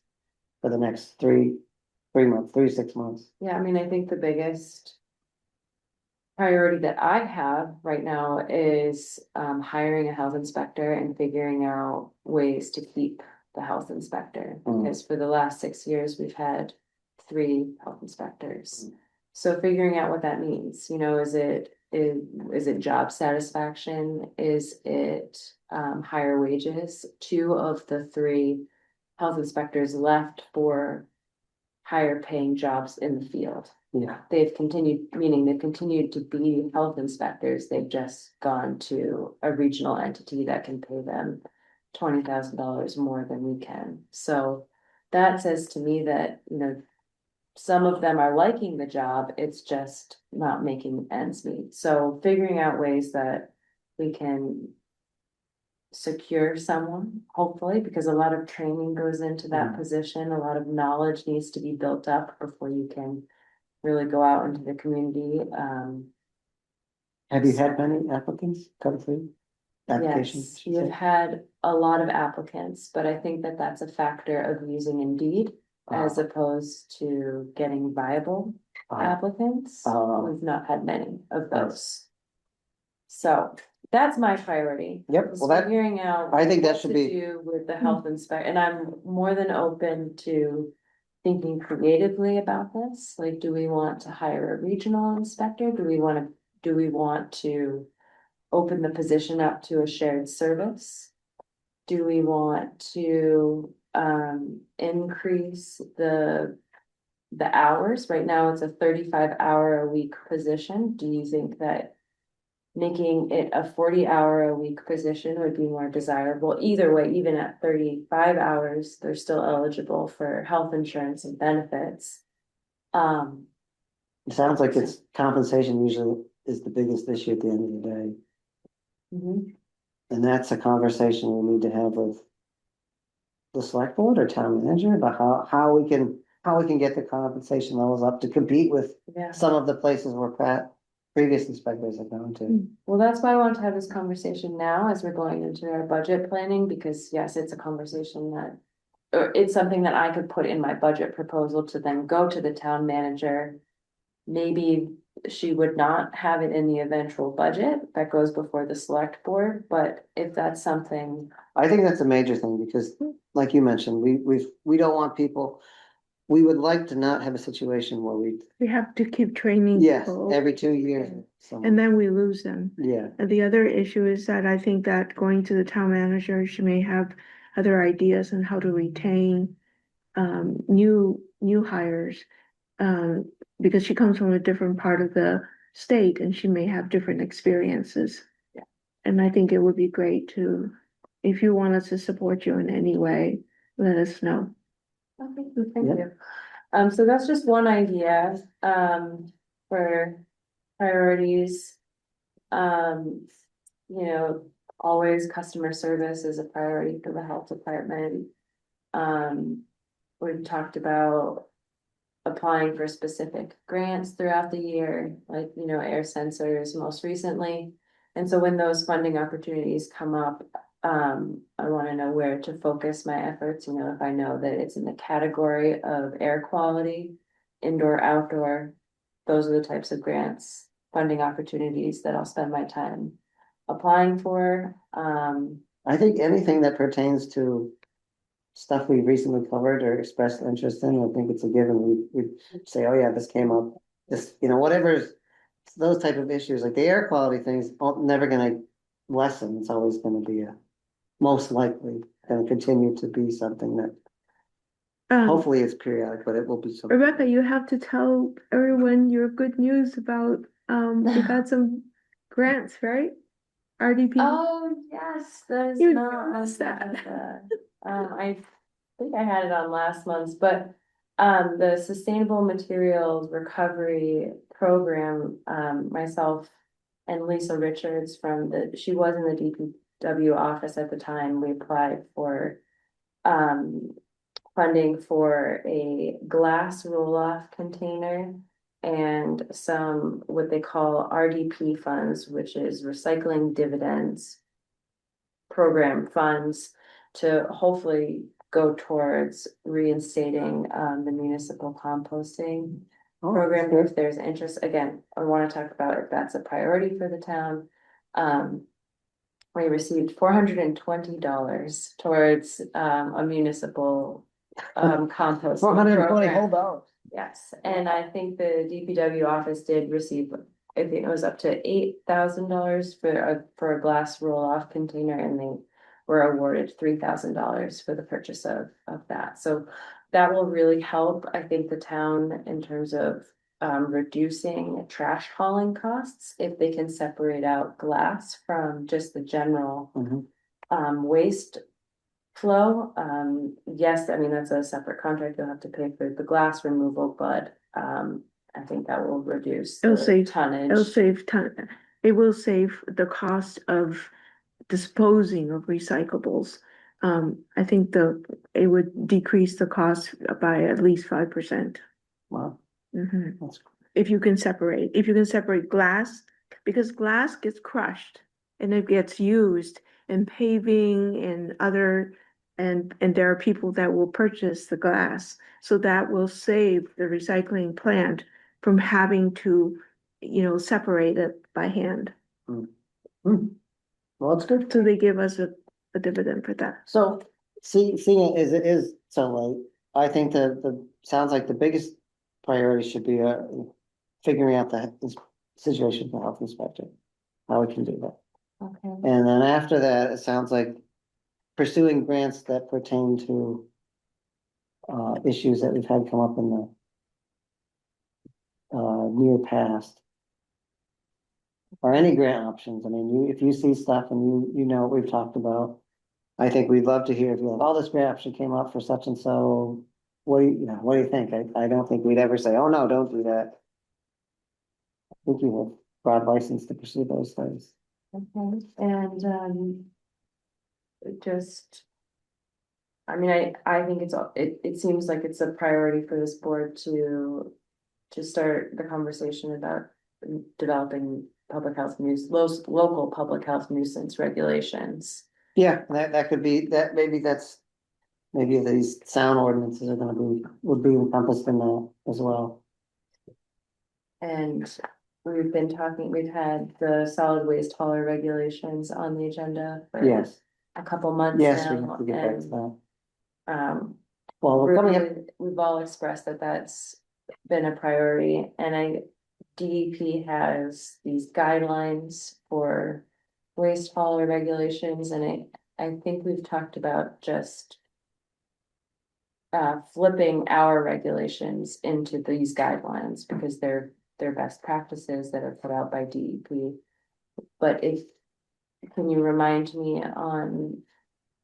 for the next 3 months, 6 months? Yeah, I mean, I think the biggest priority that I have right now is hiring a health inspector and figuring out ways to keep the health inspector. Because for the last 6 years, we've had 3 health inspectors. So figuring out what that means, is it job satisfaction? Is it higher wages? 2 of the 3 health inspectors left for higher paying jobs in the field. Yeah. They've continued to be health inspectors. They've just gone to a regional entity that can pay them $20,000 more than we can. So that says to me that, some of them are liking the job, it's just not making ends meet. So figuring out ways that we can secure someone, hopefully, because a lot of training goes into that position. A lot of knowledge needs to be built up before you can really go out into the community. Have you had many applicants come through? Applications? Yes, we've had a lot of applicants, but I think that that's a factor of using Indeed as opposed to getting viable applicants. We've not had many of those. So that's my priority. Yep, is well, figuring out. I think that what should to be. do with the health inspector, and I'm more than open to thinking creatively about this. Like, do we want to hire a regional inspector? Do we want to open the position up to a shared service? Do we want to increase the hours? Right now, it's a 35-hour-a-week position. Do you think that making it a 40-hour-a-week position would be more desirable? Either way, even at 35 hours, they're still eligible for health insurance and benefits. It sounds like it's compensation usually is the biggest issue at the end of the day. And that's a conversation we need to have with the select board or town manager about how we can get the compensation levels up to compete with some of the places where previous inspectors have gone to. Well, that's why I want to have this conversation now as we're going into our budget planning, because yes, it's a conversation that, or it's something that I could put in my budget proposal to then go to the town manager. Maybe she would not have it in the eventual budget that goes before the select board, but if that's something. I think that's a major thing because, like you mentioned, we don't want people. We would like to not have a situation where We have to keep training. yes, people, every 2 years. and then we lose them. Yeah. And the other issue is that I think that going to the town manager, she may have other ideas on how to retain new hires. because she comes from a different part of the state and she may have different experiences. Yeah. And I think it would be great to, if you want us to support you in any way, let us know. Okay, well, thank Yeah. you. So that's just one idea, for priorities. You know, always customer service is a priority for the health department. We've talked about applying for specific grants throughout the year, like, you know, air sensors most recently. And so when those funding opportunities come up, I want to know where to focus my efforts, you know, if I know that it's in the category of air quality, indoor, outdoor, those are the types of grants, funding opportunities that I'll spend my time applying for. I think anything that pertains to stuff we've recently covered or expressed interest in, I think it's a given. We say, oh yeah, this came up, this, you know, whatever's, those type of issues, like the air quality things, never gonna lessen. It's always gonna be most likely gonna continue to be something that hopefully it's periodic, but it will be something. Rebecca, you have to tell everyone your good news about, you got some grants, right? RDP. Oh, yes, there's You not. noticed that. I think I had it on last month's, but the Sustainable Materials Recovery Program, myself and Lisa Richards she was in the DPW office at the time, we applied for funding for a glass roll-off container and some what they call RDP funds, which is recycling dividends program funds to hopefully go towards reinstating the municipal composting program. If there's interest, again, I want to talk about if that's a priority for the town. We received $420 towards a municipal compost. 420 whole dollars. Yes, and I think the DPW office did receive, I think it was up to $8,000 for a glass roll-off container, and they were awarded $3,000 for the purchase of that. So that will really help, I think, the town in terms of reducing trash hauling costs if they can separate out glass from just the general waste flow. Yes, I mean, that's a separate contract. You'll have to pay for the glass removal, but I think that will reduce It'll the save tonnage. It will save the cost of disposing of recyclables. I think it would decrease the cost by at least 5%. Wow. That's If you can separate glass, because glass gets crushed and it gets used in paving and other, and there are people that will purchase the glass. So that will save the recycling plant from having to, separate it by hand. Well, it's good. So they give us a dividend for that. So seeing it as it is so late, I think the sounds like the biggest priority should be figuring out the situation for the health inspector, how we can do that. Okay. And then after that, it sounds like pursuing grants that pertain to issues that we've had come up in the near past. Or any grant options. I mean, if you see stuff and you know what we've talked about, I think we'd love to hear if you have, oh, this grant option came up for such and so. What do you think? I don't think we'd ever say, oh, no, don't do that. I think you have broad license to pursue those things. Okay, and I mean, I think it seems like it's a priority for this board to start the conversation about developing public health local public health nuisance regulations. Yeah, that could be that. Maybe these sound ordinances are would be encompassed in that as well. And we've had the solid waste hauler regulations on the agenda for Yes. a couple months Yes, now. we have to get back to that. Well, we're coming up. We've all expressed that that's been a priority, and DEP has these guidelines for waste hauler regulations, and I think we've talked about just flipping our regulations into these guidelines because they're best practices that are put out by DEP. But can you remind me on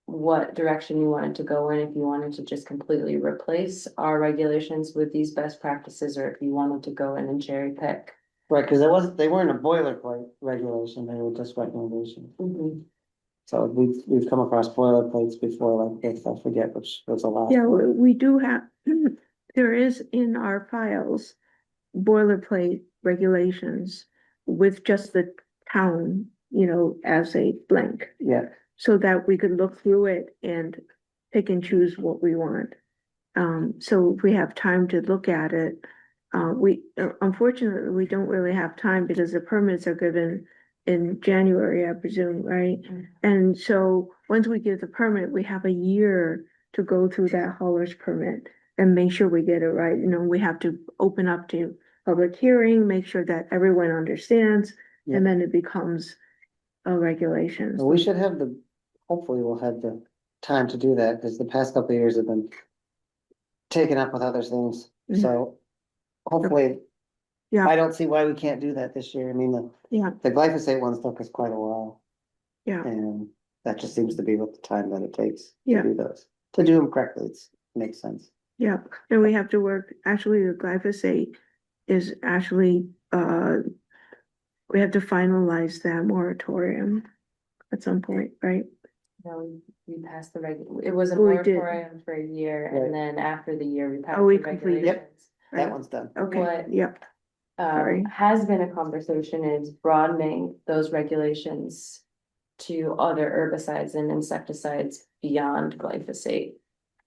what direction you wanted to go in, if you wanted to just completely replace our regulations with these best practices, or if you wanted to go in and cherry pick? Right, because they weren't a boilerplate regulation, they were just recommendations. So we've come across boilerplates before like this, I forget which was the last Yeah, one. we do have, there is in our files boilerplate regulations with just the town, as a blank, Yeah, so that we could look through it and pick and choose what we want. So if we have time to look at it, unfortunately, we don't really have time because the permits are given in January, I presume, right? And so once we give the permit, we have a year to go through that hauler's permit and make sure we get it right. We have to open up to public hearing, make sure that everyone understands, Yeah. and then it becomes a regulation. well, we should have hopefully we'll have the time to do that, because the past couple of years have been taken up with other things, so hopefully. Yeah. I don't see why we can't do that this year, I mean, Yeah, the glyphosate ones took us quite a while. yeah, And that just seems to be what the time that it takes to Yeah. do those, to do them correctly, it makes sense. yeah. And we have to work, actually, the glyphosate is actually, we have to finalize that moratorium at some point, right? No, we passed it was a We did. moratorium for a year, Right. and then after the year, we passed Oh, we the completed. regulations. That Right. one's done. Okay, What- yep, Sorry. Has been a conversation is broadening those regulations to other herbicides and insecticides beyond glyphosate.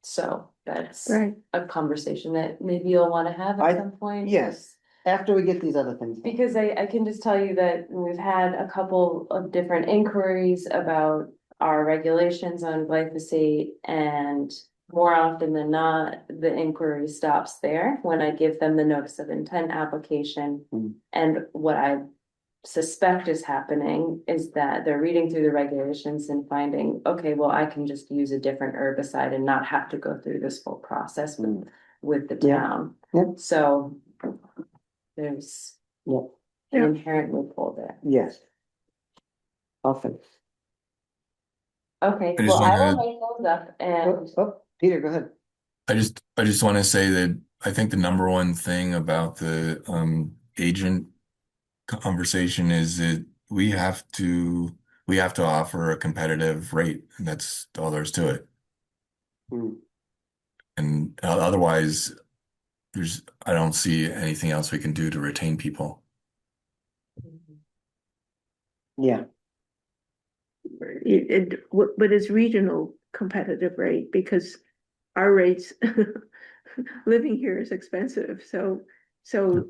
So that's right, a conversation that maybe you'll want to have I- at some point. yes. After we get these other things. done. Because I can just tell you that we've had a couple of different inquiries about our regulations on glyphosate, and more often than not, the inquiry stops there when I give them the notice of intent application. And what I suspect is happening is that they're reading through the regulations and finding, okay, well, I can just use a different herbicide and not have to go through this full process with the Yeah. town. Yeah. So there's Yeah. an inherent loophole there. Yes. Often. Okay, I just well, I will wanna- make those up and Peter, go ahead. I just want to say that I think the number one thing about the agent conversation is that we have to offer a competitive rate, and that's all there is to it. Hmm. And otherwise, I don't see anything else we can do to retain people. Yeah, but it's regional competitive rate, because our rates, living here is expensive, so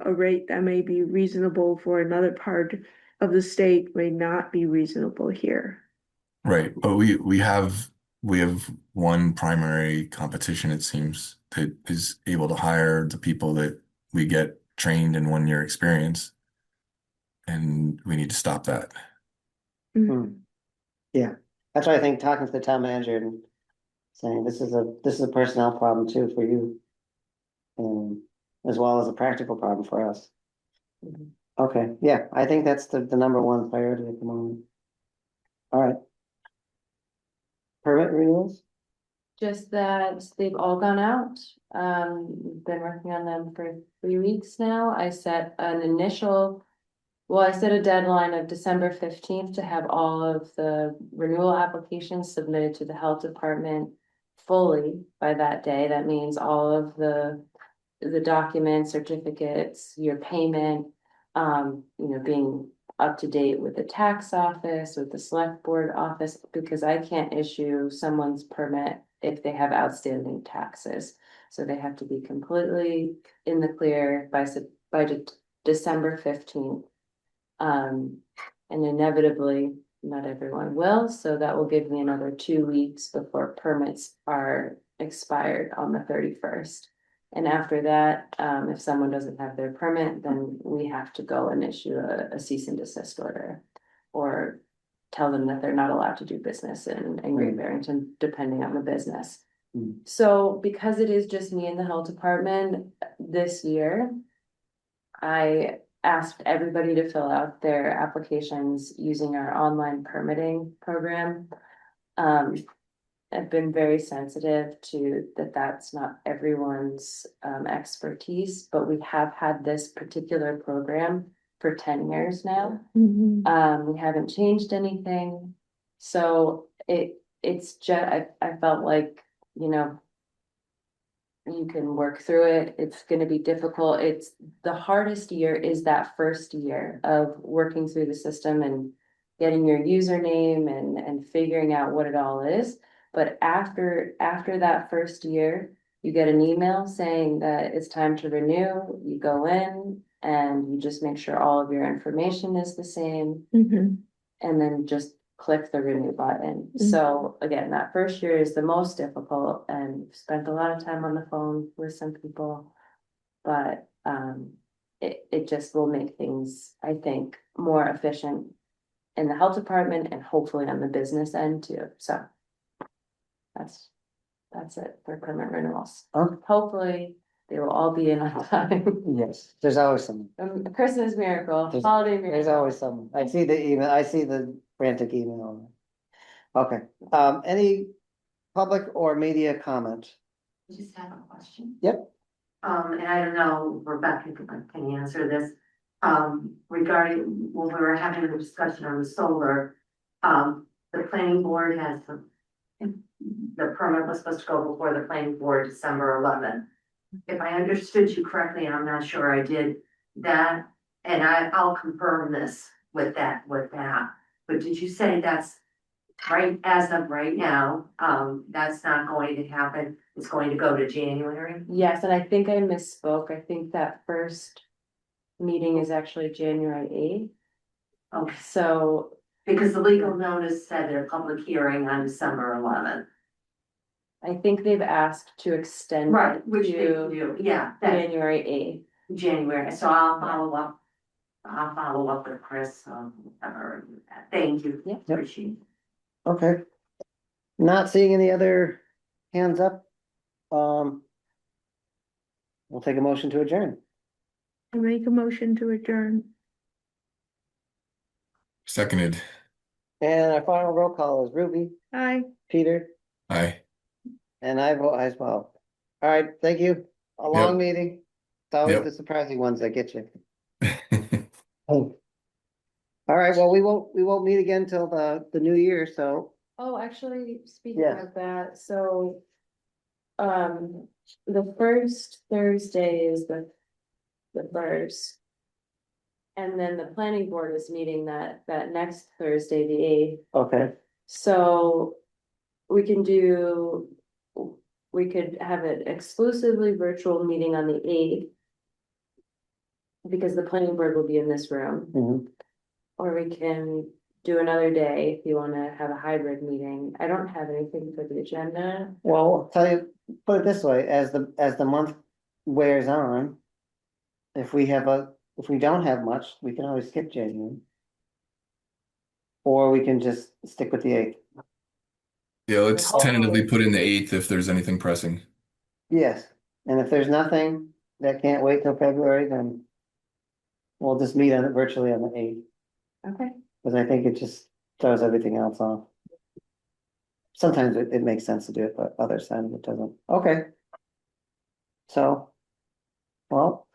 a rate that may be reasonable for another part of the state may not be reasonable here. Right. But we have one primary competition, it seems, that is able to hire the people that we get trained in 1 year experience. And we need to stop that. yeah, that's why I think talking to the town manager and saying this is a personnel problem too for you. As well as a practical problem for us. Okay, yeah, I think that's the number one priority at the moment. All right. Permit renewals? just that they've all gone out. We've been working on them for 3 weeks now. I set a deadline of December 15th to have all of the renewal applications submitted to the health department fully by that day. That means all of the documents, certificates, your payment, being up to date with the tax office, with the select board office, because I can't issue someone's permit if they have outstanding taxes. So they have to be completely in the clear by December 15th. And inevitably, not everyone will, so that will give me another 2 weeks before permits are expired on the 31st. And after that, if someone doesn't have their permit, then we have to go and issue a cease and desist order. Or tell them that they're not allowed to do business in Great Barrington, depending on the business. So because it is just me in the health department this year, I asked everybody to fill out their applications using our online permitting program. I've been very sensitive to that that's not everyone's expertise, but we have had this particular program for 10 years now. We haven't changed anything. So it's just, I felt like, you know, you can work through it. It's gonna be difficult. It's the hardest year is that first year of working through the system and getting your username and figuring out what it all is. But after that first year, you get an email saying that it's time to renew. You go in and you just make sure all of your information is the same. And then just click the renew button. So again, that first year is the most difficult and spent a lot of time on the phone with some people. But it just will make things, I think, more efficient in the health department and hopefully on the business end too. So that's it for permit renewals. Hopefully they will all be in on time. Yes, there's always some. Christmas miracle, holiday miracle. There's always some. I see the email, I see the frantic email. Okay, any public or media comment? I just have a question. Yep. And I don't know, Rebecca, can you answer this? Regarding, when we were having a discussion on the solar, the planning board has the permit was supposed to go before the planning board December 11th. If I understood you correctly, and I'm not sure I did that, and I'll confirm this with that, but did you say that's right, as of right now, that's not going to happen, it's going to go to January? Yes, and I think I misspoke. I think that first meeting is actually January 8th. Okay, So because the legal notice said a public hearing on December 11th. I think they've asked to extend Right, it which they to do, yeah, that January 8th. January, so I'll follow up. I'll follow up with Chris, whatever. Thank you. Yeah. Appreciate it. Okay. Not seeing any other hands up. We'll take a motion to adjourn. I make a motion to adjourn. Seconded. And our final roll call is Ruby, Aye. Peter, Aye. and I vote aye as well. All right, thank you. A long meeting. It's always Yep. the surprising ones that get you. Oh. All right, well, we won't meet again till the new year, so. Oh, actually, speaking Yeah. of that, so the first Thursday is the first. And then the planning board is meeting that next Thursday, the 8th. Okay, So we could have an exclusively virtual meeting on the 8th. Because the planning board will be in this room. mhm. Or we can do another day if you wanna have a hybrid meeting. I don't have anything for the agenda. Well, I'll tell you, put it this way, as the month wears on. If we don't have much, we can always skip January. Or we can just stick with the 8th. Yeah, let's tentatively put in the 8th if there's anything pressing. Yes, and if there's nothing that can't wait till February, then. We'll just meet on it virtually on the 8th, Okay. because I think it just throws everything else off. Sometimes it makes sense to do it, but other times it doesn't. Okay. So. Well,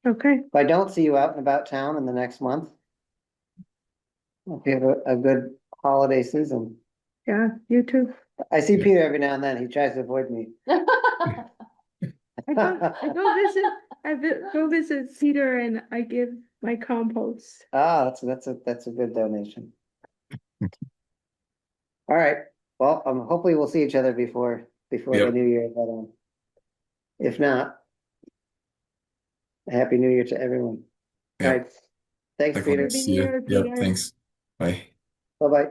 Okay. if I don't see you out and about town in the next month. Hope you have a good holiday season. Yeah, you too. I see Peter every now and then, he tries to avoid me. I go visit Peter and I give my compost. Ah, that's a good donation. All right, well, hopefully we'll see each other before the Yep. new year, but if not. Happy New Year to everyone. All Yep. right, thanks, Excellent. Peter. See you. Happy New Year, Yep, Peter. thanks. Bye. Bye-bye.